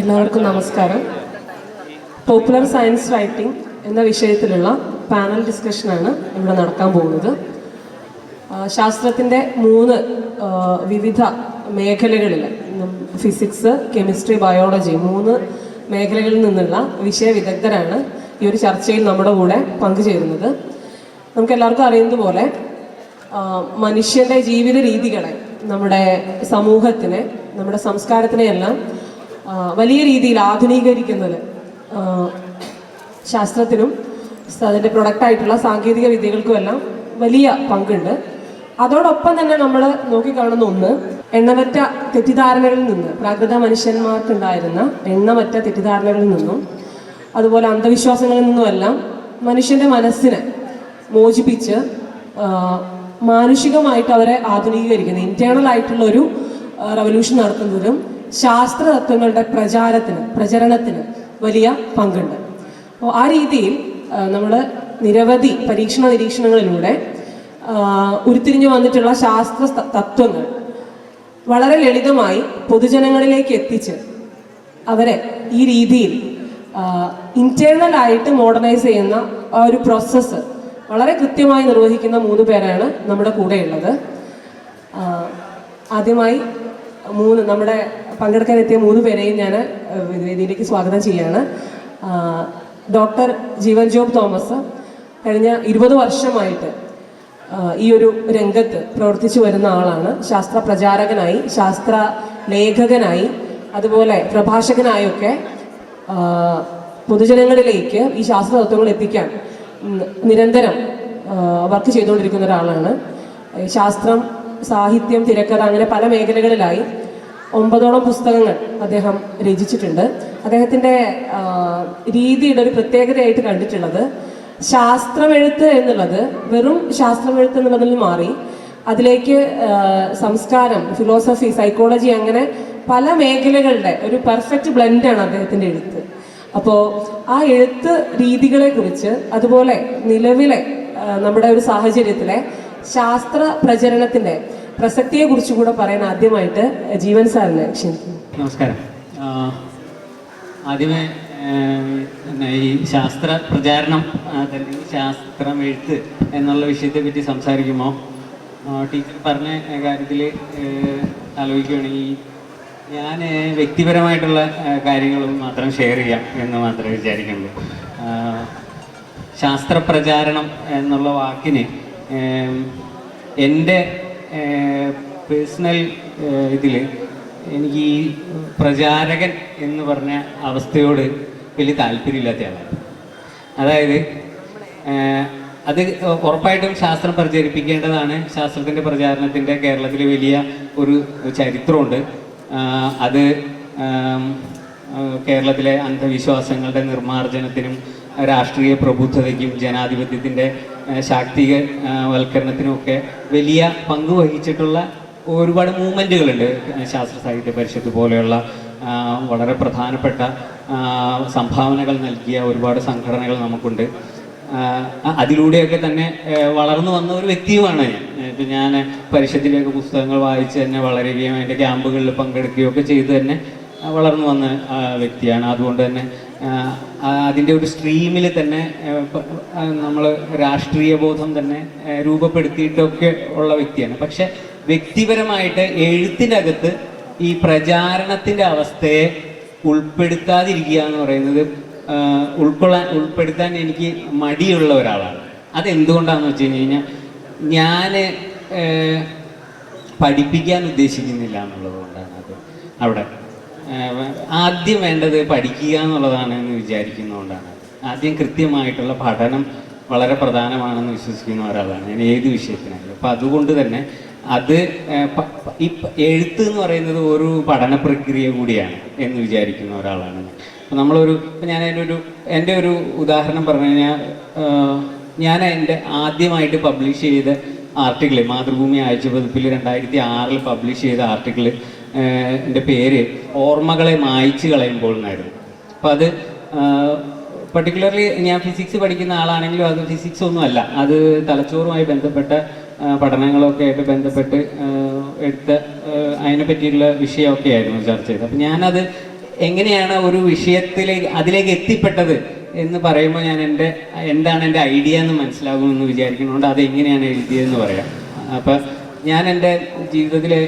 എല്ലാവർക്കും നമസ്കാരം. Popular science writing എന്ന വിഷയത്തിലുള്ള പാനൽ ഡിസ്കഷനാണ് ഇവിടെ നടക്കാൻ പോകുന്നത്. ശാസ്ത്രത്തിൻ്റെ 3 വിവിധ മേഖലകളിൽ ഫിസിക്സ്, കെമിസ്ട്രി, ബയോളജി 3 മേഖലകളിൽ നിന്നുള്ള വിഷയ വിദഗ്ധരാണ് ഈ ഒരു ചർച്ചയിൽ നമ്മുടെ കൂടെ പങ്കുചേരുന്നത്. നമുക്കെല്ലാവർക്കും അറിയുന്നത് പോലെ മനുഷ്യൻ്റെ ജീവിത രീതികളെ, നമ്മുടെ സമൂഹത്തിനെ, നമ്മുടെ സംസ്കാരത്തിനെയെല്ലാം വലിയ രീതിയിൽ ആധുനീകരിക്കുന്നത് ശാസ്ത്രത്തിനും അതിൻ്റെ പ്രൊഡക്റ്റായിട്ടുള്ള സാങ്കേതിക വിദ്യകൾക്കുമെല്ലാം വലിയ പങ്കുണ്ട്. അതോടൊപ്പം തന്നെ നമ്മൾ നോക്കിക്കാണുന്ന ഒന്ന്, എണ്ണമറ്റ തെറ്റിദ്ധാരണകളിൽ നിന്ന്, പ്രാകൃത മനുഷ്യന്മാർക്കുണ്ടായിരുന്ന എണ്ണമറ്റ തെറ്റിദ്ധാരണകളിൽ നിന്നും അതുപോലെ അന്ധവിശ്വാസങ്ങളിൽ നിന്നുമെല്ലാം മനുഷ്യൻ്റെ മനസ്സിനെ മോചിപ്പിച്ച് മാനുഷികമായിട്ട് അവരെ ആധുനികീകരിക്കുന്നത്, ഇൻറ്റേർണൽ ആയിട്ടുള്ള ഒരു റവല്യൂഷൻ നടത്തുന്നതിലും ശാസ്ത്ര തത്വങ്ങളുടെ പ്രചരണത്തിന് വലിയ പങ്കുണ്ട്. അപ്പോൾ ആ രീതിയിൽ നമ്മൾ നിരവധി നിരീക്ഷണങ്ങളിലൂടെ ഉരുത്തിരിഞ്ഞു വന്നിട്ടുള്ള ശാസ്ത്ര തത്വങ്ങൾ വളരെ ലളിതമായി പൊതുജനങ്ങളിലേക്ക് എത്തിച്ച് അവരെ ഈ രീതിയിൽ ഇൻറ്റേർണൽ ആയിട്ട് മോഡേണൈസ് ചെയ്യുന്ന ആ ഒരു പ്രോസസ്സ് വളരെ കൃത്യമായി നിർവഹിക്കുന്ന 3 പേരാണ് നമ്മുടെ കൂടെയുള്ളത്. ആദ്യമായി നമ്മുടെ പങ്കെടുക്കാനെത്തിയ 3 പേരെയും ഞാൻ വേദിയിലേക്ക് സ്വാഗതം ചെയ്യാണ്. ഡോക്ടർ ജീവൻ ജോബ് തോമസ് കഴിഞ്ഞ 20 വർഷമായിട്ട് ഈ ഒരു രംഗത്ത് പ്രവർത്തിച്ചു വരുന്ന ആളാണ്. ശാസ്ത്ര പ്രചാരകനായി, ശാസ്ത്ര ലേഖകനായി, അതുപോലെ പ്രഭാഷകനായൊക്കെ പൊതുജനങ്ങളിലേക്ക് ഈ ശാസ്ത്ര തത്വങ്ങൾ എത്തിക്കാൻ നിരന്തരം വർക്ക് ചെയ്തുകൊണ്ടിരിക്കുന്ന ഒരാളാണ്. ശാസ്ത്രം, സാഹിത്യം, തിരക്കഥ അങ്ങനെ പല മേഖലകളിലായി 9ഓളം പുസ്തകങ്ങൾ അദ്ദേഹം രചിച്ചിട്ടുണ്ട്. അദ്ദേഹത്തിൻ്റെ രീതിയുടെ ഒരു പ്രത്യേകതയായിട്ട് കണ്ടിട്ടുള്ളത് ശാസ്ത്രമെഴുത്ത് എന്നുള്ളത് വെറും ശാസ്ത്രമെഴുത്ത് എന്നുള്ളതിൽ മാറി അതിലേക്ക് സംസ്കാരം, ഫിലോസഫി, സൈക്കോളജി അങ്ങനെ പല മേഖലകളുടെ ഒരു പെർഫെക്റ്റ് ബ്ലെൻഡാണ് അദ്ദേഹത്തിൻ്റെ എഴുത്ത്. അപ്പോൾ ആ എഴുത്ത് രീതികളെക്കുറിച്ച്, അതുപോലെ നിലവിലെ നമ്മുടെ ഒരു സാഹചര്യത്തിലെ ശാസ്ത്ര പ്രചരണത്തിൻ്റെ പ്രസക്തിയെക്കുറിച്ച് കൂടെ പറയാൻ ആദ്യമായിട്ട് ജീവൻ സാറിനെ ക്ഷണിക്കുന്നു. നമസ്കാരം. ആദ്യമേ ഈ ശാസ്ത്ര പ്രചാരണം, ശാസ്ത്രം, എഴുത്ത് എന്നുള്ള വിഷയത്തെ പറ്റി സംസാരിക്കുമ്പോൾ ടീച്ചർ പറഞ്ഞ കാര്യത്തിൽ ആലോചിക്കുകയാണെങ്കിൽ ഞാൻ വ്യക്തിപരമായിട്ടുള്ള കാര്യങ്ങൾ മാത്രം ഷെയർ ചെയ്യാം എന്ന് മാത്രമേ വിചാരിക്കുന്നുള്ളൂ. ശാസ്ത്രപ്രചാരണം എന്നുള്ള വാക്കിന് എൻ്റെ പേഴ്സണൽ ഇതിൽ എനിക്ക് ഈ പ്രചാരകൻ എന്ന് പറഞ്ഞ അവസ്ഥയോട് വലിയ താല്പര്യമില്ലാത്ത ആളാണ്. അതായത് അത് ഉറപ്പായിട്ടും ശാസ്ത്രം പ്രചരിപ്പിക്കേണ്ടതാണ്. ശാസ്ത്രത്തിൻ്റെ പ്രചാരണത്തിൻ്റെ കേരളത്തിൽ വലിയ ഒരു ചരിത്രമുണ്ട്. അത് കേരളത്തിലെ അന്ധവിശ്വാസങ്ങളുടെ നിർമ്മാർജ്ജനത്തിനും രാഷ്ട്രീയ പ്രബുദ്ധതയ്ക്കും ജനാധിപത്യത്തിൻ്റെ ശാക്തീകവൽക്കരണത്തിനുമൊക്കെ വലിയ പങ്ക് വഹിച്ചിട്ടുള്ള ഒരുപാട് മൂവ്മെൻറ്റുകളുണ്ട്. ശാസ്ത്ര സാഹിത്യ പരിഷത്ത് പോലെയുള്ള വളരെ പ്രധാനപ്പെട്ട സംഭാവനകൾ നൽകിയ ഒരുപാട് സംഘടനകൾ നമുക്കുണ്ട്. അതിലൂടെയൊക്കെ തന്നെ വളർന്നു വന്ന ഒരു വ്യക്തിയുമാണ് ഞാൻ. ഇപ്പം ഞാൻ പരിഷത്തിലേക്ക് പുസ്തകങ്ങൾ വായിച്ച് തന്നെ വളരുകയും അതിൻ്റെ ക്യാമ്പുകളിൽ പങ്കെടുക്കുകയൊക്കെ ചെയ്ത് തന്നെ വളർന്നു വന്ന വ്യക്തിയാണ്. അതുകൊണ്ട് തന്നെ അതിൻ്റെ ഒരു സ്ട്രീമിൽ തന്നെ നമ്മൾ രാഷ്ട്രീയ ബോധം തന്നെ രൂപപ്പെടുത്തിയിട്ടൊക്കെ ഉള്ള വ്യക്തിയാണ്. പക്ഷെ വ്യക്തിപരമായിട്ട് എഴുത്തിനകത്ത് ഈ പ്രചാരണത്തിൻ്റെ അവസ്ഥയെ ഉൾപ്പെടുത്താതിരിക്കുക എന്ന് പറയുന്നത് ഉൾപ്പെടുത്താൻ എനിക്ക് മടിയുള്ള ഒരാളാണ്. അതെന്തുകൊണ്ടാണെന്ന് വെച്ച് കഴിഞ്ഞാൽ ഞാൻ പഠിപ്പിക്കാൻ ഉദ്ദേശിക്കുന്നില്ല എന്നുള്ളത് കൊണ്ടാണ്. അത് അവിടെ ആദ്യം വേണ്ടത് പഠിക്കുക എന്നുള്ളതാണ് എന്ന് വിചാരിക്കുന്നതുകൊണ്ടാണ്. ആദ്യം കൃത്യമായിട്ടുള്ള പഠനം വളരെ പ്രധാനമാണെന്ന് വിശ്വസിക്കുന്ന ഒരാളാണ് ഞാൻ ഏത് വിഷയത്തിനായാലും. അപ്പം അതുകൊണ്ട് തന്നെ അത് ഈ എഴുത്ത് എന്ന് പറയുന്നത് ഒരു പഠന പ്രക്രിയ കൂടിയാണ് എന്ന് വിചാരിക്കുന്ന ഒരാളാണ് ഞാൻ. അപ്പം നമ്മളൊരു ഞാൻ എൻ്റെ ഒരു ഉദാഹരണം പറഞ്ഞു കഴിഞ്ഞാൽ, ഞാൻ എൻ്റെ ആദ്യമായിട്ട് പബ്ലിഷ് ചെയ്ത ആർട്ടിക്കിൾ മാതൃഭൂമി ആഴ്ചപതിപ്പിൽ 2006 പബ്ലിഷ് ചെയ്ത ആർട്ടിക്കിൾ എൻ്റെ പേര് ഓർമ്മകളെ മായ്ച്ചു കളയുമ്പോൾ എന്നായിരുന്നു. അപ്പോൾ അത് പർട്ടിക്കുലർലി ഞാൻ ഫിസിക്സ് പഠിക്കുന്ന ആളാണെങ്കിലും അത് ഫിസിക്സ് ഒന്നും അല്ല, അത് തലച്ചോറുമായി ബന്ധപ്പെട്ട പഠനങ്ങളൊക്കെ ആയിട്ട് ബന്ധപ്പെട്ട് എടുത്ത അതിനെ പറ്റിയുള്ള വിഷയമൊക്കെ ആയിരുന്നു ചർച്ച ചെയ്തത്. അപ്പം ഞാനത് എങ്ങനെയാണ് ഒരു വിഷയത്തിലേക്ക് അതിലേക്ക് എത്തിപ്പെട്ടത് എന്ന് പറയുമ്പോൾ ഞാൻ എന്താണ് എൻ്റെ ഐഡിയ എന്ന് മനസ്സിലാകുമെന്ന് വിചാരിക്കുന്നതുകൊണ്ട് അത് എങ്ങനെയാണ് എഴുതിയതെന്ന് പറയാം. അപ്പം ഞാൻ എൻ്റെ ജീവിതത്തിലെ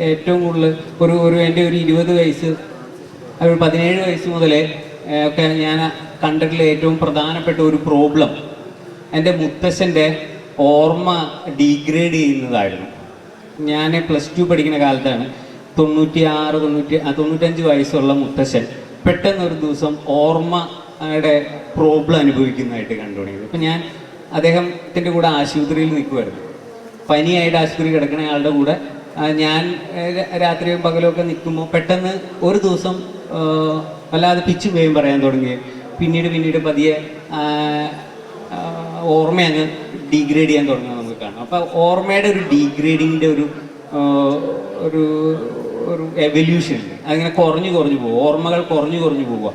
ഏറ്റവും കൂടുതൽ എൻ്റെ ഒരു 20 വയസ്സ് ഒരു 17 വയസ്സ് മുതലേ ഒക്കെ ഞാൻ കണ്ടിട്ടുള്ള ഏറ്റവും പ്രധാനപ്പെട്ട ഒരു പ്രോബ്ലം എൻ്റെ മുത്തശ്ശൻ്റെ ഓർമ്മ ഡീഗ്രേഡ് ചെയ്യുന്നതായിരുന്നു. ഞാൻ +2 പഠിക്കുന്ന കാലത്താണ് 95 വയസ്സുള്ള മുത്തശ്ശൻ പെട്ടെന്ന് ഒരു ദിവസം ഓർമ്മയുടെ പ്രോബ്ലം അനുഭവിക്കുന്നതായിട്ട് കണ്ടു തുടങ്ങിയത്. അപ്പം ഞാൻ അദ്ദേഹത്തിൻ്റെ കൂടെ ആശുപത്രിയിൽ നിൽക്കുമായിരുന്നു. പനിയായിട്ട് ആശുപത്രി കിടക്കുന്ന ആളുടെ കൂടെ ഞാൻ രാത്രിയും പകലുമൊക്കെ നിൽക്കുമ്പോൾ പെട്ടെന്ന് ഒരു ദിവസം വല്ലാതെ പിച്ചും വേയും പറയാൻ തുടങ്ങി. പിന്നീട് പതിയെ ഓർമ്മ അങ്ങ് ഡീഗ്രേഡ് ചെയ്യാൻ തുടങ്ങുന്നത് നമുക്ക് കാണാം. അപ്പോൾ ഓർമ്മയുടെ ഒരു ഡീഗ്രേഡിങ്ങിൻ്റെ ഒരു എവല്യൂഷൻ ഉണ്ട്. അതിങ്ങനെ കുറഞ്ഞു പോകുക, ഓർമ്മകൾ കുറഞ്ഞു പോവുക.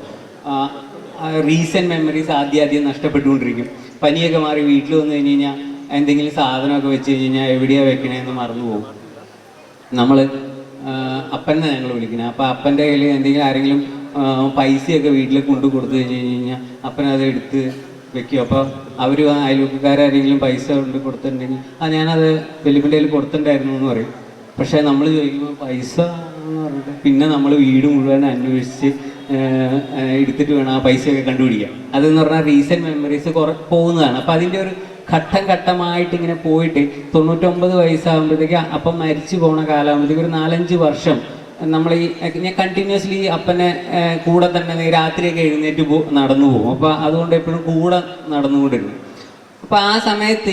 റീസെൻറ്റ് മെമ്മറീസ് ആദ്യം നഷ്ടപ്പെട്ടുകൊണ്ടിരിക്കും. പനിയൊക്കെ മാറി വീട്ടിൽ വന്നു കഴിഞ്ഞ് കഴിഞ്ഞാൽ എന്തെങ്കിലും സാധനമൊക്കെ വെച്ച് കഴിഞ്ഞ് കഴിഞ്ഞാൽ എവിടെയാണ് വെക്കണേന്ന് മറന്നു പോകും. നമ്മൾ അപ്പനെ ഞങ്ങൾ വിളിക്കുന്നത്. അപ്പോൾ അപ്പൻ്റെ കയ്യിൽ എന്തെങ്കിലും ആരെങ്കിലും പൈസയൊക്കെ വീട്ടിൽ കൊണ്ടു കൊടുത്തു കഴിഞ്ഞ് കഴിഞ്ഞാൽ അപ്പനത് എടുത്ത് വെക്കും. അപ്പോൾ അവർ അയൽവക്കാരെങ്കിലും പൈസ കൊണ്ട് കൊടുത്തിട്ടുണ്ടെങ്കിൽ ഞാനത് വലിയപ്പൻ്റെ കയ്യിൽ കൊടുത്തിട്ടുണ്ടായിരുന്നു എന്ന് പറയും. പക്ഷേ നമ്മൾ ചോദിക്കുമ്പോൾ പൈസ എന്ന് പറഞ്ഞിട്ട് പിന്നെ നമ്മൾ വീട് മുഴുവൻ അന്വേഷിച്ച് എടുത്തിട്ട് വേണം ആ പൈസയൊക്കെ കണ്ടുപിടിക്കാൻ. അതെന്ന് പറഞ്ഞാൽ റീസെൻറ്റ് മെമ്മറീസ് പോകുന്നതാണ്. അപ്പോൾ അതിൻ്റെ ഒരു ഘട്ടമായിട്ട് ഇങ്ങനെ പോയിട്ട് 99 വയസ്സാകുമ്പോഴത്തേക്ക് അപ്പം മരിച്ചു പോകുന്ന കാലമാകുമ്പോഴത്തേക്ക് ഒരു 4-5 വർഷം നമ്മൾ ഞാൻ കണ്ടിന്യൂസ്ലി അപ്പനെ കൂടെ തന്നെ രാത്രിയൊക്കെ എഴുന്നേറ്റ് നടന്നു പോകും. അപ്പോൾ അതുകൊണ്ട് എപ്പോഴും കൂടെ നടന്നുകൊണ്ടിരുന്നു. അപ്പോൾ ആ സമയത്ത്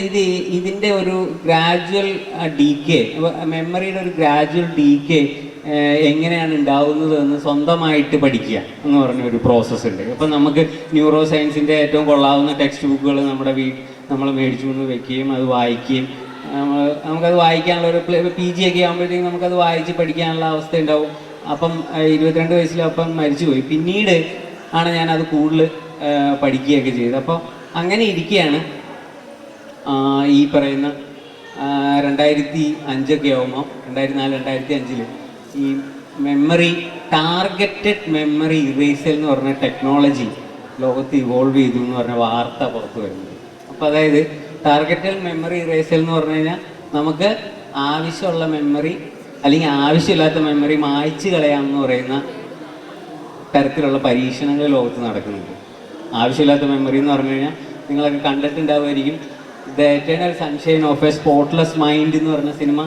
ഇതിൻ്റെ ഒരു ഗ്രാജുവൽ ഡീക്കേ, മെമ്മറിയുടെ ഒരു ഗ്രാജുവൽ ഡീക്കേ എങ്ങനെയാണ് ഉണ്ടാവുന്നത് എന്ന് സ്വന്തമായിട്ട് പഠിക്കുക എന്ന് പറഞ്ഞ ഒരു പ്രോസസ്സ് ഉണ്ട്. അപ്പം നമുക്ക് ന്യൂറോ സയൻസിൻ്റെ ഏറ്റവും കൊള്ളാവുന്ന ടെക്സ്റ്റ് ബുക്കുകൾ നമ്മൾ മേടിച്ചു കൊണ്ട് വെക്കുകയും അത് വായിക്കുകയും നമുക്കത് വായിക്കാനുള്ള ഒരു PG ഒക്കെ ആകുമ്പോഴത്തേക്കും നമുക്കത് വായിച്ച് പഠിക്കാനുള്ള അവസ്ഥ ഉണ്ടാവും. അപ്പം 22 വയസ്സിൽ അപ്പം മരിച്ചുപോയി. പിന്നീട് ആണ് ഞാനത് കൂടുതൽ പഠിക്കുകയൊക്കെ ചെയ്തത്. അപ്പോൾ അങ്ങനെ ഇരിക്കുകയാണ് ഈ പറയുന്ന 2005 ആകുമ്പോൾ 2004-2005 ഈ ടാർഗറ്റഡ് മെമ്മറി ഇറേസൽ എന്ന് പറഞ്ഞ ടെക്നോളജി ലോകത്ത് ഇവോൾവ് ചെയ്തു എന്ന് പറഞ്ഞ വാർത്ത പുറത്തു വരുന്നത്. അപ്പോൾ അതായത് ടാർഗറ്റഡ് മെമ്മറി ഇറേസൽ എന്ന് പറഞ്ഞു കഴിഞ്ഞാൽ നമുക്ക് ആവശ്യമുള്ള മെമ്മറി അല്ലെങ്കിൽ ആവശ്യമില്ലാത്ത മെമ്മറി മായ്ച്ചു കളയാമെന്ന് പറയുന്ന തരത്തിലുള്ള പരീക്ഷണങ്ങൾ ലോകത്ത് നടക്കുന്നുണ്ട്. ആവശ്യമില്ലാത്ത മെമ്മറി എന്ന് പറഞ്ഞു കഴിഞ്ഞാൽ നിങ്ങളൊക്കെ കണ്ടിട്ടുണ്ടാവുമായിരിക്കും. The eternal sunshine of a spotless mind എന്ന് പറഞ്ഞ സിനിമ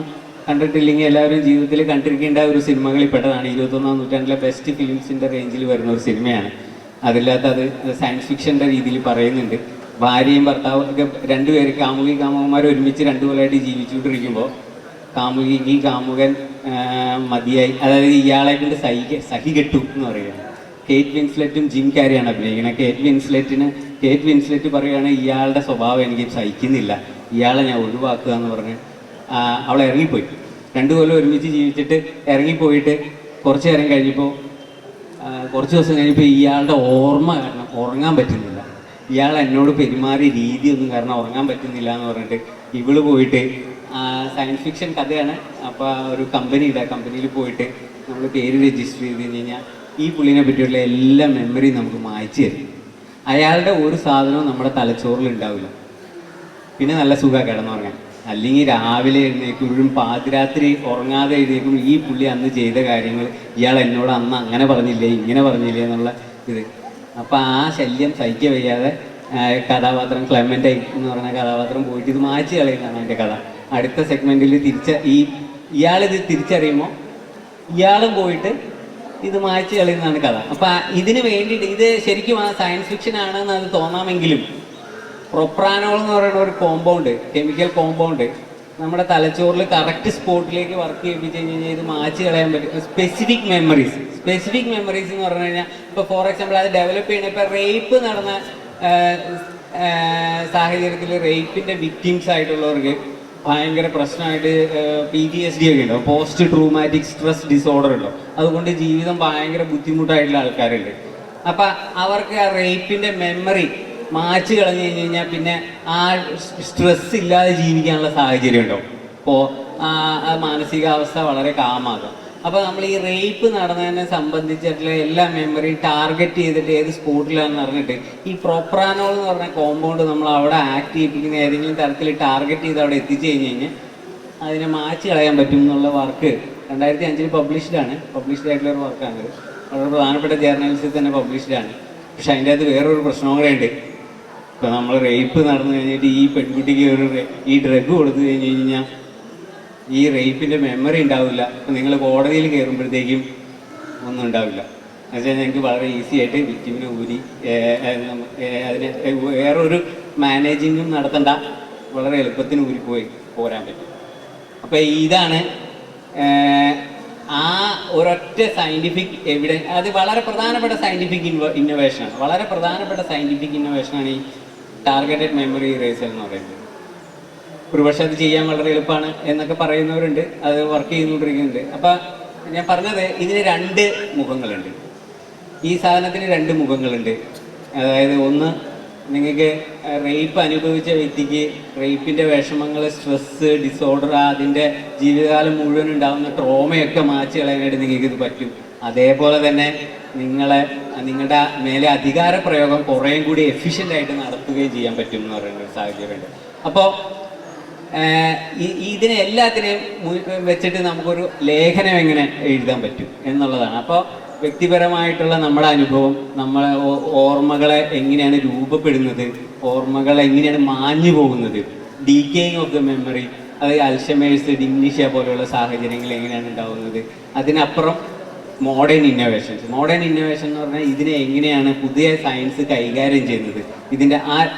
കണ്ടിട്ടില്ലെങ്കിൽ എല്ലാവരും ജീവിതത്തിൽ കണ്ടിരിക്കേണ്ട ഒരു സിനിമകളിൽ പെട്ടതാണ്. 21-ാം നൂറ്റാണ്ടിലെ ബെസ്റ്റ് ഫിലിംസിൻ്റെ റേഞ്ചിൽ വരുന്ന ഒരു സിനിമയാണ്. അതില്ലാത്ത അത് സയൻസ് ഫിക്ഷൻ്റെ രീതിയിൽ പറയുന്നുണ്ട്. ഭാര്യയും ഭർത്താവും ഒക്കെ രണ്ടുപേര് കാമുകന്മാർ ഒരുമിച്ച് 2 കൊല്ലമായിട്ട് ജീവിച്ചുകൊണ്ടിരിക്കുമ്പോൾ കാമുകൻ മതിയായി, അതായത് ഇയാളെ കൊണ്ട് സഹി കെട്ടു എന്ന് പറയുകയാണ്. കേറ്റ് വിൻസ്ലെറ്റും ജിം കാരിയാണ് അഭിനയിക്കുന്നത്. കേറ്റ് വിൻസ്ലെറ്റ് പറയുകയാണ് ഇയാളുടെ സ്വഭാവം എനിക്ക് സഹിക്കുന്നില്ല, ഇയാളെ ഞാൻ ഒഴിവാക്കുക എന്ന് പറഞ്ഞ് അവൾ ഇറങ്ങിപ്പോയി. 2 കൊല്ലം ഒരുമിച്ച് ജീവിച്ചിട്ട് ഇറങ്ങിപ്പോയിട്ട് കുറച്ച് നേരം കഴിഞ്ഞപ്പോൾ കുറച്ച് ദിവസം കഴിഞ്ഞപ്പോൾ ഇയാളുടെ ഓർമ്മ കാരണം ഉറങ്ങാൻ പറ്റുന്നില്ല, ഇയാൾ എന്നോട് പെരുമാറിയ രീതിയൊന്നും കാരണം ഉറങ്ങാൻ പറ്റുന്നില്ല എന്ന് പറഞ്ഞിട്ട് ഇവള് പോയിട്ട് സയൻസ് ഫിക്ഷൻ കഥയാണ്. അപ്പോൾ ഒരു കമ്പനിയിൽ പോയിട്ട് നമ്മൾ പേര് രജിസ്റ്റർ ചെയ്ത് കഴിഞ്ഞ് കഴിഞ്ഞാൽ ഈ പുള്ളിനെ പറ്റിയുള്ള എല്ലാ മെമ്മറിയും നമുക്ക് മായ്ച്ചു തരും. അയാളുടെ ഒരു സാധനവും നമ്മുടെ തലച്ചോറിൽ ഉണ്ടാവില്ല. പിന്നെ നല്ല സുഖമാണ് കിടന്നുറങ്ങാൻ. അല്ലെങ്കിൽ രാവിലെ എഴുന്നേൽക്കുമ്പോഴും പാതിരാത്രി ഉറങ്ങാതെ എഴുന്നേൽക്കും ഈ പുള്ളി അന്ന് ചെയ്ത കാര്യങ്ങൾ ഇയാൾ എന്നോട് അന്ന് അങ്ങനെ പറഞ്ഞില്ലേ ഇങ്ങനെ പറഞ്ഞില്ലേ എന്നുള്ള ഇത്. അപ്പോൾ ആ ശല്യം സഹിക്കുക വയ്യാതെ കഥാപാത്രം ക്ലെമൻ്റ് എന്ന് പറഞ്ഞ കഥാപാത്രം പോയിട്ട് ഇത് മായ്ച്ചു കളയുന്നതാണ് എൻ്റെ കഥ. അടുത്ത സെഗ്മെൻറ്റിൽ ഇയാളിത് തിരിച്ചറിയുമ്പോൾ ഇയാളും പോയിട്ട് ഇത് മായ്ച്ചു കളയുന്നതാണ് കഥ. അപ്പം ഇതിന് വേണ്ടിയിട്ട് ഇത് ശരിക്കും ആ സയൻസ് ഫിക്ഷൻ ആണെന്ന് അത് തോന്നാമെങ്കിലും പ്രൊപ്രാനോൾ എന്ന് പറയുന്ന ഒരു കെമിക്കൽ കോമ്പൗണ്ട് നമ്മുടെ തലച്ചോറിൽ കറക്റ്റ് സ്പോട്ടിലേക്ക് വർക്ക് ചെയ്യിപ്പിച്ച് കഴിഞ്ഞാൽ ഇത് മായ്ച്ചു കളയാൻ പറ്റും. സ്പെസിഫിക് മെമ്മറീസ് എന്ന് പറഞ്ഞു കഴിഞ്ഞാൽ ഇപ്പോൾ ഫോർ എക്സാമ്പിൾ അത് ഡെവലപ്പ് ചെയ്യണ ഇപ്പോൾ റേപ്പ് നടന്ന സാഹചര്യത്തിൽ റേപ്പിൻ്റെ വിക്ടിംസ് ആയിട്ടുള്ളവർക്ക് ഭയങ്കര പ്രശ്നമായിട്ട് PTSD ഒക്കെ ഉണ്ടോ, പോസ്റ്റ് ട്രൂമാറ്റിക് സ്ട്രെസ് ഡിസോർഡർ ഉണ്ടോ, അതുകൊണ്ട് ജീവിതം ഭയങ്കര ബുദ്ധിമുട്ടായിട്ടുള്ള ആൾക്കാരുണ്ട്. അപ്പം അവർക്ക് ആ റേപ്പിൻ്റെ മെമ്മറി മായ്ച്ചു കളഞ്ഞു കഴിഞ്ഞ് കഴിഞ്ഞാൽ പിന്നെ ആ സ്ട്രെസ് ഇല്ലാതെ ജീവിക്കാനുള്ള സാഹചര്യം ഉണ്ടാവും. അപ്പോൾ ആ മാനസികാവസ്ഥ വളരെ കാമാകാം. അപ്പോൾ നമ്മൾ ഈ റേപ്പ് നടന്നതിനെ സംബന്ധിച്ചിട്ടുള്ള എല്ലാ മെമ്മറിയും ടാർഗറ്റ് ചെയ്തിട്ട് ഏത് സ്പോട്ടിലാണെന്ന് പറഞ്ഞിട്ട് ഈ പ്രൊപ്രാനോൾ എന്ന് പറഞ്ഞ കോമ്പൗണ്ട് നമ്മൾ അവിടെ ആക്ട് ചെയ്യിപ്പിക്കുന്ന ഏതെങ്കിലും തരത്തിൽ ടാർഗറ്റ് ചെയ്ത് അവിടെ എത്തിച്ചു കഴിഞ്ഞ് കഴിഞ്ഞാൽ അതിനെ മാറ്റി കളയാൻ പറ്റും എന്നുള്ള വർക്ക് 2005 പബ്ലിഷ്ഡ് ആയിട്ടുള്ള ഒരു വർക്കാണ്. വളരെ പ്രധാനപ്പെട്ട ജേർണൽസിൽ തന്നെ പബ്ലിഷ്ഡാണ്. പക്ഷെ അതിൻ്റെ അകത്ത് വേറൊരു പ്രശ്നം കൂടെ ഉണ്ട്. ഇപ്പോൾ നമ്മൾ റേപ്പ് നടന്നു കഴിഞ്ഞിട്ട് ഈ പെൺകുട്ടിക്ക് ഈ ഡ്രഗ് കൊടുത്തു കഴിഞ്ഞ് കഴിഞ്ഞാൽ ഈ റേപ്പിൻ്റെ മെമ്മറി ഉണ്ടാവില്ല. അപ്പം നിങ്ങൾ കോടതിയിൽ കയറുമ്പോഴത്തേക്കും ഒന്നും ഉണ്ടാവില്ല. എന്നുവെച്ചാൽ ഞങ്ങൾക്ക് വളരെ ഈസി ആയിട്ട് വിക്ടിമിനെ ഊരി അതിന് വേറൊരു മാനേജിങ്ങും നടത്തണ്ട, വളരെ എളുപ്പത്തിന് ഊരിപ്പോയി പോരാൻ പറ്റും. അപ്പം ഇതാണ് ആ ഒരൊറ്റ സയൻറ്റിഫിക് എവിഡൻസ്. അത് വളരെ പ്രധാനപ്പെട്ട സയൻറ്റിഫിക് ഇന്നോവേഷനാണ്. വളരെ പ്രധാനപ്പെട്ട സയൻറ്റിഫിക് ഇന്നോവേഷനാണ് ഈ ടാർഗറ്റഡ് മെമ്മറി ഇറേസർ എന്ന് പറയുന്നത്. ഒരുപക്ഷെ അത് ചെയ്യാൻ വളരെ എളുപ്പമാണ് എന്നൊക്കെ പറയുന്നവരുണ്ട്, അത് വർക്ക് ചെയ്തുകൊണ്ടിരിക്കുന്നുണ്ട്. അപ്പം ഞാൻ പറഞ്ഞത് ഇതിന് 2 മുഖങ്ങളുണ്ട്. ഈ സാധനത്തിന് 2 മുഖങ്ങളുണ്ട്. അതായത് ഒന്ന്, നിങ്ങൾക്ക് റേപ്പ് അനുഭവിച്ച വ്യക്തിക്ക് റേപ്പിൻ്റെ വിഷമങ്ങൾ, സ്ട്രെസ്സ്, ഡിസോർഡർ, അതിൻ്റെ ജീവിതകാലം മുഴുവൻ ഉണ്ടാകുന്ന ട്രോമയൊക്കെ മാറ്റി കളയാനായിട്ട് നിങ്ങൾക്കിത് പറ്റും. അതേപോലെ തന്നെ നിങ്ങളുടെ മേലെ അധികാര പ്രയോഗം കുറേയും കൂടി എഫിഷ്യൻ്റായിട്ട് നടത്തുകയും ചെയ്യാൻ പറ്റും എന്ന് പറയുന്ന ഒരു സാഹചര്യമുണ്ട്. അപ്പോൾ ഇതിനെ എല്ലാത്തിനെയും വെച്ചിട്ട് നമുക്കൊരു ലേഖനം എങ്ങനെ എഴുതാൻ പറ്റും എന്നുള്ളതാണ്. അപ്പോൾ വ്യക്തിപരമായിട്ടുള്ള നമ്മുടെ അനുഭവം, നമ്മളെ ഓർമ്മകളെ എങ്ങനെയാണ് രൂപപ്പെടുന്നത്, ഓർമ്മകൾ എങ്ങനെയാണ് മാഞ്ഞു പോകുന്നത്, ഡീക്കേയിങ് ഓഫ് ദ മെമ്മറി, അത് അൽഷമേഴ്സ്, ഡിംനീഷ്യ പോലെയുള്ള സാഹചര്യങ്ങൾ എങ്ങനെയാണ് ഉണ്ടാകുന്നത്. അതിനപ്പുറം മോഡേൺ ഇന്നോവേഷൻ എന്ന് പറഞ്ഞാൽ ഇതിനെ എങ്ങനെയാണ് പുതിയ സയൻസ് കൈകാര്യം ചെയ്യുന്നത്,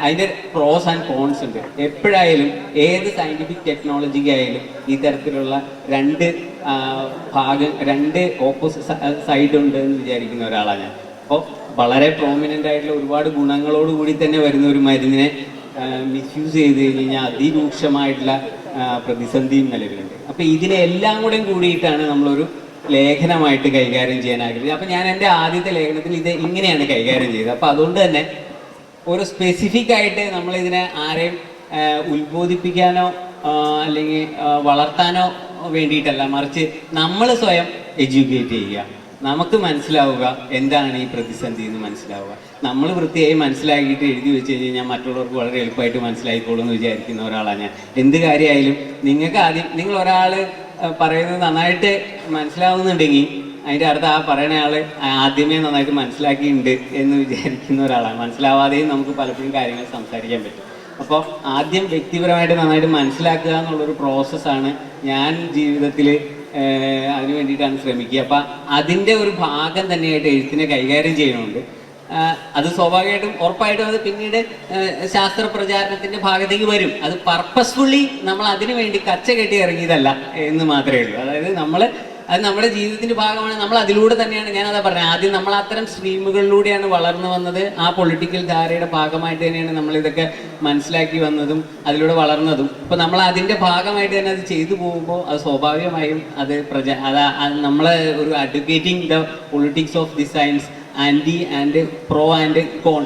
അതിൻ്റെ പ്രോസ് ആൻഡ് കോൺസ് ഉണ്ട്. എപ്പോഴായാലും ഏത് സയൻറ്റിഫിക് ടെക്നോളജിക്കായാലും ഈ തരത്തിലുള്ള 2 ഓപ്പോസിറ്റ് സൈഡ് ഉണ്ട് എന്ന് വിചാരിക്കുന്ന ഒരാളാണ് ഞാൻ. അപ്പോൾ വളരെ പ്രോമിനൻ്റ് ആയിട്ടുള്ള ഒരുപാട് ഗുണങ്ങളോടുകൂടി തന്നെ വരുന്ന ഒരു മരുന്നിനെ മിസ്യൂസ് ചെയ്ത് കഴിഞ്ഞാൽ അതിരൂക്ഷമായിട്ടുള്ള പ്രതിസന്ധിയും നിലവിലുണ്ട്. അപ്പോൾ ഇതിനെ എല്ലാം കൂടിയിട്ടാണ് നമ്മളൊരു ലേഖനമായിട്ട് കൈകാര്യം ചെയ്യാൻ ആഗ്രഹിച്ചത്. അപ്പം ഞാൻ എൻ്റെ ആദ്യത്തെ ലേഖനത്തിൽ ഇത് ഇങ്ങനെയാണ് കൈകാര്യം ചെയ്തത്. അപ്പോൾ അതുകൊണ്ട് തന്നെ ഒരു സ്പെസിഫിക് ആയിട്ട് നമ്മളിതിനെ ആരെയും ഉത്ബോധിപ്പിക്കാനോ അല്ലെങ്കിൽ വളർത്താനോ വേണ്ടിയിട്ടല്ല, മറിച്ച് നമ്മൾ സ്വയം എഡ്യൂക്കേറ്റ് ചെയ്യുക, നമുക്ക് മനസ്സിലാവുക എന്താണ് ഈ പ്രതിസന്ധി എന്ന് മനസ്സിലാവുക. നമ്മൾ വൃത്തിയായി മനസ്സിലാക്കിയിട്ട് എഴുതി വെച്ച് കഴിഞ്ഞാൽ മറ്റുള്ളവർക്ക് വളരെ എളുപ്പമായിട്ട് മനസ്സിലായിക്കോളൂ എന്ന് വിചാരിക്കുന്ന ഒരാളാണ് ഞാൻ. എന്ത് കാര്യമായാലും നിങ്ങൾക്ക് ആദ്യം നിങ്ങൾ ഒരാൾ പറയുന്നത് നന്നായിട്ട് മനസ്സിലാവുന്നുണ്ടെങ്കിൽ അതിൻ്റെ അടുത്ത് ആ പറയുന്ന ആൾ ആദ്യമേ നന്നായിട്ട് മനസ്സിലാക്കിയിട്ടുണ്ട് എന്ന് വിചാരിക്കുന്ന ഒരാളാണ്. മനസ്സിലാവാതെയും നമുക്ക് പലപ്പോഴും കാര്യങ്ങൾ സംസാരിക്കാൻ പറ്റും. അപ്പോൾ ആദ്യം വ്യക്തിപരമായിട്ട് നന്നായിട്ട് മനസ്സിലാക്കുക എന്നുള്ളൊരു പ്രോസസ്സാണ് ഞാൻ ജീവിതത്തിൽ അതിന് വേണ്ടിയിട്ടാണ് ശ്രമിക്കുക. അപ്പം അതിൻ്റെ ഒരു ഭാഗം തന്നെയായിട്ട് എഴുത്തിനെ കൈകാര്യം ചെയ്യുന്നുണ്ട്. അത് സ്വാഭാവികമായിട്ടും ഉറപ്പായിട്ടും അത് പിന്നീട് ശാസ്ത്ര പ്രചാരണത്തിൻ്റെ ഭാഗത്തേക്ക് വരും. അത് പർപ്പസ്ഫുള്ളി നമ്മൾ അതിനു വേണ്ടി കച്ച കെട്ടി ഇറങ്ങിയതല്ല എന്ന് മാത്രമേ ഉള്ളൂ. അതായത് അത് നമ്മുടെ ജീവിതത്തിൻ്റെ ഭാഗമാണ്. നമ്മൾ അതിലൂടെ തന്നെയാണ്, ഞാനതാ പറഞ്ഞത്, ആദ്യം നമ്മൾ അത്തരം സ്ട്രീമുകളിലൂടെയാണ് വളർന്നു വന്നത്. ആ പൊളിറ്റിക്കൽ ധാരയുടെ ഭാഗമായിട്ട് തന്നെയാണ് നമ്മളിതൊക്കെ മനസ്സിലാക്കി വന്നതും അതിലൂടെ വളർന്നതും. അപ്പോൾ നമ്മൾ അതിൻ്റെ ഭാഗമായിട്ട് തന്നെ അത് ചെയ്തു പോകുമ്പോൾ അത് സ്വാഭാവികമായും അത് നമ്മളെ ഒരു advocating the politics of the science, anti and pro and con,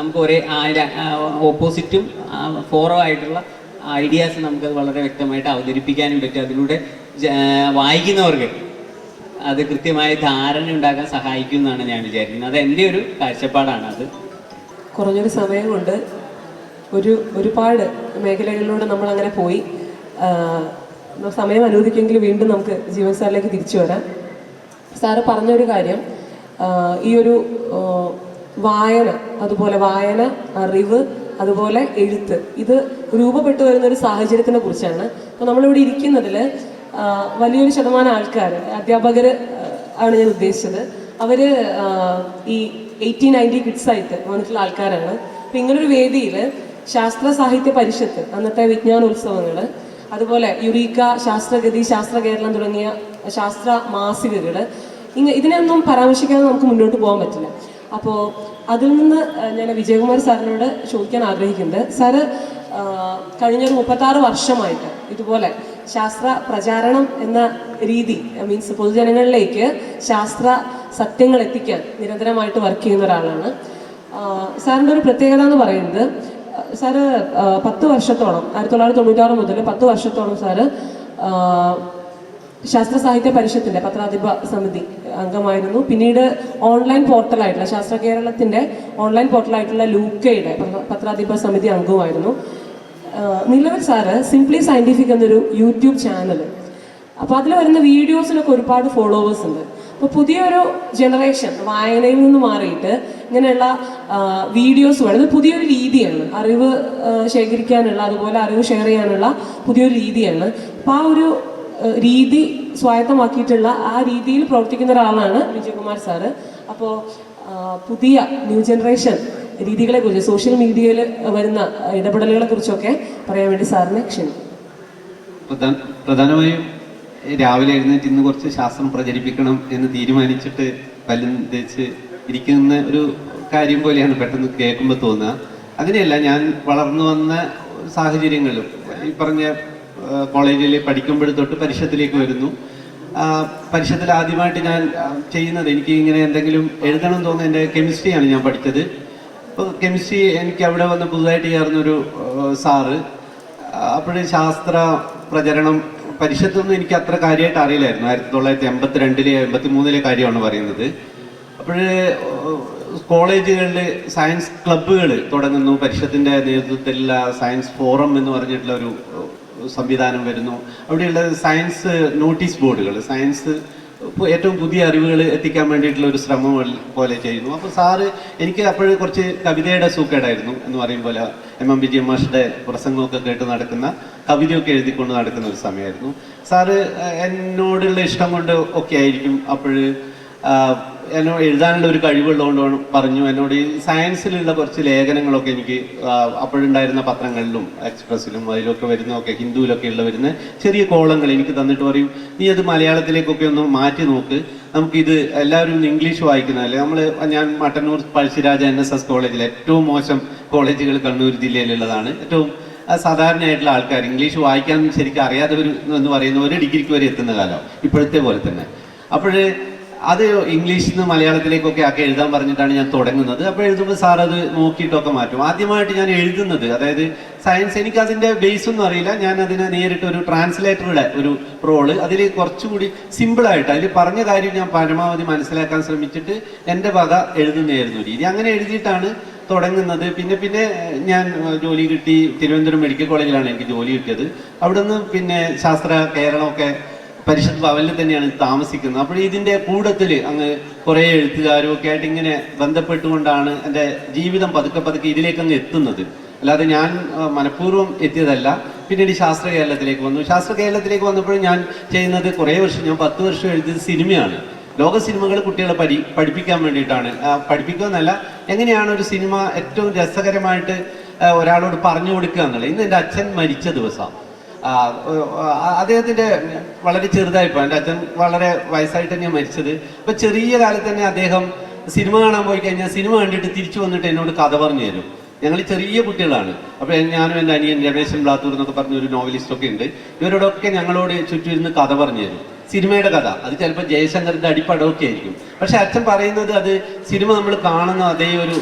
നമുക്ക് ഒരേ ഓപ്പോസിറ്റും ഫോറോ ആയിട്ടുള്ള ഐഡിയാസ് നമുക്കത് വളരെ വ്യക്തമായിട്ട് അവതരിപ്പിക്കാനും പറ്റും. അതിലൂടെ വായിക്കുന്നവർക്ക് അത് കൃത്യമായ ധാരണ ഉണ്ടാക്കാൻ സഹായിക്കും എന്നാണ് ഞാൻ വിചാരിക്കുന്നത്. അത് എൻ്റെ ഒരു കാഴ്ചപ്പാടാണ്. അത് കുറഞ്ഞൊരു സമയം കൊണ്ട് ഒരുപാട് മേഖലകളിലൂടെ നമ്മളങ്ങനെ പോയി. സമയം അനുവദിക്കുമെങ്കിൽ വീണ്ടും നമുക്ക് ജീവൻ സാറിലേക്ക് തിരിച്ചു വരാം. സാറ് പറഞ്ഞൊരു കാര്യം, ഈ ഒരു വായന, അതുപോലെ വായന, അറിവ്, അതുപോലെ എഴുത്ത്, ഇത് രൂപപ്പെട്ടു വരുന്നൊരു സാഹചര്യത്തിനെ കുറിച്ചാണ്. അപ്പോൾ നമ്മളിവിടെ ഇരിക്കുന്നതിൽ വലിയൊരു ശതമാനം ആൾക്കാർ, അധ്യാപകർ ആണ് ഞാൻ ഉദ്ദേശിച്ചത്, അവർ ഈ 80-90 കിഡ്സായിട്ട് വന്നിട്ടുള്ള ആൾക്കാരാണ്. അപ്പം ഇങ്ങനൊരു വേദിയിൽ ശാസ്ത്ര സാഹിത്യ പരിഷത്ത്, അന്നത്തെ വിജ്ഞാനോത്സവങ്ങൾ, അതുപോലെ യുറീക്ക, ശാസ്ത്രഗതി, ശാസ്ത്ര കേരളം തുടങ്ങിയ ശാസ്ത്ര മാസികകൾ, ഇതിനൊന്നും പരാമർശിക്കാതെ നമുക്ക് മുന്നോട്ട് പോകാൻ പറ്റില്ല. അപ്പോൾ അതിൽ നിന്ന് ഞാൻ വിജയകുമാർ സാറിനോട് ചോദിക്കാൻ ആഗ്രഹിക്കുന്നത്, സാറ് കഴിഞ്ഞൊരു 36 വർഷമായിട്ട് ഇതുപോലെ ശാസ്ത്ര പ്രചാരണം എന്ന രീതി, മീൻസ് പൊതുജനങ്ങളിലേക്ക് ശാസ്ത്ര സത്യങ്ങൾ എത്തിക്കാൻ നിരന്തരമായിട്ട് വർക്ക് ചെയ്യുന്ന ഒരാളാണ്. സാറിൻ്റെ ഒരു പ്രത്യേകത എന്ന് പറയുന്നത്, സാറ് 10 വർഷത്തോളം, 1996 മുതൽ 10 വർഷത്തോളം സാറ് ശാസ്ത്ര സാഹിത്യ പരിഷത്തിന്റെ പത്രാധിപ സമിതി അംഗമായിരുന്നു. പിന്നീട് ഓൺലൈൻ പോർട്ടലായിട്ടുള്ള ശാസ്ത്ര കേരളത്തിന്റെ ഓൺലൈൻ പോർട്ടലായിട്ടുള്ള ലൂക്കയുടെ പത്രാധിപ സമിതി അംഗവുമായിരുന്നു. നിലവിൽ സാറ് സിംപ്ലി സയന്റിഫിക് എന്നൊരു യൂട്യൂബ് ചാനൽ, അപ്പോൾ അതിൽ വരുന്ന വീഡിയോസിനൊക്കെ ഒരുപാട് ഫോളോവേഴ്സ് ഉണ്ട്. അപ്പോൾ പുതിയൊരു ജനറേഷൻ വായനയിൽ നിന്ന് മാറിയിട്ട് ഇങ്ങനെയുള്ള വീഡിയോസ് വേണം. പുതിയൊരു രീതിയാണ്, അറിവ് ശേഖരിക്കാനുള്ള, അതുപോലെ അറിവ് ഷെയർ ചെയ്യാനുള്ള പുതിയൊരു രീതിയാണ്. അപ്പോൾ ആ ഒരു രീതി സ്വായത്തമാക്കിയിട്ടുള്ള ആ രീതിയിൽ പ്രവർത്തിക്കുന്ന ഒരാളാണ് വിജയകുമാർ സാറ്. അപ്പോൾ പുതിയ ന്യൂ ജനറേഷൻ രീതികളെ കുറിച്ച്, സോഷ്യൽ മീഡിയയിൽ വരുന്ന ഇടപെടലുകളെ കുറിച്ചൊക്കെ പറയാൻ വേണ്ടി സാറിനെ ക്ഷണിക്കും. പ്രധാനമായും രാവിലെ എഴുന്നേറ്റ് ഇന്ന് കുറച്ച് ശാസ്ത്രം പ്രചരിപ്പിക്കണം എന്ന് തീരുമാനിച്ചിട്ട് പല്ലും തേച്ച് ഇരിക്കുന്ന ഒരു കാര്യം പോലെയാണ് പെട്ടെന്ന് കേൾക്കുമ്പോൾ തോന്നുക. അങ്ങനെയല്ല, ഞാൻ വളർന്നു വന്ന സാഹചര്യങ്ങളിലും ഈ പറഞ്ഞ കോളേജിൽ പഠിക്കുമ്പോൾ തൊട്ട് പരിഷത്തിലേക്ക് വരുന്നു. പരിഷത്തിൽ ആദ്യമായിട്ട് ഞാൻ ചെയ്യുന്നത്, എനിക്ക് ഇങ്ങനെ എന്തെങ്കിലും എഴുതണം തോന്നുന്ന എൻ്റെ കെമിസ്ട്രിയാണ് ഞാൻ പഠിച്ചത്. അപ്പോൾ കെമിസ്ട്രി എനിക്ക് അവിടെ വന്ന് പുതുതായിട്ട് ചേർന്നൊരു സാറ്, അപ്പോഴേ ശാസ്ത്ര പ്രചരണം പരിഷത്തൊന്നും എനിക്ക് അത്ര കാര്യമായിട്ട് അറിയില്ലായിരുന്നു. 1982 83 കാര്യമാണ് പറയുന്നത്. അപ്പോഴേ കോളേജുകളിൽ സയൻസ് ക്ലബ്ബുകൾ തുടങ്ങുന്നു. പരിഷത്തിൻ്റെ നേതൃത്വത്തിലുള്ള സയൻസ് ഫോറം എന്ന് പറഞ്ഞിട്ടുള്ള ഒരു സംവിധാനം വരുന്നു. അവിടെയുള്ള സയൻസ് നോട്ടീസ് ബോർഡുകൾ, സയൻസ് ഏറ്റവും പുതിയ അറിവുകൾ എത്തിക്കാൻ വേണ്ടിയിട്ടുള്ള ഒരു ശ്രമം പോലെ ചെയ്യുന്നു. അപ്പോൾ സാറ് എനിക്ക് അപ്പോഴ് കുറച്ച് കവിതയുടെ സൂക്കേടായിരുന്നു എന്ന് പറയും പോലെ MM വിജയൻ മാഷിൻ്റെ പ്രസംഗമൊക്കെ കേട്ട് നടക്കുന്ന, കവിതയൊക്കെ എഴുതിക്കൊണ്ട് നടക്കുന്ന ഒരു സമയമായിരുന്നു. സാറ് എന്നോടുള്ള ഇഷ്ടം കൊണ്ട് ഒക്കെ ആയിരിക്കും അപ്പോഴ് എന്നോട് എഴുതാനുള്ള ഒരു കഴിവുള്ളതുകൊണ്ട് പറഞ്ഞു എന്നോട് ഈ സയൻസിലുള്ള കുറച്ച് ലേഖനങ്ങളൊക്കെ എനിക്ക് അപ്പോഴുണ്ടായിരുന്ന പത്രങ്ങളിലും എക്സ്പ്രസ്സിലും അതിലൊക്കെ വരുന്നതൊക്കെ ഹിന്ദുവിലൊക്കെ ഉള്ള വരുന്ന ചെറിയ കോളങ്ങൾ എനിക്ക് തന്നിട്ട് പറയും, നീ അത് മലയാളത്തിലേക്കൊക്കെ ഒന്ന് മാറ്റി നോക്ക്, നമുക്കിത് എല്ലാവരും ഇംഗ്ലീഷ് വായിക്കുന്നതല്ലേ. ഞാൻ മട്ടന്നൂർ പഴശ്ശിരാജ NSS കോളേജിൽ, ഏറ്റവും മോശം കോളേജുകൾ കണ്ണൂർ ജില്ലയിലുള്ളതാണ്. ഏറ്റവും സാധാരണയായിട്ടുള്ള ആൾക്കാർ ഇംഗ്ലീഷ് വായിക്കാൻ ശരിക്കും അറിയാത്തവർ എന്ന് പറയുന്ന ഒരു ഡിഗ്രിക്ക് വരെ എത്തുന്ന കാലം ഇപ്പോഴത്തെ പോലെ തന്നെ. അപ്പോഴേ അത് ഇംഗ്ലീഷിൽ നിന്ന് മലയാളത്തിലേക്കൊക്കെ ആക്കി എഴുതാൻ പറഞ്ഞിട്ടാണ് ഞാൻ തുടങ്ങുന്നത്. അപ്പോൾ എഴുതുമ്പോൾ സാർ അത് നോക്കിയിട്ടൊക്കെ മാറ്റും. ആദ്യമായിട്ട് ഞാൻ എഴുതുന്നത്, അതായത് സയൻസ്, എനിക്ക് അതിൻ്റെ ബേസൊന്നും അറിയില്ല. ഞാൻ അതിനെ നേരിട്ട് ഒരു ട്രാൻസ്ലേറ്ററുടെ ഒരു റോള്, അതിൽ കുറച്ചുകൂടി സിമ്പിളായിട്ട് അതിൽ പറഞ്ഞ കാര്യം ഞാൻ പരമാവധി മനസ്സിലാക്കാൻ ശ്രമിച്ചിട്ട് എൻ്റെ വക എഴുതുന്നതായിരുന്നു രീതി. അങ്ങനെ എഴുതിയിട്ടാണ് തുടങ്ങുന്നത്. പിന്നെ ഞാൻ ജോലി കിട്ടി. തിരുവനന്തപുരം മെഡിക്കൽ കോളേജിലാണ് എനിക്ക് ജോലി കിട്ടിയത്. അവിടെ നിന്ന് പിന്നെ ശാസ്ത്ര കേരളമൊക്കെ പരിഷത്ത് ഭവനിൽ തന്നെയാണ് താമസിക്കുന്നത്. അപ്പോൾ ഇതിൻ്റെ കൂട്ടത്തിൽ അങ്ങ് കുറേ എഴുത്തുകാരും ഒക്കെ ആയിട്ട് ഇങ്ങനെ ബന്ധപ്പെട്ടുകൊണ്ടാണ് എൻ്റെ ജീവിതം പതുക്കെ ഇതിലേക്ക് അങ്ങ് എത്തുന്നത്. അല്ലാതെ ഞാൻ മനഃപൂർവ്വം എത്തിയതല്ല. പിന്നീട് ശാസ്ത്ര കേരളത്തിലേക്ക് വന്നു. ശാസ്ത്ര കേരളത്തിലേക്ക് വന്നപ്പോൾ ഞാൻ ചെയ്യുന്നത് കുറേ വർഷം, ഞാൻ 10 വർഷം എഴുതിയത് സിനിമയാണ്. ലോക സിനിമകൾ കുട്ടികളെ പഠിപ്പിക്കാൻ വേണ്ടിയിട്ടാണ്. പഠിപ്പിക്കുക എന്നല്ല, എങ്ങനെയാണ് ഒരു സിനിമ ഏറ്റവും രസകരമായിട്ട് ഒരാളോട് പറഞ്ഞു കൊടുക്കുക എന്നുള്ളത്. ഇന്ന് എൻ്റെ അച്ഛൻ മരിച്ച ദിവസം, അദ്ദേഹത്തിൻ്റെ വളരെ ചെറുതായിപ്പോൾ, എൻ്റെ അച്ഛൻ വളരെ വയസ്സായിട്ട് തന്നെയാണ് മരിച്ചത്. അപ്പോൾ ചെറിയ കാലത്ത് തന്നെ അദ്ദേഹം സിനിമ കാണാൻ പോയി കഴിഞ്ഞാൽ സിനിമ കണ്ടിട്ട് തിരിച്ചു വന്നിട്ട് എന്നോട് കഥ പറഞ്ഞു തരും. ഞങ്ങൾ ചെറിയ കുട്ടികളാണ്. അപ്പോൾ ഞാനും എൻ്റെ അനിയൻ രമേശൻ ബ്ലാത്തൂർ എന്നൊക്കെ പറഞ്ഞൊരു നോവലിസ്റ്റൊക്കെ ഉണ്ട്. ഇവരോടൊക്കെ ഞങ്ങളോട് ചുറ്റും ഇരുന്ന് കഥ പറഞ്ഞു തരും, സിനിമയുടെ കഥ. അത് ചിലപ്പോൾ ജയശങ്കറിൻ്റെ അടിപ്പടമൊക്കെ ആയിരിക്കും. പക്ഷെ അച്ഛൻ പറയുന്നത് അത് സിനിമ നമ്മൾ കാണുന്ന അതേ ഒരു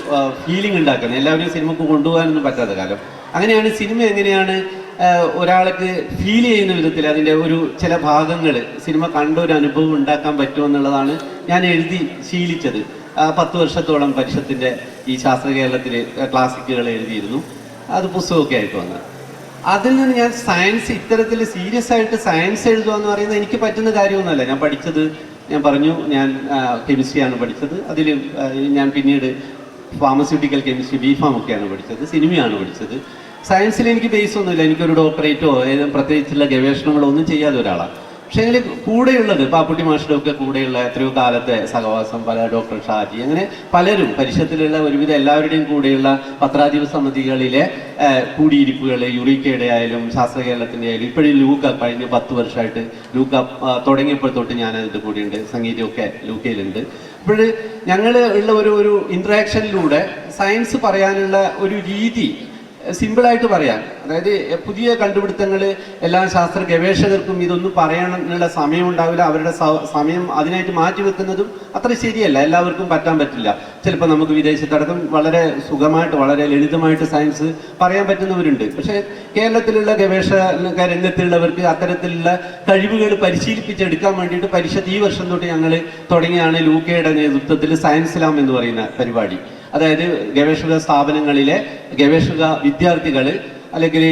ഫീലിംഗ് ഉണ്ടാക്കുന്നത്. എല്ലാവരും സിനിമക്ക് കൊണ്ടുപോകാനൊന്നും പറ്റാത്ത കാലം. അങ്ങനെയാണ് സിനിമ എങ്ങനെയാണ് ഒരാൾക്ക് ഫീൽ ചെയ്യുന്ന വിധത്തിൽ അതിൻ്റെ ഒരു ചില ഭാഗങ്ങൾ സിനിമ കണ്ട ഒരു അനുഭവം ഉണ്ടാക്കാൻ പറ്റുമെന്നുള്ളതാണ് ഞാൻ എഴുതി ശീലിച്ചത്. 10 വർഷത്തോളം പരിഷത്തിൻ്റെ ഈ ശാസ്ത്ര കേരളത്തിൽ ക്ലാസിക്കുകൾ എഴുതിയിരുന്നു. അത് പുസ്തകമൊക്കെ ആയിട്ട് വന്നത്. അതിൽ നിന്ന് ഞാൻ സയൻസ്, ഇത്തരത്തിൽ സീരിയസ് ആയിട്ട് സയൻസ് എഴുതുക എന്ന് പറയുന്നത് എനിക്ക് പറ്റുന്ന കാര്യമൊന്നുമല്ല. ഞാൻ പഠിച്ചത്, ഞാൻ പറഞ്ഞു, ഞാൻ കെമിസ്ട്രിയാണ് പഠിച്ചത്. അതിൽ ഞാൻ പിന്നീട് ഫാർമസ്യൂട്ടിക്കൽ കെമിസ്ട്രി B.Pharm ഒക്കെയാണ് പഠിച്ചത്. സിനിമയാണ് പഠിച്ചത്. സയൻസിൽ എനിക്ക് ബേസ് ഒന്നുമില്ല. എനിക്കൊരു ഡോക്ടറേറ്റോ ഏതും പ്രത്യേകിച്ചുള്ള ഗവേഷണങ്ങളോ ഒന്നും ചെയ്യാതെ ഒരാളാണ്. പക്ഷേ എങ്കിൽ കൂടെയുള്ളത് പാപ്പുട്ടി മാഷിൻ്റെ ഒക്കെ കൂടെയുള്ള എത്രയോ കാലത്തെ സഹവാസം, പല ഡോക്ടർ ഷാജി, അങ്ങനെ പലരും പരിഷത്തിലുള്ള ഒരുവിധം എല്ലാവരുടെയും കൂടെയുള്ള പത്രാധിപ സമിതികളിലെ കൂടിയിരിപ്പുകൾ, യുറീക്കയുടെ ആയാലും ശാസ്ത്ര കേരളത്തിൻ്റെ ആയാലും, ഇപ്പോഴും ലൂക്ക കഴിഞ്ഞ 10 വർഷമായിട്ട് ലൂക്ക തുടങ്ങിയപ്പോൾ തൊട്ട് ഞാൻ അതിൻ്റെ കൂടെയുണ്ട്. സംഗീതമൊക്കെ ലൂക്കയിലുണ്ട്. അപ്പോൾ ഞങ്ങൾ ഉള്ള ഒരു ഇൻട്രാക്ഷനിലൂടെ സയൻസ് പറയാനുള്ള ഒരു രീതി സിമ്പിളായിട്ട് പറയാം. അതായത് പുതിയ കണ്ടുപിടുത്തങ്ങൾ എല്ലാ ശാസ്ത്ര ഗവേഷകർക്കും ഇതൊന്നും പറയാനുള്ള സമയം ഉണ്ടാവില്ല. അവരുടെ സമയം അതിനായിട്ട് മാറ്റിവെക്കുന്നതും അത്ര ശരിയല്ല. എല്ലാവർക്കും പറ്റാൻ പറ്റില്ല. ചിലപ്പോൾ നമുക്ക് വിദേശത്തടക്കം വളരെ സുഖമായിട്ട് വളരെ ലളിതമായിട്ട് സയൻസ് പറയാൻ പറ്റുന്നവരുണ്ട്. പക്ഷേ കേരളത്തിലുള്ള ഗവേഷക രംഗത്തുള്ളവർക്ക് അത്തരത്തിലുള്ള കഴിവുകൾ പരിശീലിപ്പിച്ചെടുക്കാൻ വേണ്ടിയിട്ട് പരിഷത്ത് ഈ വർഷം തൊട്ട് ഞങ്ങൾ തുടങ്ങിയാണ് ലൂക്കയുടെ നേതൃത്വത്തിൽ സയൻസ് ലാം എന്ന് പറയുന്ന പരിപാടി. അതായത് ഗവേഷക സ്ഥാപനങ്ങളിലെ ഗവേഷക വിദ്യാർത്ഥികൾ അല്ലെങ്കിൽ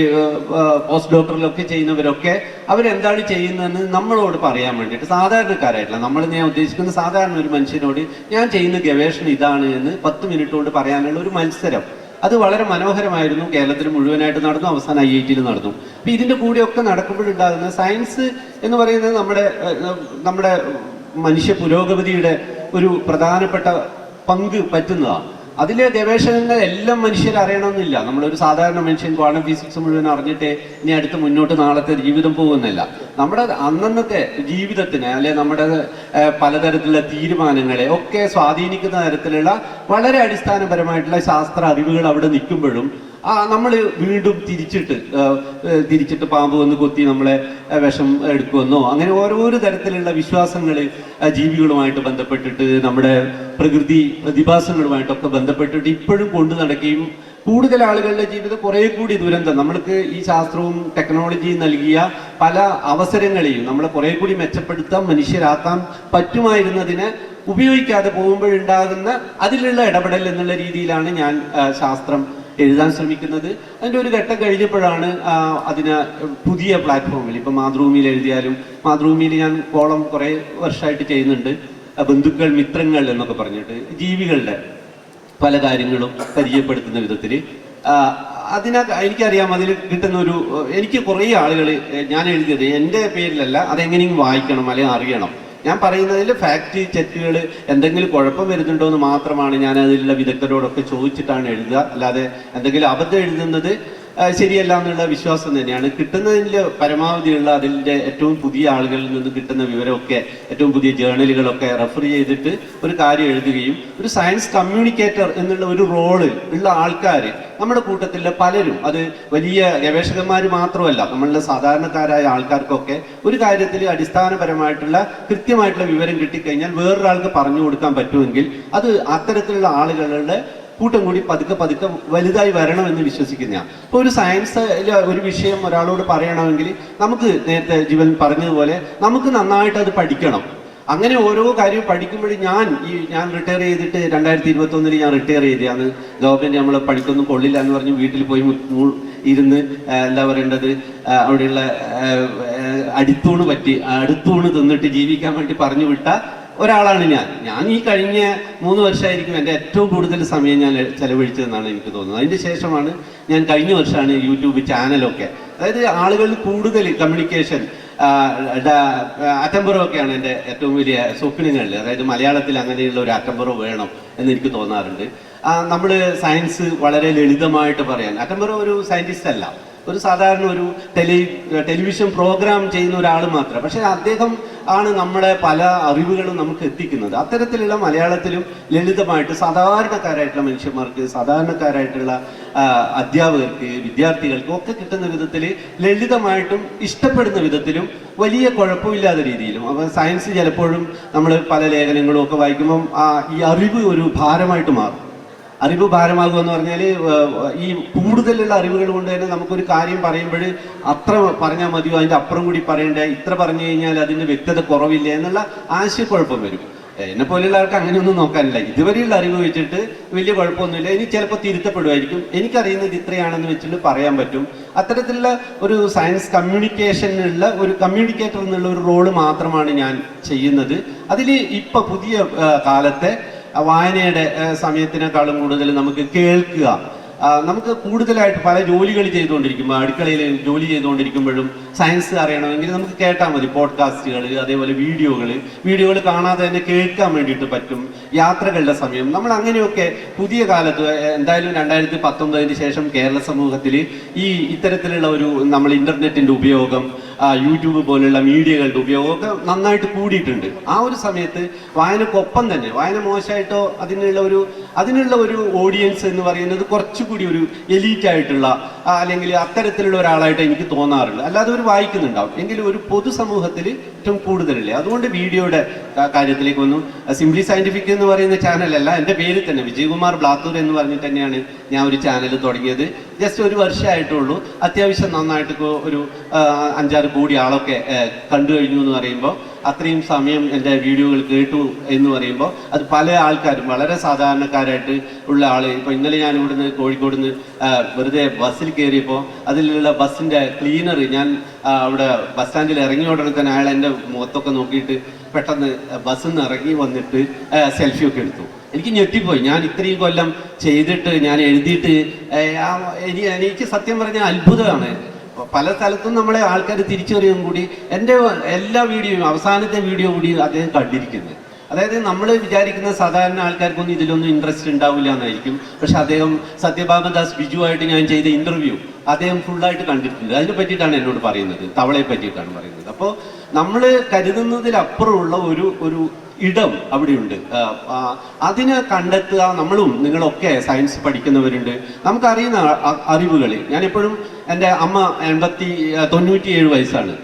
പോസ്റ്റ് ഡോക്ടറിലൊക്കെ ചെയ്യുന്നവരൊക്കെ അവരെന്താണ് ചെയ്യുന്നതെന്ന് നമ്മളോട് പറയാൻ വേണ്ടിയിട്ട് സാധാരണക്കാരായിട്ടില്ല, ഞാൻ ഉദ്ദേശിക്കുന്ന സാധാരണ ഒരു മനുഷ്യനോട് ഞാൻ ചെയ്യുന്ന ഗവേഷണം ഇതാണ് എന്ന് 10 മിനിറ്റ് കൊണ്ട് പറയാനുള്ള ഒരു മത്സരം. അത് വളരെ മനോഹരമായിരുന്നു. കേരളത്തിൽ മുഴുവനായിട്ട് നടന്നു, അവസാനം IIT നടന്നു. അപ്പം ഇതിൻ്റെ കൂടെയൊക്കെ നടക്കുമ്പോഴുണ്ടാകുന്ന സയൻസ് എന്ന് പറയുന്നത് നമ്മുടെ മനുഷ്യ പുരോഗതിയുടെ ഒരു പ്രധാനപ്പെട്ട പങ്ക് പറ്റുന്നതാണ്. അതിലെ ഗവേഷണങ്ങൾ എല്ലാം മനുഷ്യർ അറിയണമെന്നില്ല. നമ്മളൊരു സാധാരണ മനുഷ്യൻ ക്വാണ്ടം ഫിസിക്സ് മുഴുവൻ അറിഞ്ഞിട്ട് ഇനി അടുത്ത് മുന്നോട്ട് നാളത്തെ ജീവിതം പോകുന്നില്ല. നമ്മുടെ അന്നന്നത്തെ ജീവിതത്തിന് അല്ലെ നമ്മുടെ പലതരത്തിലുള്ള തീരുമാനങ്ങളെ ഒക്കെ സ്വാധീനിക്കുന്ന തരത്തിലുള്ള വളരെ അടിസ്ഥാനപരമായിട്ടുള്ള ശാസ്ത്ര അറിവുകൾ അവിടെ നിൽക്കുമ്പോഴും നമ്മൾ വീണ്ടും തിരിച്ചിട്ട് പാമ്പ് വന്ന് കൊത്തി നമ്മളെ വിഷം എടുക്കുമെന്നോ അങ്ങനെ ഓരോരോ തരത്തിലുള്ള വിശ്വാസങ്ങൾ ജീവികളുമായിട്ട് ബന്ധപ്പെട്ടിട്ട് നമ്മുടെ പ്രകൃതി പ്രതിഭാസങ്ങളുമായിട്ടൊക്കെ ബന്ധപ്പെട്ടിട്ട് ഇപ്പോഴും കൊണ്ടു നടക്കുകയും കൂടുതൽ ആളുകളുടെ ജീവിതം കുറേ കൂടി ദുരന്തം നമ്മൾക്ക് ഈ ശാസ്ത്രവും ടെക്നോളജിയും നൽകിയ പല അവസരങ്ങളെയും നമ്മളെ കുറേ കൂടി മെച്ചപ്പെടുത്താൻ മനുഷ്യരാക്കാൻ പറ്റുമായിരുന്നതിനെ ഉപയോഗിക്കാതെ പോകുമ്പോഴുണ്ടാകുന്ന അതിലുള്ള ഇടപെടൽ എന്നുള്ള രീതിയിലാണ് ഞാൻ ശാസ്ത്രം എഴുതാൻ ശ്രമിക്കുന്നത്. അതിൻ്റെ ഒരു ഘട്ടം കഴിഞ്ഞപ്പോഴാണ് അതിന് പുതിയ പ്ലാറ്റ്ഫോമിൽ ഇപ്പം മാതൃഭൂമിയിൽ എഴുതിയാലും മാതൃഭൂമിയിൽ ഞാൻ കോളം കുറേ വർഷമായിട്ട് ചെയ്യുന്നുണ്ട്. ബന്ധുക്കൾ മിത്രങ്ങൾ എന്നൊക്കെ പറഞ്ഞിട്ട് ജീവികളുടെ പല കാര്യങ്ങളും പരിചയപ്പെടുത്തുന്ന വിധത്തിൽ എനിക്കറിയാം അതിൽ കിട്ടുന്ന എനിക്ക് കുറേ ആളുകൾ ഞാൻ എഴുതിയത് എൻ്റെ പേരിലല്ല, അതെങ്ങനെയും വായിക്കണം അല്ലെങ്കിൽ അറിയണം. ഞാൻ പറയുന്നതിൽ ഫാക്ട് ചെക്കുകൾ എന്തെങ്കിലും കുഴപ്പം വരുന്നുണ്ടോ എന്ന് മാത്രമാണ് ഞാൻ അതിലുള്ള വിദഗ്ധരോടൊക്കെ ചോദിച്ചിട്ടാണ് എഴുതുക. അല്ലാതെ എന്തെങ്കിലും അബദ്ധം എഴുതുന്നത് ശരിയല്ല എന്നുള്ള വിശ്വാസം തന്നെയാണ്. കിട്ടുന്നതിൽ പരമാവധിയുള്ള അതിൻ്റെ ഏറ്റവും പുതിയ ആളുകളിൽ നിന്ന് കിട്ടുന്ന വിവരമൊക്കെ ഏറ്റവും പുതിയ ജേർണലുകളൊക്കെ റെഫർ ചെയ്തിട്ട് ഒരു കാര്യം എഴുതുകയും ഒരു സയൻസ് കമ്മ്യൂണിക്കേറ്റർ എന്നുള്ള ഒരു റോള് ഉള്ള ആൾക്കാർ നമ്മുടെ കൂട്ടത്തിലെ പലരും, അത് വലിയ ഗവേഷകന്മാർ മാത്രമല്ല, നമ്മളുടെ സാധാരണക്കാരായ ആൾക്കാർക്കൊക്കെ ഒരു കാര്യത്തിൽ അടിസ്ഥാനപരമായിട്ടുള്ള കൃത്യമായിട്ടുള്ള വിവരം കിട്ടിക്കഴിഞ്ഞാൽ വേറൊരാൾക്ക് പറഞ്ഞു കൊടുക്കാൻ പറ്റുമെങ്കിൽ അത് അത്തരത്തിലുള്ള ആളുകളുടെ കൂട്ടം കൂടി പതുക്കെ വലുതായി വരണമെന്ന് വിശ്വസിക്കുന്നതാണ്. അപ്പോൾ ഒരു സയൻസ് ഒരു വിഷയം ഒരാളോട് പറയണമെങ്കിൽ നമുക്ക് നേരത്തെ ജീവൻ പറഞ്ഞതുപോലെ നമുക്ക് നന്നായിട്ട് അത് പഠിക്കണം. അങ്ങനെ ഓരോ കാര്യവും പഠിക്കുമ്പോഴും ഞാൻ റിട്ടയർ ചെയ്തിട്ട് 2021 ഞാൻ റിട്ടയർ ചെയ്തതാണ്. ഗവൺമെൻറ് നമ്മൾ പഠിക്കൊന്നും കൊള്ളില്ല എന്ന് പറഞ്ഞ് വീട്ടിൽ പോയി ഇരുന്ന് എന്താ പറയേണ്ടത് അവിടെയുള്ള അടുത്തൂണ് തിന്നിട്ട് ജീവിക്കാൻ വേണ്ടി പറഞ്ഞു വിട്ട ഒരാളാണ് ഞാൻ. ഈ കഴിഞ്ഞ 3 വർഷമായിരിക്കും എൻ്റെ ഏറ്റവും കൂടുതൽ സമയം ഞാൻ ചെലവഴിച്ചതെന്നാണ് എനിക്ക് തോന്നുന്നത്. അതിൻ്റെ ശേഷമാണ് ഞാൻ കഴിഞ്ഞ വർഷമാണ് യൂട്യൂബ് ചാനലൊക്കെ, അതായത് ആളുകൾ കൂടുതൽ കമ്മ്യൂണിക്കേഷൻ അറ്റംബറോ ഒക്കെയാണ് എൻ്റെ ഏറ്റവും വലിയ സ്വപ്നങ്ങളിൽ. അതായത് മലയാളത്തിൽ അങ്ങനെയുള്ള ഒരു അറ്റംബറോ വേണം എന്ന് എനിക്ക് തോന്നാറുണ്ട്. നമ്മൾ സയൻസ് വളരെ ലളിതമായിട്ട് പറയാൻ, അറ്റംബറോ ഒരു സയൻറ്റിസ്റ്റ് അല്ല, ഒരു സാധാരണ ഒരു ടെലിവിഷൻ പ്രോഗ്രാം ചെയ്യുന്ന ഒരാൾ മാത്രം. പക്ഷേ അദ്ദേഹം ആണ് നമ്മുടെ പല അറിവുകളും നമുക്ക് എത്തിക്കുന്നത്. അത്തരത്തിലുള്ള മലയാളത്തിലും ലളിതമായിട്ട് സാധാരണക്കാരായിട്ടുള്ള മനുഷ്യന്മാർക്ക്, സാധാരണക്കാരായിട്ടുള്ള അധ്യാപകർക്ക്, വിദ്യാർത്ഥികൾക്കും ഒക്കെ കിട്ടുന്ന വിധത്തിൽ ലളിതമായിട്ടും ഇഷ്ടപ്പെടുന്ന വിധത്തിലും വലിയ കുഴപ്പമില്ലാത്ത രീതിയിലും. അപ്പോൾ സയൻസ് ചിലപ്പോഴും നമ്മൾ പല ലേഖനങ്ങളും ഒക്കെ വായിക്കുമ്പം ഈ അറിവ് ഒരു ഭാരമായിട്ട് മാറും. അറിവ് ഭാരമാകുമെന്ന് പറഞ്ഞാൽ ഈ കൂടുതലുള്ള അറിവുകൾ കൊണ്ട് തന്നെ നമുക്കൊരു കാര്യം പറയുമ്പോൾ അത്ര പറഞ്ഞാൽ മതിയോ, അതിൻ്റെ അപ്പുറം കൂടി പറയണ്ടേ, ഇത്ര പറഞ്ഞു കഴിഞ്ഞാൽ അതിന് വ്യക്തത കുറവില്ല എന്നുള്ള ആശയക്കുഴപ്പം വരും. എന്നെ പോലെയുള്ള ആൾക്ക് അങ്ങനെയൊന്നും നോക്കാനില്ല. ഇതുവരെയുള്ള അറിവ് വെച്ചിട്ട് വലിയ കുഴപ്പമൊന്നുമില്ല. ഇനി ചിലപ്പോൾ തിരുത്തപ്പെടുമായിരിക്കും. എനിക്കറിയുന്നത് ഇത്രയാണെന്ന് വെച്ചിട്ട് പറയാൻ പറ്റും. അത്തരത്തിലുള്ള ഒരു സയൻസ് കമ്മ്യൂണിക്കേഷനുള്ള ഒരു കമ്മ്യൂണിക്കേറ്റർ എന്നുള്ള ഒരു റോള് മാത്രമാണ് ഞാൻ ചെയ്യുന്നത്. അതിൽ ഇപ്പം പുതിയ കാലത്തെ വായനയുടെ സമയത്തിനേക്കാളും കൂടുതൽ നമുക്ക് കേൾക്കുക, നമുക്ക് കൂടുതലായിട്ട് പല ജോലികൾ ചെയ്തുകൊണ്ടിരിക്കുമ്പോൾ, അടുക്കളയിൽ ജോലി ചെയ്തുകൊണ്ടിരിക്കുമ്പോഴും സയൻസ് അറിയണമെങ്കിൽ നമുക്ക് കേട്ടാൽ മതി. പോഡ്കാസ്റ്റുകൾ, അതേപോലെ വീഡിയോകൾ കാണാതെ തന്നെ കേൾക്കാൻ വേണ്ടിയിട്ട് പറ്റും. യാത്രകളുടെ സമയം നമ്മൾ അങ്ങനെയൊക്കെ പുതിയ കാലത്ത് എന്തായാലും 2019 ശേഷം കേരള സമൂഹത്തിൽ ഇത്തരത്തിലുള്ള നമ്മൾ ഇൻ്റർനെറ്റിൻ്റെ ഉപയോഗം, യൂട്യൂബ് പോലുള്ള മീഡിയകളുടെ ഉപയോഗമൊക്കെ നന്നായിട്ട് കൂടിയിട്ടുണ്ട്. ആ ഒരു സമയത്ത് വായനക്കൊപ്പം തന്നെ, വായന മോശമായിട്ടോ അതിനുള്ള ഒരു അതിനുള്ള ഒരു ഓഡിയൻസ് എന്ന് പറയുന്നത് കുറച്ചുകൂടി ഒരു എലീറ്റ് ആയിട്ടുള്ള അല്ലെങ്കിൽ അത്തരത്തിലുള്ള ഒരാളായിട്ട് എനിക്ക് തോന്നാറുണ്ട്. അല്ലാതെ ഒരു വായിക്കുന്നുണ്ടാവും, എങ്കിലും ഒരു പൊതുസമൂഹത്തിൽ ഏറ്റവും കൂടുതലില്ലേ. അതുകൊണ്ട് വീഡിയോയുടെ കാര്യത്തിലേക്ക് വന്നു. സിംപ്ലി സയന്റിഫിക് എന്ന് പറയുന്ന ചാനലല്ല, എൻ്റെ പേര് തന്നെ വിജയകുമാർ ബ്ലാത്തൂർ എന്ന് പറഞ്ഞിട്ട് തന്നെയാണ് ഞാൻ ഒരു ചാനൽ തുടങ്ങിയത്. ജസ്റ്റ് ഒരു വർഷമായിട്ടുള്ളൂ. അത്യാവശ്യം നന്നായിട്ട് ഒരു 5-6 കോടി ആളൊക്കെ കണ്ടു കഴിഞ്ഞു എന്ന് പറയുമ്പോൾ, അത്രയും സമയം എൻ്റെ വീഡിയോകൾ കേട്ടു എന്ന് പറയുമ്പോൾ, അത് പല ആൾക്കാരും വളരെ സാധാരണക്കാരായിട്ട് ഉള്ള ആൾ. ഇപ്പോൾ ഇന്നലെ ഞാൻ ഇവിടുന്ന് കോഴിക്കോട് നിന്ന് വെറുതെ ബസ്സിൽ കയറിയപ്പോൾ അതിലുള്ള ബസ്സിൻ്റെ ക്ലീനർ, ഞാൻ അവിടെ ബസ് സ്റ്റാൻഡിൽ ഇറങ്ങി ഉടനെ തന്നെ അയാൾ എൻ്റെ മുഖത്തൊക്കെ നോക്കിയിട്ട് പെട്ടെന്ന് ബസ്സിൽ നിന്ന് ഇറങ്ങി വന്നിട്ട് സെൽഫിയൊക്കെ എടുത്തു. എനിക്ക് ഞെട്ടിപ്പോയി. ഞാൻ ഇത്രയും കൊല്ലം ചെയ്തിട്ട്, ഞാൻ എഴുതിയിട്ട്, എനിക്ക് സത്യം പറഞ്ഞാൽ അത്ഭുതമാണ്. പല സ്ഥലത്തും നമ്മളെ ആൾക്കാർ തിരിച്ചറിയും കൂടി എൻ്റെ എല്ലാ വീഡിയോയും അവസാനത്തെ വീഡിയോ കൂടി അദ്ദേഹം കണ്ടിരിക്കുന്നത്. അതായത് നമ്മൾ വിചാരിക്കുന്ന സാധാരണ ആൾക്കാർക്കൊന്നും ഇതിലൊന്നും ഇൻട്രസ്റ്റ് ഉണ്ടാവില്ല എന്നായിരിക്കും. പക്ഷെ അദ്ദേഹം സത്യഭാമദാസ് ബിജുവായിട്ട് ഞാൻ ചെയ്ത ഇൻ്റർവ്യൂ അദ്ദേഹം ഫുള്ളായിട്ട് കണ്ടിട്ടുണ്ട്. അതിനെ പറ്റിയിട്ടാണ് എന്നോട് പറയുന്നത്, തവളയെ പറ്റിയിട്ടാണ് പറയുന്നത്. അപ്പോൾ നമ്മൾ കരുതുന്നതിലപ്പുറമുള്ള ഒരു ഇടം അവിടെയുണ്ട്. അതിനെ കണ്ടെത്തുക. നമ്മളും നിങ്ങളൊക്കെ സയൻസ് പഠിക്കുന്നവരുണ്ട്, നമുക്കറിയുന്ന അറിവുകൾ. ഞാനെപ്പോഴും എൻ്റെ അമ്മ 97 വയസ്സാണ്.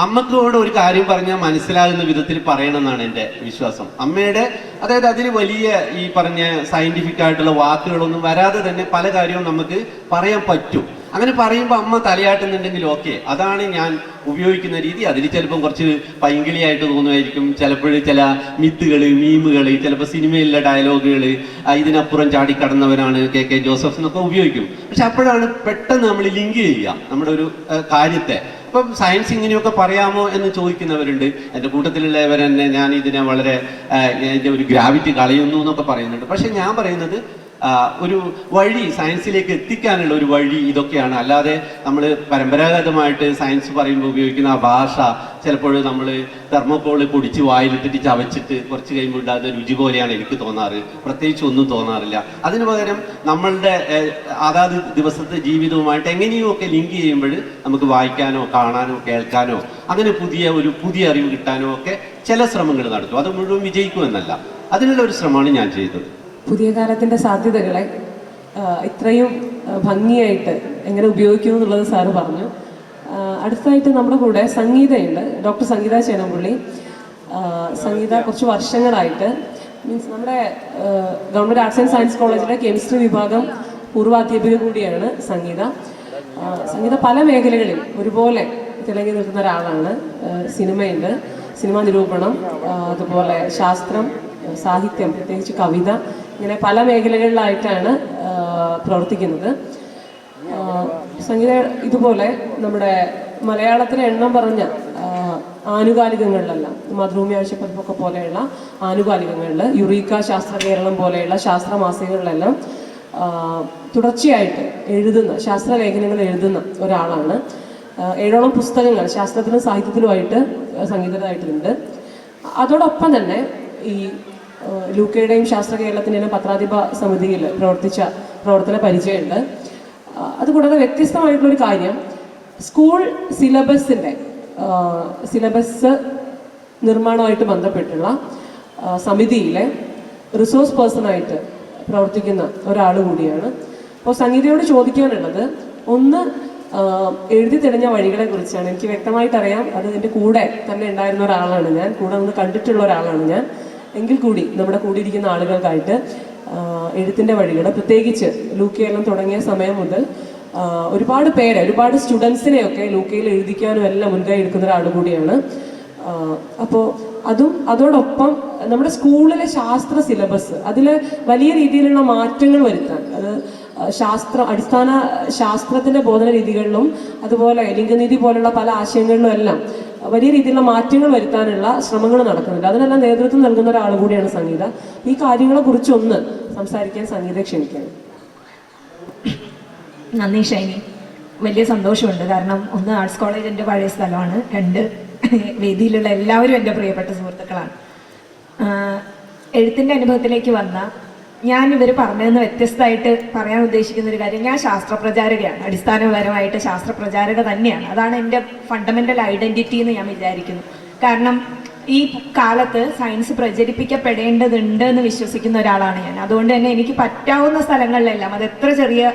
അമ്മക്കോട് ഒരു കാര്യം പറഞ്ഞാൽ മനസ്സിലാകുന്ന വിധത്തിൽ പറയണമെന്നാണ് എൻ്റെ വിശ്വാസം. അമ്മയുടെ അതായത് അതിൽ വലിയ ഈ പറഞ്ഞ സയന്റിഫിക് ആയിട്ടുള്ള വാക്കുകളൊന്നും വരാതെ തന്നെ പല കാര്യവും നമുക്ക് പറയാൻ പറ്റും. അങ്ങനെ പറയുമ്പോൾ അമ്മ തലയാട്ടുന്നുണ്ടെങ്കിൽ ഓക്കെ, അതാണ് ഞാൻ ഉപയോഗിക്കുന്ന രീതി. അതിൽ ചിലപ്പം കുറച്ച് പൈങ്കിളിയായിട്ട് തോന്നുമായിരിക്കും, ചിലപ്പോൾ ചില മിത്തുകൾ, മീമുകൾ, ചിലപ്പോൾ സിനിമയിലെ ഡയലോഗുകൾ, ഇതിനപ്പുറം ചാടിക്കടന്നവനാണ് KK ജോസഫ് എന്നൊക്കെ ഉപയോഗിക്കും. പക്ഷെ അപ്പോഴാണ് പെട്ടെന്ന് നമ്മൾ ലിങ്ക് ചെയ്യുക നമ്മുടെ ഒരു കാര്യത്തെ. ഇപ്പം സയൻസ് ഇങ്ങനെയൊക്കെ പറയാമോ എന്ന് ചോദിക്കുന്നവരുണ്ട്. എൻ്റെ കൂട്ടത്തിലുള്ളവർ തന്നെ ഞാൻ ഇതിനെ വളരെ എൻ്റെ ഒരു ഗ്രാവിറ്റി കളയുന്നു എന്നൊക്കെ പറയുന്നുണ്ട്. പക്ഷെ ഞാൻ പറയുന്നത് ഒരു വഴി, സയൻസിലേക്ക് എത്തിക്കാനുള്ള ഒരു വഴി ഇതൊക്കെയാണ്. അല്ലാതെ നമ്മൾ പരമ്പരാഗതമായിട്ട് സയൻസ് പറയുമ്പോൾ ഉപയോഗിക്കുന്ന ആ ഭാഷ ചിലപ്പോൾ നമ്മൾ തെർമോക്കോൾ പൊടിച്ച് വായിലിട്ടിട്ട് ചവച്ചിട്ട് കുറച്ച് കഴിയുമ്പോൾ ഉണ്ടാകുന്ന രുചി പോലെയാണ് എനിക്ക് തോന്നാറ്. പ്രത്യേകിച്ച് ഒന്നും തോന്നാറില്ല. അതിന് പകരം നമ്മളുടെ അതാത് ദിവസത്തെ ജീവിതവുമായിട്ട് എങ്ങനെയൊക്കെ ലിങ്ക് ചെയ്യുമ്പോൾ നമുക്ക് വായിക്കാനോ കാണാനോ കേൾക്കാനോ അങ്ങനെ പുതിയ അറിവ് കിട്ടാനോ ഒക്കെ ചില ശ്രമങ്ങൾ നടത്തും. അത് മുഴുവൻ വിജയിക്കുമെന്നല്ല, അതിനുള്ള ഒരു ശ്രമമാണ് ഞാൻ ചെയ്തത്. പുതിയ കാലത്തിൻ്റെ സാധ്യതകളെ ഇത്രയും ഭംഗിയായിട്ട് എങ്ങനെ ഉപയോഗിക്കുന്നു എന്നുള്ളത് സാറ് പറഞ്ഞു. അടുത്തതായിട്ട് നമ്മുടെ കൂടെ സംഗീതയുണ്ട്, ഡോക്ടർ സംഗീത ചേനമ്പുള്ളി. സംഗീത കുറച്ച് വർഷങ്ങളായിട്ട് മീൻസ് നമ്മുടെ ഗവൺമെൻറ് ആർട്സ് ആൻഡ് സയൻസ് കോളേജിലെ കെമിസ്ട്രി വിഭാഗം പൂർവാധ്യാപിക കൂടിയാണ് സംഗീത. സംഗീത പല മേഖലകളിൽ ഒരുപോലെ തിളങ്ങി നിൽക്കുന്ന ഒരാളാണ്. സിനിമയുണ്ട്, സിനിമാ നിരൂപണം, അതുപോലെ ശാസ്ത്രം, സാഹിത്യം, പ്രത്യേകിച്ച് കവിത, ഇങ്ങനെ പല മേഖലകളിലായിട്ടാണ് പ്രവർത്തിക്കുന്നത്. സംഗീത ഇതുപോലെ നമ്മുടെ മലയാളത്തിലെ എണ്ണം പറഞ്ഞ ആനുകാലികങ്ങളിലെല്ലാം, മാതൃഭൂമി ആഴ്ചപ്പതിപ്പൊക്കെ പോലെയുള്ള ആനുകാലികങ്ങളിൽ, യുറീക്ക, ശാസ്ത്ര കേരളം പോലെയുള്ള ശാസ്ത്രമാസികകളിലെല്ലാം തുടർച്ചയായിട്ട് എഴുതുന്ന ശാസ്ത്രലേഖനങ്ങൾ എഴുതുന്ന ഒരാളാണ്. 7ഓളം പുസ്തകങ്ങൾ ശാസ്ത്രത്തിലും സാഹിത്യത്തിലുമായിട്ട് സംഗീതമായിട്ടുണ്ട്. അതോടൊപ്പം തന്നെ ഈ ലൂക്കയുടെയും ശാസ്ത്ര കേരളത്തിൻ്റെയും പത്രാധിപ സമിതിയിൽ പ്രവർത്തന പരിചയമുണ്ട്. അതുകൂടാതെ വ്യത്യസ്തമായിട്ടുള്ളൊരു കാര്യം, സ്കൂൾ സിലബസ് നിർമ്മാണമായിട്ട് ബന്ധപ്പെട്ടുള്ള സമിതിയിലെ റിസോഴ്സ് പേഴ്സണായിട്ട് പ്രവർത്തിക്കുന്ന ഒരാൾ കൂടിയാണ്. അപ്പോൾ സംഗീതയോട് ചോദിക്കാനുള്ളത്, ഒന്ന് എഴുതി തെളിഞ്ഞ വഴികളെ കുറിച്ചാണ്. എനിക്ക് വ്യക്തമായിട്ടറിയാം, അത് എൻ്റെ കൂടെ തന്നെ ഉണ്ടായിരുന്ന ഒരാളാണ് ഞാൻ, കൂടെ നിന്ന് കണ്ടിട്ടുള്ള ഒരാളാണ് ഞാൻ. എങ്കിൽ കൂടി നമ്മുടെ കൂടിയിരിക്കുന്ന ആളുകൾക്കായിട്ട് എഴുത്തിൻ്റെ വഴികൾ, പ്രത്യേകിച്ച് ലൂക്കയെല്ലാം തുടങ്ങിയ സമയം മുതൽ ഒരുപാട് സ്റ്റുഡൻസിനെയൊക്കെ ലൂക്കയിൽ എഴുതിക്കാനും എല്ലാം മുൻകൈ എടുക്കുന്ന ഒരാൾ കൂടിയാണ്. അപ്പോൾ അതോടൊപ്പം നമ്മുടെ സ്കൂളിലെ ശാസ്ത്ര സിലബസ് അതിൽ വലിയ രീതിയിലുള്ള മാറ്റങ്ങൾ വരുത്താൻ, അത് അടിസ്ഥാന ശാസ്ത്രത്തിൻ്റെ ബോധന രീതികളിലും അതുപോലെ ലിംഗനീതി പോലുള്ള പല ആശയങ്ങളിലും എല്ലാം വലിയ രീതിയിലുള്ള മാറ്റങ്ങൾ വരുത്താനുള്ള ശ്രമങ്ങൾ നടക്കുന്നുണ്ട്. അതിനെല്ലാം നേതൃത്വം നൽകുന്ന ഒരാൾ കൂടിയാണ് സംഗീത. ഈ കാര്യങ്ങളെ കുറിച്ചൊന്ന് സംസാരിക്കാൻ സംഗീത ക്ഷണിക്കുകയാണ്. നന്ദി ഷൈനി. വലിയ സന്തോഷമുണ്ട്. കാരണം ഒന്ന്, ആർട്സ് കോളേജ് എൻ്റെ പഴയ സ്ഥലമാണ്. 2, വേദിയിലുള്ള എല്ലാവരും എൻ്റെ പ്രിയപ്പെട്ട സുഹൃത്തുക്കളാണ്. എഴുത്തിൻ്റെ അനുഭവത്തിലേക്ക് വന്ന ഞാൻ ഇവർ പറഞ്ഞതെന്ന് വ്യത്യസ്തമായിട്ട് പറയാൻ ഉദ്ദേശിക്കുന്ന ഒരു കാര്യം, ഞാൻ ശാസ്ത്രപ്രചാരകയാണ്. അടിസ്ഥാനപരമായിട്ട് ശാസ്ത്രപ്രചാരക തന്നെയാണ്. അതാണ് എൻ്റെ ഫണ്ടമെൻ്റൽ ഐഡൻറ്റിറ്റി എന്ന് ഞാൻ വിചാരിക്കുന്നു. കാരണം ഈ കാലത്ത് സയൻസ് പ്രചരിപ്പിക്കപ്പെടേണ്ടതുണ്ട് എന്ന് വിശ്വസിക്കുന്ന ഒരാളാണ് ഞാൻ. അതുകൊണ്ട് തന്നെ എനിക്ക് പറ്റാവുന്ന സ്ഥലങ്ങളിലെല്ലാം, അത് എത്ര ചെറിയ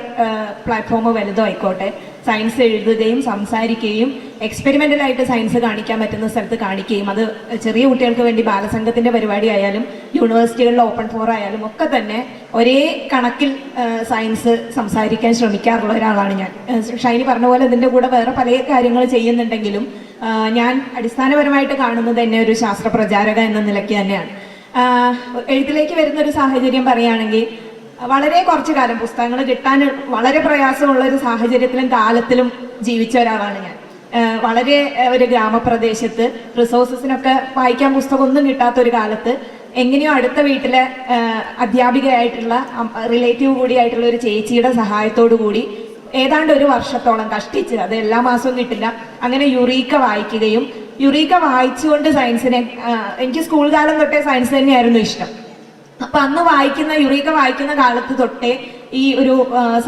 പ്ലാറ്റ്ഫോം വലുതോ ആയിക്കോട്ടെ, സയൻസ് എഴുതുകയും സംസാരിക്കുകയും എക്സ്പെരിമെൻ്റലായിട്ട് സയൻസ് കാണിക്കാൻ പറ്റുന്ന സ്ഥലത്ത് കാണിക്കുകയും, അത് ചെറിയ കുട്ടികൾക്ക് വേണ്ടി ബാലസംഘത്തിൻ്റെ പരിപാടി ആയാലും യൂണിവേഴ്സിറ്റികളിലെ ഓപ്പൺ ഫോറം ആയാലും ഒക്കെ തന്നെ ഒരേ കണക്കിൽ സയൻസ് സംസാരിക്കാൻ ശ്രമിക്കാറുള്ള ഒരാളാണ് ഞാൻ. ഷൈനി പറഞ്ഞ പോലെ ഇതിൻ്റെ കൂടെ വേറെ പല കാര്യങ്ങൾ ചെയ്യുന്നുണ്ടെങ്കിലും ഞാൻ അടിസ്ഥാനപരമായിട്ട് കാണുന്നത് തന്നെ ഒരു ശാസ്ത്ര പ്രചാരക എന്ന നിലയ്ക്ക് തന്നെയാണ്. എഴുത്തിലേക്ക് വരുന്ന ഒരു സാഹചര്യം പറയുകയാണെങ്കിൽ, വളരെ കുറച്ചു കാലം പുസ്തകങ്ങൾ കിട്ടാൻ വളരെ പ്രയാസമുള്ള ഒരു സാഹചര്യത്തിലും കാലത്തിലും ജീവിച്ച ഒരാളാണ് ഞാൻ. വളരെ ഒരു ഗ്രാമപ്രദേശത്ത് റിസോഴ്സസിനൊക്കെ വായിക്കാൻ പുസ്തകമൊന്നും കിട്ടാത്ത ഒരു കാലത്ത് എങ്ങനെയോ അടുത്ത വീട്ടിലെ അധ്യാപികയായിട്ടുള്ള റിലേറ്റീവ് കൂടിയായിട്ടുള്ള ഒരു ചേച്ചിയുടെ സഹായത്തോടു കൂടി ഏതാണ്ട് ഒരു വർഷത്തോളം കഷ്ടിച്ച്, അത് എല്ലാ മാസവും കിട്ടില്ല, അങ്ങനെ യുറീക്ക വായിക്കുകയും യുറീക്ക വായിച്ചുകൊണ്ട് സയൻസിനെ, എനിക്ക് സ്കൂൾ കാലം തൊട്ടേ സയൻസ് തന്നെയായിരുന്നു ഇഷ്ടം. അപ്പൊ അന്ന് യുറീക്ക വായിക്കുന്ന കാലത്ത് തൊട്ടേ ഈ ഒരു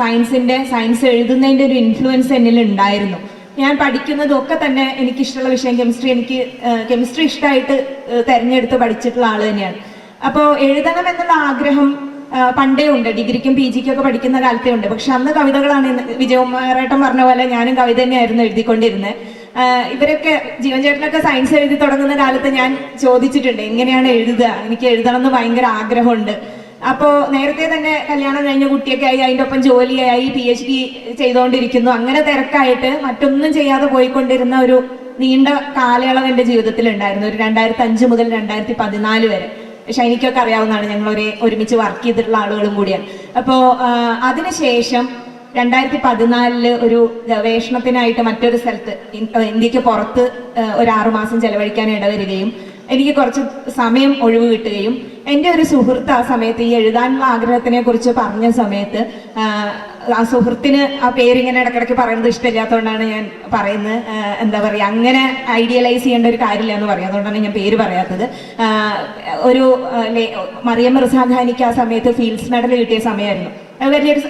സയൻസ് എഴുതുന്നതിന്റെ ഒരു ഇൻഫ്ലുവൻസ് എന്നിൽ ഉണ്ടായിരുന്നു. ഞാൻ പഠിക്കുന്നതൊക്കെ തന്നെ എനിക്കിഷ്ടമുള്ള വിഷയം കെമിസ്ട്രി, എനിക്ക് കെമിസ്ട്രി ഇഷ്ടമായിട്ട് തിരഞ്ഞെടുത്ത് പഠിച്ചിട്ടുള്ള ആള് തന്നെയാണ്. അപ്പോൾ എഴുതണം എന്നുള്ള ആഗ്രഹം പണ്ടേ ഉണ്ട്, ഡിഗ്രിക്കും പി ജിക്കും ഒക്കെ പഠിക്കുന്ന കാലത്തേ ഉണ്ട്. പക്ഷെ അന്ന് കവിതകളാണ്. വിജയകുമാരേട്ടൻ പറഞ്ഞ പോലെ ഞാനും കവിത തന്നെയായിരുന്നു എഴുതിക്കൊണ്ടിരുന്നത്. ഇവരൊക്കെ ജീവൻ ചേട്ടനൊക്കെ സയൻസ് എഴുതി തുടങ്ങുന്ന കാലത്ത് ഞാൻ ചോദിച്ചിട്ടുണ്ട് എങ്ങനെയാണ് എഴുതുക, എനിക്ക് എഴുതണം എന്ന് ഭയങ്കര ആഗ്രഹമുണ്ട്. അപ്പോൾ നേരത്തെ തന്നെ കല്യാണം കഴിഞ്ഞ കുട്ടിയൊക്കെ ആയി, അതിൻ്റെ ഒപ്പം ജോലിയായി, PhD ചെയ്തുകൊണ്ടിരിക്കുന്നു. അങ്ങനെ തിരക്കായിട്ട് മറ്റൊന്നും ചെയ്യാതെ പോയിക്കൊണ്ടിരുന്ന ഒരു നീണ്ട കാലയളവ് എൻ്റെ ജീവിതത്തിൽ ഉണ്ടായിരുന്നു. ഒരു 2005 മുതൽ 2014 വരെ. ഷൈനിക്കൊക്കെ അറിയാവുന്നതാണ്, ഞങ്ങൾ ഒരുമിച്ച് വർക്ക് ചെയ്തിട്ടുള്ള ആളുകളും കൂടിയാണ്. അപ്പോൾ അതിനുശേഷം 2014 ഒരു ഗവേഷണത്തിനായിട്ട് മറ്റൊരു സ്ഥലത്ത് ഇന്ത്യക്ക് പുറത്ത് ഒരു 6 മാസം ചെലവഴിക്കാൻ ഇടവരികയും എനിക്ക് കുറച്ച് സമയം ഒഴിവ് കിട്ടുകയും എൻ്റെ ഒരു സുഹൃത്ത് ആ സമയത്ത് ഈ എഴുതാനുള്ള ആഗ്രഹത്തിനെ കുറിച്ച് പറഞ്ഞ സമയത്ത്, ആ സുഹൃത്തിന് ആ പേരിങ്ങനെ ഇടയ്ക്കിടയ്ക്ക് പറയുന്നത് ഇഷ്ടമില്ലാത്തതുകൊണ്ടാണ് ഞാൻ പറയുന്നത്, എന്താ പറയുക, അങ്ങനെ ഐഡിയലൈസ് ചെയ്യേണ്ട ഒരു കാര്യമില്ല എന്ന് പറയും, അതുകൊണ്ടാണ് ഞാൻ പേര് പറയാത്തത്. ഒരു മറിയം മിർസാ ഖാനിക്ക് ആ സമയത്ത് ഫീൽഡ്സ് മെഡൽ കിട്ടിയ സമയമായിരുന്നു. അത് വലിയൊരു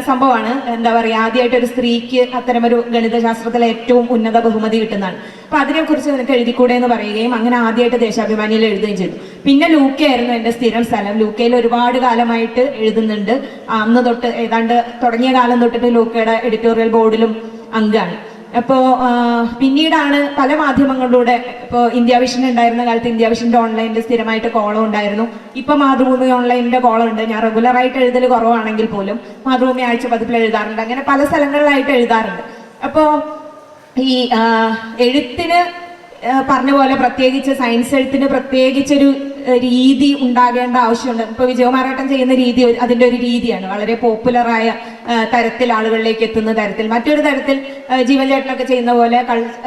സംഭവമാണ്. എന്താ പറയുക, ആദ്യമായിട്ട് ഒരു സ്ത്രീക്ക് അത്തരമൊരു ഗണിതശാസ്ത്രത്തിലെ ഏറ്റവും ഉന്നത ബഹുമതി കിട്ടുന്നതാണ്. അപ്പൊ അതിനെക്കുറിച്ച് നിനക്ക് എഴുതിക്കൂടെ എന്ന് പറയുകയും അങ്ങനെ ആദ്യമായിട്ട് ദേശാഭിമാനിയിൽ എഴുതുകയും ചെയ്തു. പിന്നെ ലൂക്കയായിരുന്നു എൻ്റെ സ്ഥിരം സ്ഥലം. ലൂക്കയിൽ ഒരുപാട് കാലമായിട്ട് എഴുതുന്നുണ്ട്. അന്ന് തൊട്ട് ഏതാണ്ട് തുടങ്ങിയ കാലം തൊട്ടിട്ട് ലൂക്കയുടെ എഡിറ്റോറിയൽ ബോർഡിലും അംഗമാണ്. അപ്പോൾ പിന്നീടാണ് പല മാധ്യമങ്ങളിലൂടെ, ഇപ്പോൾ ഇന്ത്യ വിഷൻ ഉണ്ടായിരുന്ന കാലത്ത് ഇന്ത്യ വിഷൻ്റെ ഓൺലൈനിൽ സ്ഥിരമായിട്ട് കോളം ഉണ്ടായിരുന്നു. ഇപ്പൊ മാതൃഭൂമി ഓൺലൈനിന്റെ കോളം ഉണ്ട്. ഞാൻ റെഗുലറായിട്ട് എഴുതൽ കുറവാണെങ്കിൽ പോലും മാതൃഭൂമി ആഴ്ച പതിപ്പിൽ എഴുതാറുണ്ട്. അങ്ങനെ പല സ്ഥലങ്ങളിലായിട്ട് എഴുതാറുണ്ട്. അപ്പോൾ ഈ എഴുത്തിന് പറഞ്ഞ പോലെ പ്രത്യേകിച്ച് സയൻസ് എഴുത്തിന് പ്രത്യേകിച്ചൊരു രീതി ഉണ്ടാകേണ്ട ആവശ്യമുണ്ട്. ഇപ്പൊ വിജയകുമാരേട്ടൻ ചെയ്യുന്ന രീതി അതിൻ്റെ ഒരു രീതിയാണ്, വളരെ പോപ്പുലറായ തരത്തിൽ ആളുകളിലേക്ക് എത്തുന്ന തരത്തിൽ. മറ്റൊരു തരത്തിൽ ജീവൻ ചേട്ടനൊക്കെ ചെയ്യുന്ന പോലെ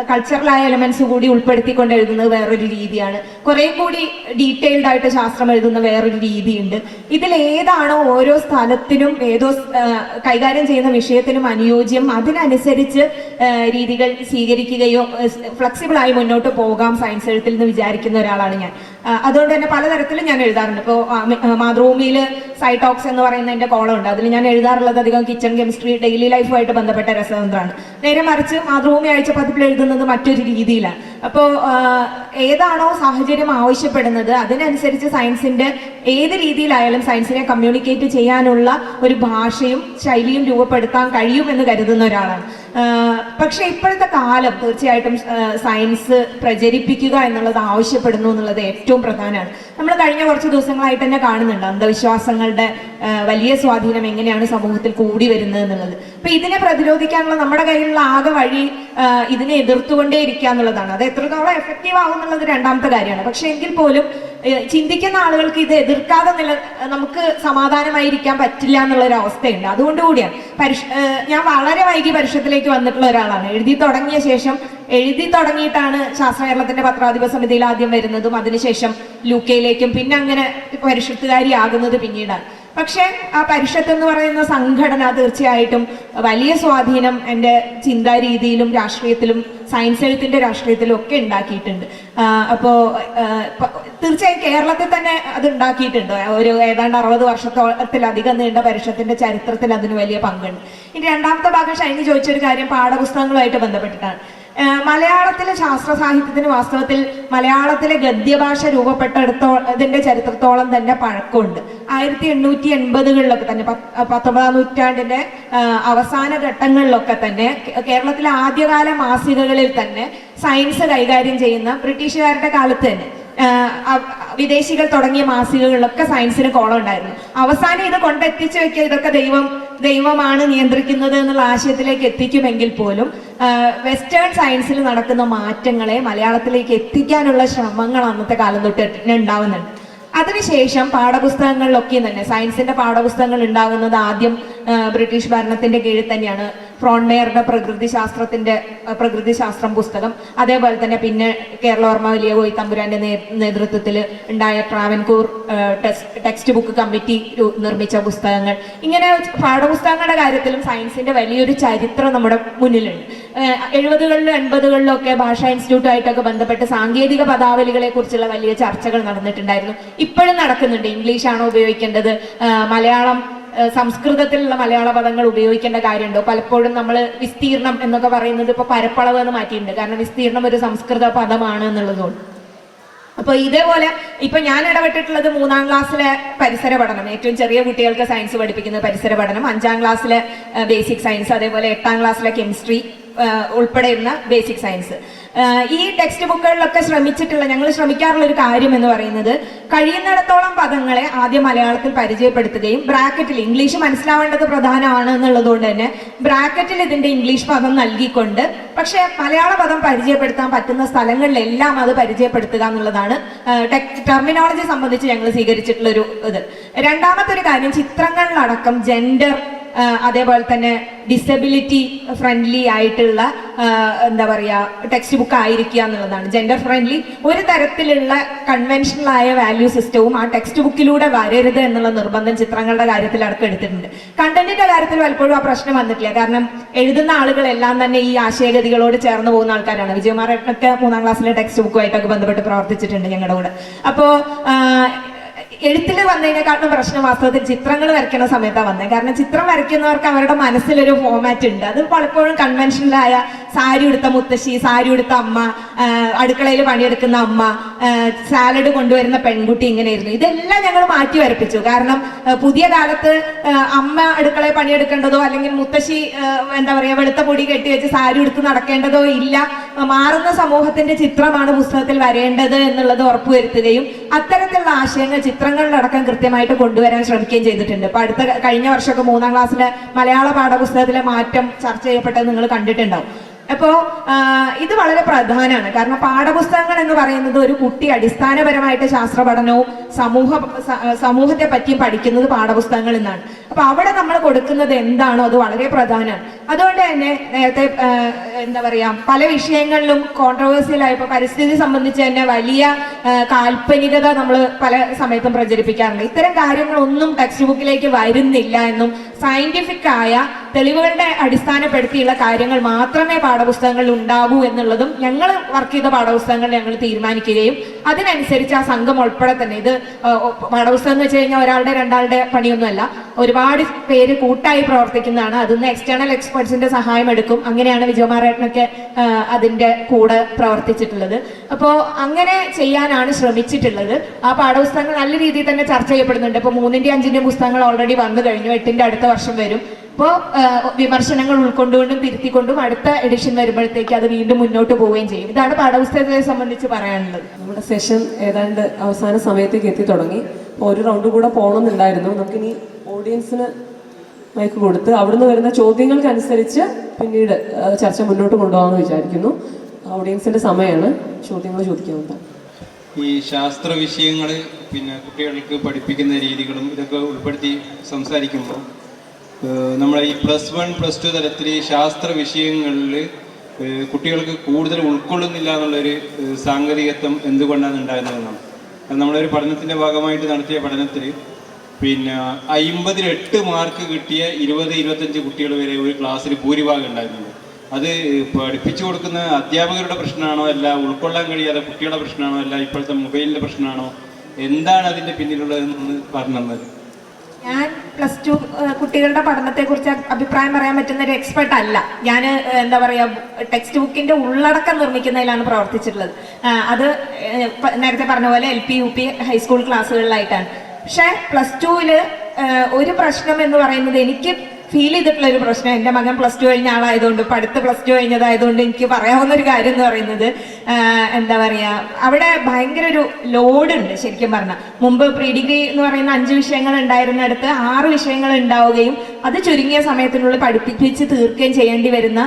കൾച്ചറലായ എലമെന്റ്സ് കൂടി ഉൾപ്പെടുത്തിക്കൊണ്ട് എഴുതുന്നത് വേറൊരു രീതിയാണ്. കുറെ കൂടി ഡീറ്റെയിൽഡ് ആയിട്ട് ശാസ്ത്രം എഴുതുന്ന വേറൊരു രീതിയുണ്ട്. ഇതിൽ ഏതാണോ ഓരോ സ്ഥലത്തിനും ഏതോ കൈകാര്യം ചെയ്യുന്ന വിഷയത്തിനും അനുയോജ്യം, അതിനനുസരിച്ച് രീതികൾ സ്വീകരിക്കുകയോ ഫ്ലെക്സിബിളായി മുന്നോട്ട് പോകാം സയൻസ് എഴുത്തിൽ എന്ന് വിചാരിക്കുന്ന ഒരാളാണ് ഞാൻ. അതുകൊണ്ട് തന്നെ പലതരത്തിലും ഞാൻ എഴുതാറുണ്ട്. ഇപ്പോൾ മാതൃഭൂമിയിൽ സൈടോക്സ് എന്ന് പറയുന്ന എൻ്റെ കോളം ഉണ്ട്. അതിൽ ഞാൻ എഴുതാറുള്ളത് അധികം കിച്ചൺ കെമിസ്ട്രി, ഡെയിലി ലൈഫുമായിട്ട് ബന്ധപ്പെട്ട രസതന്ത്രമാണ്. നേരെ മറിച്ച് മാതൃഭൂമി ആഴ്ച പതിപ്പിൽ എഴുതുന്നത് മറ്റൊരു രീതിയിലാണ്. അപ്പോൾ ഏതാണോ സാഹചര്യം ആവശ്യപ്പെടുന്നത് അതിനനുസരിച്ച് സയൻസിന്റെ ഏത് രീതിയിലായാലും സയൻസിനെ കമ്മ്യൂണിക്കേറ്റ് ചെയ്യാനുള്ള ഒരു ഭാഷയും ശൈലിയും രൂപപ്പെടുത്താൻ കഴിയുമെന്ന് കരുതുന്ന ഒരാളാണ്. പക്ഷെ ഇപ്പോഴത്തെ കാലം തീർച്ചയായിട്ടും സയൻസ് പ്രചരിപ്പിക്കുക എന്നുള്ളത് ആവശ്യപ്പെടുന്നു എന്നുള്ളത് ഏറ്റവും പ്രധാനമാണ്. നമ്മൾ കഴിഞ്ഞ കുറച്ച് ദിവസങ്ങളായിട്ട് തന്നെ കാണുന്നുണ്ട് അന്ധവിശ്വാസങ്ങളുടെ വലിയ സ്വാധീനം എങ്ങനെയാണ് സമൂഹത്തിൽ കൂടി വരുന്നത് എന്നുള്ളത്. അപ്പൊ ഇതിനെ പ്രതിരോധിക്കാനുള്ള നമ്മുടെ കയ്യിലുള്ള ആകെ വഴി ഇതിനെ എതിർത്തുകൊണ്ടേ ഇരിക്കുക എന്നുള്ളതാണ്. അത് എത്രത്തോളം എഫക്റ്റീവ് ആവും എന്നുള്ളത് രണ്ടാമത്തെ കാര്യമാണ്. പക്ഷെ എങ്കിൽ പോലും ചിന്തിക്കുന്ന ആളുകൾക്ക് ഇത് എതിർക്കാതെ നമുക്ക് സമാധാനമായിരിക്കാൻ പറ്റില്ല എന്നുള്ളൊരു അവസ്ഥയുണ്ട്. അതുകൊണ്ട് കൂടിയാണ് ഞാൻ വളരെ വൈകി പരിഷത്തിലേക്ക് വന്നിട്ടുള്ള ഒരാളാണ്. എഴുതി തുടങ്ങിയിട്ടാണ് ശാസ്ത്ര കേരളത്തിന്റെ പത്രാധിപ സമിതിയിൽ ആദ്യം വരുന്നതും അതിനുശേഷം ലൂക്കയിലേക്കും പിന്നെ അങ്ങനെ പരിഷത്തുകാരിയാകുന്നത് പിന്നീടാണ്. പക്ഷെ ആ പരിഷത്ത് എന്ന് പറയുന്ന സംഘടന തീർച്ചയായിട്ടും വലിയ സ്വാധീനം എൻ്റെ ചിന്താരീതിയിലും രാഷ്ട്രീയത്തിലും സയൻസ് എഴുത്തിന്റെ രാഷ്ട്രീയത്തിലും ഒക്കെ ഉണ്ടാക്കിയിട്ടുണ്ട്. അപ്പോൾ തീർച്ചയായും കേരളത്തിൽ തന്നെ അത് ഉണ്ടാക്കിയിട്ടുണ്ട്. ഒരു ഏതാണ്ട് 60 വർഷത്തിലധികം നീണ്ട പരിഷത്തിന്റെ ചരിത്രത്തിൽ അതിന് വലിയ പങ്കുണ്ട്. ഇനി രണ്ടാമത്തെ ഭാഗം ഷൈനി ചോദിച്ചൊരു കാര്യം പാഠപുസ്തകങ്ങളുമായിട്ട് ബന്ധപ്പെട്ടിട്ടാണ്. മലയാളത്തിലെ ശാസ്ത്ര സാഹിത്യത്തിന് വാസ്തവത്തിൽ മലയാളത്തിലെ ഗദ്യഭാഷ ഇതിന്റെ ചരിത്രത്തോളം തന്നെ പഴക്കമുണ്ട്. 1880-കളിലൊക്കെ തന്നെ 19-ാം നൂറ്റാണ്ടിന്റെ അവസാന ഘട്ടങ്ങളിലൊക്കെ തന്നെ കേരളത്തിലെ ആദ്യകാല മാസികകളിൽ തന്നെ സയൻസ് കൈകാര്യം ചെയ്യുന്ന ബ്രിട്ടീഷുകാരുടെ കാലത്ത് തന്നെ വിദേശികൾ തുടങ്ങിയ മാസികകളിലൊക്കെ സയൻസിന് കോളം ഉണ്ടായിരുന്നു. അവസാനം ഇത് കൊണ്ടെത്തിച്ചു വെക്കുക, ഇതൊക്കെ ദൈവമാണ് നിയന്ത്രിക്കുന്നത് എന്നുള്ള ആശയത്തിലേക്ക് എത്തിക്കുമെങ്കിൽ പോലും വെസ്റ്റേൺ സയൻസിൽ നടക്കുന്ന മാറ്റങ്ങളെ മലയാളത്തിലേക്ക് എത്തിക്കാനുള്ള ശ്രമങ്ങൾ അന്നത്തെ കാലം തൊട്ട് ഉണ്ടാവുന്നുണ്ട്. അതിനുശേഷം പാഠപുസ്തകങ്ങളിലൊക്കെ തന്നെ സയൻസിന്റെ പാഠപുസ്തകങ്ങൾ ഉണ്ടാകുന്നത് ആദ്യം ബ്രിട്ടീഷ് ഭരണത്തിന്റെ കീഴിൽ തന്നെയാണ്. ഫ്രോൺമെയറുടെ പ്രകൃതിശാസ്ത്രം പുസ്തകം, അതേപോലെ തന്നെ പിന്നെ കേരളവർമ്മ വലിയ കോയി തമ്പുരാന്റെ നേതൃത്വത്തിൽ ഉണ്ടായ ട്രാവൻകൂർ ടെക്സ്റ്റ് ബുക്ക് കമ്മിറ്റി നിർമ്മിച്ച പുസ്തകങ്ങൾ. ഇങ്ങനെ പാഠപുസ്തകങ്ങളുടെ കാര്യത്തിലും സയൻസിന്റെ വലിയൊരു ചരിത്രം നമ്മുടെ മുന്നിലുണ്ട്. 70-കളിലും 80-കളിലും ഒക്കെ ഭാഷാ ഇൻസ്റ്റിറ്റ്യൂട്ടുമായിട്ടൊക്കെ ബന്ധപ്പെട്ട് സാങ്കേതിക പദാവലികളെ കുറിച്ചുള്ള വലിയ ചർച്ചകൾ നടന്നിട്ടുണ്ടായിരുന്നു. ഇപ്പോഴും നടക്കുന്നുണ്ട്. ഇംഗ്ലീഷാണോ ഉപയോഗിക്കേണ്ടത്, സംസ്കൃതത്തിലുള്ള മലയാള പദങ്ങൾ ഉപയോഗിക്കേണ്ട കാര്യമുണ്ടോ? പലപ്പോഴും നമ്മൾ വിസ്തീർണം എന്നൊക്കെ പറയുന്നത് ഇപ്പൊ പരപ്പളവ് എന്ന് മാറ്റിയിട്ടുണ്ട്. കാരണം വിസ്തീർണം ഒരു സംസ്കൃത പദമാണ് എന്നുള്ളതുകൊണ്ട്. അപ്പൊ ഇതേപോലെ ഇപ്പൊ ഞാൻ ഇടപെട്ടിട്ടുള്ളത് 3-ാം ക്ലാസ്സിലെ പരിസര പഠനം, ഏറ്റവും ചെറിയ കുട്ടികൾക്ക് സയൻസ് പഠിപ്പിക്കുന്ന പരിസര പഠനം, 5-ാം ക്ലാസ്സിലെ ബേസിക് സയൻസ്, അതേപോലെ 8-ാം ക്ലാസ്സിലെ കെമിസ്ട്രി ഉൾപ്പെടെയുള്ള ബേസിക് സയൻസ്. ഈ ടെക്സ്റ്റ് ബുക്കുകളിലൊക്കെ ഞങ്ങൾ ശ്രമിക്കാറുള്ള ഒരു കാര്യം എന്ന് പറയുന്നത് കഴിയുന്നിടത്തോളം പദങ്ങളെ ആദ്യം മലയാളത്തിൽ പരിചയപ്പെടുത്തുകയും ബ്രാക്കറ്റിൽ ഇംഗ്ലീഷ് മനസ്സിലാവേണ്ടത് പ്രധാനമാണ് എന്നുള്ളതുകൊണ്ട് തന്നെ ബ്രാക്കറ്റിൽ ഇതിന്റെ ഇംഗ്ലീഷ് പദം നൽകിക്കൊണ്ട് പക്ഷെ മലയാള പദം പരിചയപ്പെടുത്താൻ പറ്റുന്ന സ്ഥലങ്ങളിലെല്ലാം അത് പരിചയപ്പെടുത്തുക എന്നുള്ളതാണ് ടെർമിനോളജി സംബന്ധിച്ച് ഞങ്ങൾ സ്വീകരിച്ചിട്ടുള്ള ഒരു ഇത്. രണ്ടാമത്തെ ഒരു കാര്യം, ചിത്രങ്ങളിലടക്കം ജെൻഡർ അതേപോലെ തന്നെ ഡിസബിലിറ്റി ഫ്രണ്ട്ലി ആയിട്ടുള്ള എന്താ പറയുക ടെക്സ്റ്റ് ബുക്ക് ആയിരിക്കുക എന്നുള്ളതാണ്. ജെൻഡർ ഫ്രണ്ട്ലി ഒരു തരത്തിലുള്ള കൺവെൻഷണൽ ആയ വാല്യൂ സിസ്റ്റവും ആ ടെക്സ്റ്റ് ബുക്കിലൂടെ വരരുത് എന്നുള്ള നിർബന്ധം ചിത്രങ്ങളുടെ കാര്യത്തിൽ അടക്കം എടുത്തിട്ടുണ്ട്. കണ്ടന്റിന്റെ കാര്യത്തിൽ പലപ്പോഴും ആ പ്രശ്നം വന്നിട്ടില്ല. കാരണം എഴുതുന്ന ആളുകളെല്ലാം തന്നെ ഈ ആശയഗതികളോട് ചേർന്ന് പോകുന്ന ആൾക്കാരാണ്. വിജയകുമാരൊക്കെ 3-ാം ക്ലാസ്സിലെ ടെക്സ്റ്റ് ബുക്കുമായിട്ടൊക്കെ ബന്ധപ്പെട്ട് പ്രവർത്തിച്ചിട്ടുണ്ട് ഞങ്ങളുടെ കൂടെ. അപ്പോ എഴുത്തിൽ വന്നതിനെക്കാട്ടും പ്രശ്നം വാസ്തവത്തിൽ ചിത്രങ്ങൾ വരയ്ക്കുന്ന സമയത്താണ് വന്നത്. കാരണം ചിത്രം വരയ്ക്കുന്നവർക്ക് അവരുടെ മനസ്സിലൊരു ഫോമാറ്റ് ഉണ്ട്. അത് പലപ്പോഴും കൺവെൻഷനലായ സാരി ഉടുത്ത മുത്തശ്ശി, സാരി ഉടുത്ത അമ്മ, അടുക്കളയിൽ പണിയെടുക്കുന്ന അമ്മ, സാലഡ് കൊണ്ടുവരുന്ന പെൺകുട്ടി, ഇങ്ങനെയായിരുന്നു. ഇതെല്ലാം ഞങ്ങൾ മാറ്റി വരപ്പിച്ചു. കാരണം പുതിയ കാലത്ത് അമ്മ അടുക്കളയിൽ പണിയെടുക്കേണ്ടതോ അല്ലെങ്കിൽ മുത്തശ്ശി എന്താ പറയുക വെളുത്ത പൊടി കെട്ടിവെച്ച് സാരി ഉടുത്ത് നടക്കേണ്ടതോ ഇല്ല. മാറുന്ന സമൂഹത്തിന്റെ ചിത്രമാണ് പുസ്തകത്തിൽ വരേണ്ടത് എന്നുള്ളത് ഉറപ്പുവരുത്തുകയും അത്തരത്തിലുള്ള ആശയങ്ങൾ ചിത്രങ്ങളിലടക്കം കൃത്യമായിട്ട് കൊണ്ടുവരാൻ ശ്രമിക്കുകയും ചെയ്തിട്ടുണ്ട്. ഇപ്പൊ കഴിഞ്ഞ വർഷമൊക്കെ 3-ാം ക്ലാസ്സിലെ മലയാള പാഠപുസ്തകത്തിലെ മാറ്റം ചർച്ച ചെയ്യപ്പെട്ടത് നിങ്ങൾ കണ്ടിട്ടുണ്ടാവും. അപ്പോ ഇത് വളരെ പ്രധാനമാണ്. കാരണം പാഠപുസ്തകങ്ങൾ എന്ന് പറയുന്നത് ഒരു കുട്ടി അടിസ്ഥാനപരമായിട്ട് ശാസ്ത്ര പഠനവും സമൂഹത്തെ പറ്റിയും പഠിക്കുന്നത് പാഠപുസ്തകങ്ങളിൽ നിന്നാണ്. അപ്പൊ അവിടെ നമ്മൾ കൊടുക്കുന്നത് എന്താണോ അത് വളരെ പ്രധാനമാണ്. അതുകൊണ്ട് തന്നെ നേരത്തെ എന്താ പറയാ പല വിഷയങ്ങളിലും കോൺട്രവേഴ്സിയലായി ഇപ്പൊ പരിസ്ഥിതി സംബന്ധിച്ച് തന്നെ വലിയ കാൽപ്പനികത നമ്മൾ പല സമയത്തും പ്രചരിപ്പിക്കാറുണ്ട്. ഇത്തരം കാര്യങ്ങളൊന്നും ടെക്സ്റ്റ് ബുക്കിലേക്ക് വരുന്നില്ല എന്നും സയന്റിഫിക് ആയ തെളിവുകളുടെ അടിസ്ഥാനപ്പെടുത്തിയുള്ള കാര്യങ്ങൾ മാത്രമേ പാഠപുസ്തകങ്ങളിൽ ഉണ്ടാകൂ എന്നുള്ളതും ഞങ്ങൾ വർക്ക് ചെയ്ത പാഠപുസ്തകങ്ങൾ ഞങ്ങൾ തീരുമാനിക്കുകയും അതിനനുസരിച്ച് ആ സംഘം ഉൾപ്പെടെ തന്നെ ഇത് പാഠപുസ്തകം എന്ന് വെച്ച് കഴിഞ്ഞാൽ ഒരാളുടെ രണ്ടാളുടെ പണിയൊന്നുമല്ല, ഒരുപാട് പേര് കൂട്ടായി പ്രവർത്തിക്കുന്നതാണ്. അതിന്ന് എക്സ്റ്റേണൽ എക്സ്പെർട്സിന്റെ സഹായം എടുക്കും. അങ്ങനെയാണ് വിജയകുമാരേട്ടനൊക്കെ അതിന്റെ കൂടെ പ്രവർത്തിച്ചിട്ടുള്ളത്. അപ്പോൾ അങ്ങനെ ചെയ്യാനാണ് ശ്രമിച്ചിട്ടുള്ളത്. ആ പാഠപുസ്തകങ്ങൾ നല്ല രീതിയിൽ തന്നെ ചർച്ച ചെയ്യപ്പെടുന്നുണ്ട്. ഇപ്പോൾ 3-ന്റെയും 5-ന്റെയും പുസ്തകങ്ങൾ ഓൾറെഡി വന്നു കഴിഞ്ഞു. 8-ന്റെ അടുത്ത വർഷം വരും. ഇപ്പോൾ വിമർശനങ്ങൾ ഉൾക്കൊണ്ടുകൊണ്ടും തിരുത്തിക്കൊണ്ടും അടുത്ത എഡിഷൻ വരുമ്പോഴത്തേക്ക് അത് വീണ്ടും മുന്നോട്ട് പോവുകയും ചെയ്യും. ഇതാണ് പാഠപുസ്തകത്തെ സംബന്ധിച്ച് പറയാനുള്ളത്. നമ്മുടെ സെഷൻ ഏതാണ്ട് അവസാന സമയത്തേക്ക് എത്തി തുടങ്ങി. ഒരു റൗണ്ട് കൂടെ പോകണമെന്നുണ്ടായിരുന്നു. നമുക്കിനി ഓഡിയൻസിന് മൈക്ക് കൊടുത്ത് അവിടുന്ന് വരുന്ന ചോദ്യങ്ങൾക്കനുസരിച്ച് പിന്നീട് ചർച്ച മുന്നോട്ട് കൊണ്ടുപോകാമെന്ന് വിചാരിക്കുന്നു. ഓഡിയൻസിന്റെ സമയമാണ്, ചോദ്യങ്ങൾ ചോദിക്കാവുന്നതാണ്. ഈ ശാസ്ത്ര വിഷയങ്ങൾ പിന്നെ കുട്ടികൾക്ക് പഠിപ്പിക്കുന്ന രീതികളും ഇതൊക്കെ ഉൾപ്പെടുത്തി സംസാരിക്കുമ്പോൾ നമ്മളെ ഈ +1 +2 തലത്തിൽ ഈ ശാസ്ത്ര വിഷയങ്ങളിൽ കുട്ടികൾക്ക് കൂടുതൽ ഉൾക്കൊള്ളുന്നില്ല എന്നുള്ളൊരു സാങ്കേതികത്വം എന്തുകൊണ്ടാണ് ഉണ്ടായിരുന്നതെന്നാണ്. നമ്മളൊരു പഠനത്തിൻ്റെ ഭാഗമായിട്ട് നടത്തിയ പഠനത്തിൽ പിന്നെ 58 മാർക്ക് കിട്ടിയ 20-25 കുട്ടികൾ വരെ ഒരു ക്ലാസ്സിൽ ഭൂരിഭാഗം ഉണ്ടായിരുന്നുണ്ട്. അത് പഠിപ്പിച്ചു കൊടുക്കുന്ന അധ്യാപകരുടെ പ്രശ്നമാണോ അല്ല ഉൾക്കൊള്ളാൻ കഴിയാതെ കുട്ടികളുടെ പ്രശ്നമാണോ അല്ല ഇപ്പോഴത്തെ മൊബൈലിൻ്റെ പ്രശ്നമാണോ, എന്താണ് അതിൻ്റെ പിന്നിലുള്ളതെന്ന് പറഞ്ഞു തന്നത്? ഞാൻ +2 കുട്ടികളുടെ പഠനത്തെക്കുറിച്ച് അഭിപ്രായം പറയാൻ പറ്റുന്ന ഒരു എക്സ്പെർട്ട് അല്ല. ഞാൻ എന്താ പറയുക, ടെക്സ്റ്റ് ബുക്കിന്റെ ഉള്ളടക്കം നിർമ്മിക്കുന്നതിലാണ് പ്രവർത്തിച്ചിട്ടുള്ളത്. അത് നേരത്തെ പറഞ്ഞ പോലെ LP UP ഹൈസ്കൂൾ ക്ലാസ്സുകളിലായിട്ടാണ്. പക്ഷേ +2 ഒരു പ്രശ്നം എന്ന് പറയുന്നത്, എനിക്ക് ഫീൽ ചെയ്തിട്ടുള്ള ഒരു പ്രശ്നം, എൻ്റെ മകൻ +2 കഴിഞ്ഞ ആളായതുകൊണ്ട്, ഇപ്പം അടുത്ത് +2 കഴിഞ്ഞതായതുകൊണ്ട് എനിക്ക് പറയാവുന്ന ഒരു കാര്യം എന്ന് പറയുന്നത്, എന്താ പറയുക, അവിടെ ഭയങ്കര ഒരു ലോഡുണ്ട്. ശരിക്കും പറഞ്ഞാൽ മുമ്പ് പ്രീ ഡിഗ്രി എന്ന് പറയുന്ന 5 വിഷയങ്ങൾ ഉണ്ടായിരുന്നിടത്ത് 6 വിഷയങ്ങൾ ഉണ്ടാവുകയും അത് ചുരുങ്ങിയ സമയത്തിനുള്ളിൽ പഠിപ്പിച്ച് തീർക്കുകയും ചെയ്യേണ്ടി വരുന്ന,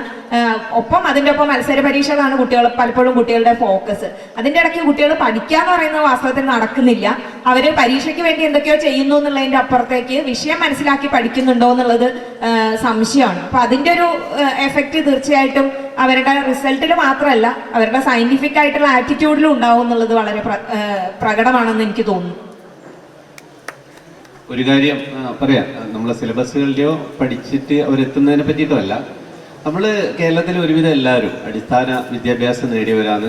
അതിൻ്റെ ഒപ്പം മത്സര പരീക്ഷകളാണ് പലപ്പോഴും കുട്ടികളുടെ ഫോക്കസ്. അതിൻ്റെ ഇടയ്ക്ക് കുട്ടികൾ പഠിക്കുക എന്ന് പറയുന്നത് വാസ്തവത്തിൽ നടക്കുന്നില്ല. അവർ പരീക്ഷയ്ക്ക് വേണ്ടി എന്തൊക്കെയോ ചെയ്യുന്നു എന്നുള്ളതിൻ്റെ അപ്പുറത്തേക്ക് വിഷയം മനസ്സിലാക്കി പഠിക്കുന്നുണ്ടോ എന്നുള്ളത് സംശയമാണ്. അപ്പൊ അതിന്റെ ഒരു എഫക്റ്റ് തീർച്ചയായിട്ടും അവരുടെ റിസൾട്ടിൽ മാത്രമല്ല, അവരുടെ സയന്റിഫിക് ആയിട്ടുള്ള ആറ്റിറ്റ്യൂഡിലും ഉണ്ടാവും എന്നുള്ളത് വളരെ പ്രകടമാണെന്ന് എനിക്ക് തോന്നുന്നു. ഒരു കാര്യം പറയാം, നമ്മളെ സിലബസുകളിലെയോ പഠിച്ചിട്ട് അവരെത്തുന്നതിനെ പറ്റിയിട്ടോ അല്ല, നമ്മൾ കേരളത്തിലെ ഒരുവിധം എല്ലാവരും അടിസ്ഥാന വിദ്യാഭ്യാസം നേടിയവരാണ്.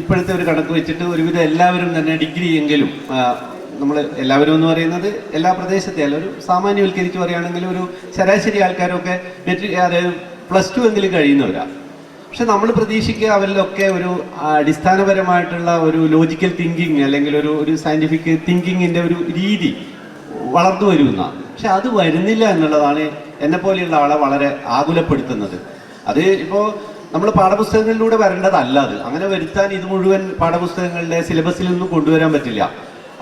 ഇപ്പോഴത്തെ ഒരു കണക്ക് വെച്ചിട്ട് ഒരുവിധം എല്ലാവരും തന്നെ ഡിഗ്രി എങ്കിലും, നമ്മൾ എല്ലാവരും എന്ന് പറയുന്നത് എല്ലാ പ്രദേശത്തെ അല്ല, ഒരു സാമാന്യവൽക്കരിച്ച് പറയുകയാണെങ്കിൽ ഒരു ശരാശരി ആൾക്കാരൊക്കെ അതായത് +2 എങ്കിലും കഴിയുന്നവരാണ്. പക്ഷെ നമ്മൾ പ്രതീക്ഷിക്കുക അവരിലൊക്കെ ഒരു അടിസ്ഥാനപരമായിട്ടുള്ള ഒരു ലോജിക്കൽ തിങ്കിങ് അല്ലെങ്കിൽ ഒരു സയന്റിഫിക് തിങ്കിങ്ങിന്റെ ഒരു രീതി വളർന്നു വരുമെന്നാണ്. പക്ഷെ അത് വരുന്നില്ല എന്നുള്ളതാണ് എന്നെ പോലെയുള്ള ആളെ വളരെ ആകുലപ്പെടുത്തുന്നത്. അത് ഇപ്പോൾ നമ്മൾ പാഠപുസ്തകങ്ങളിലൂടെ വരേണ്ടതല്ല. അത് അങ്ങനെ വരുത്താൻ ഇത് മുഴുവൻ പാഠപുസ്തകങ്ങളുടെ സിലബസിൽ നിന്നും കൊണ്ടുവരാൻ പറ്റില്ല.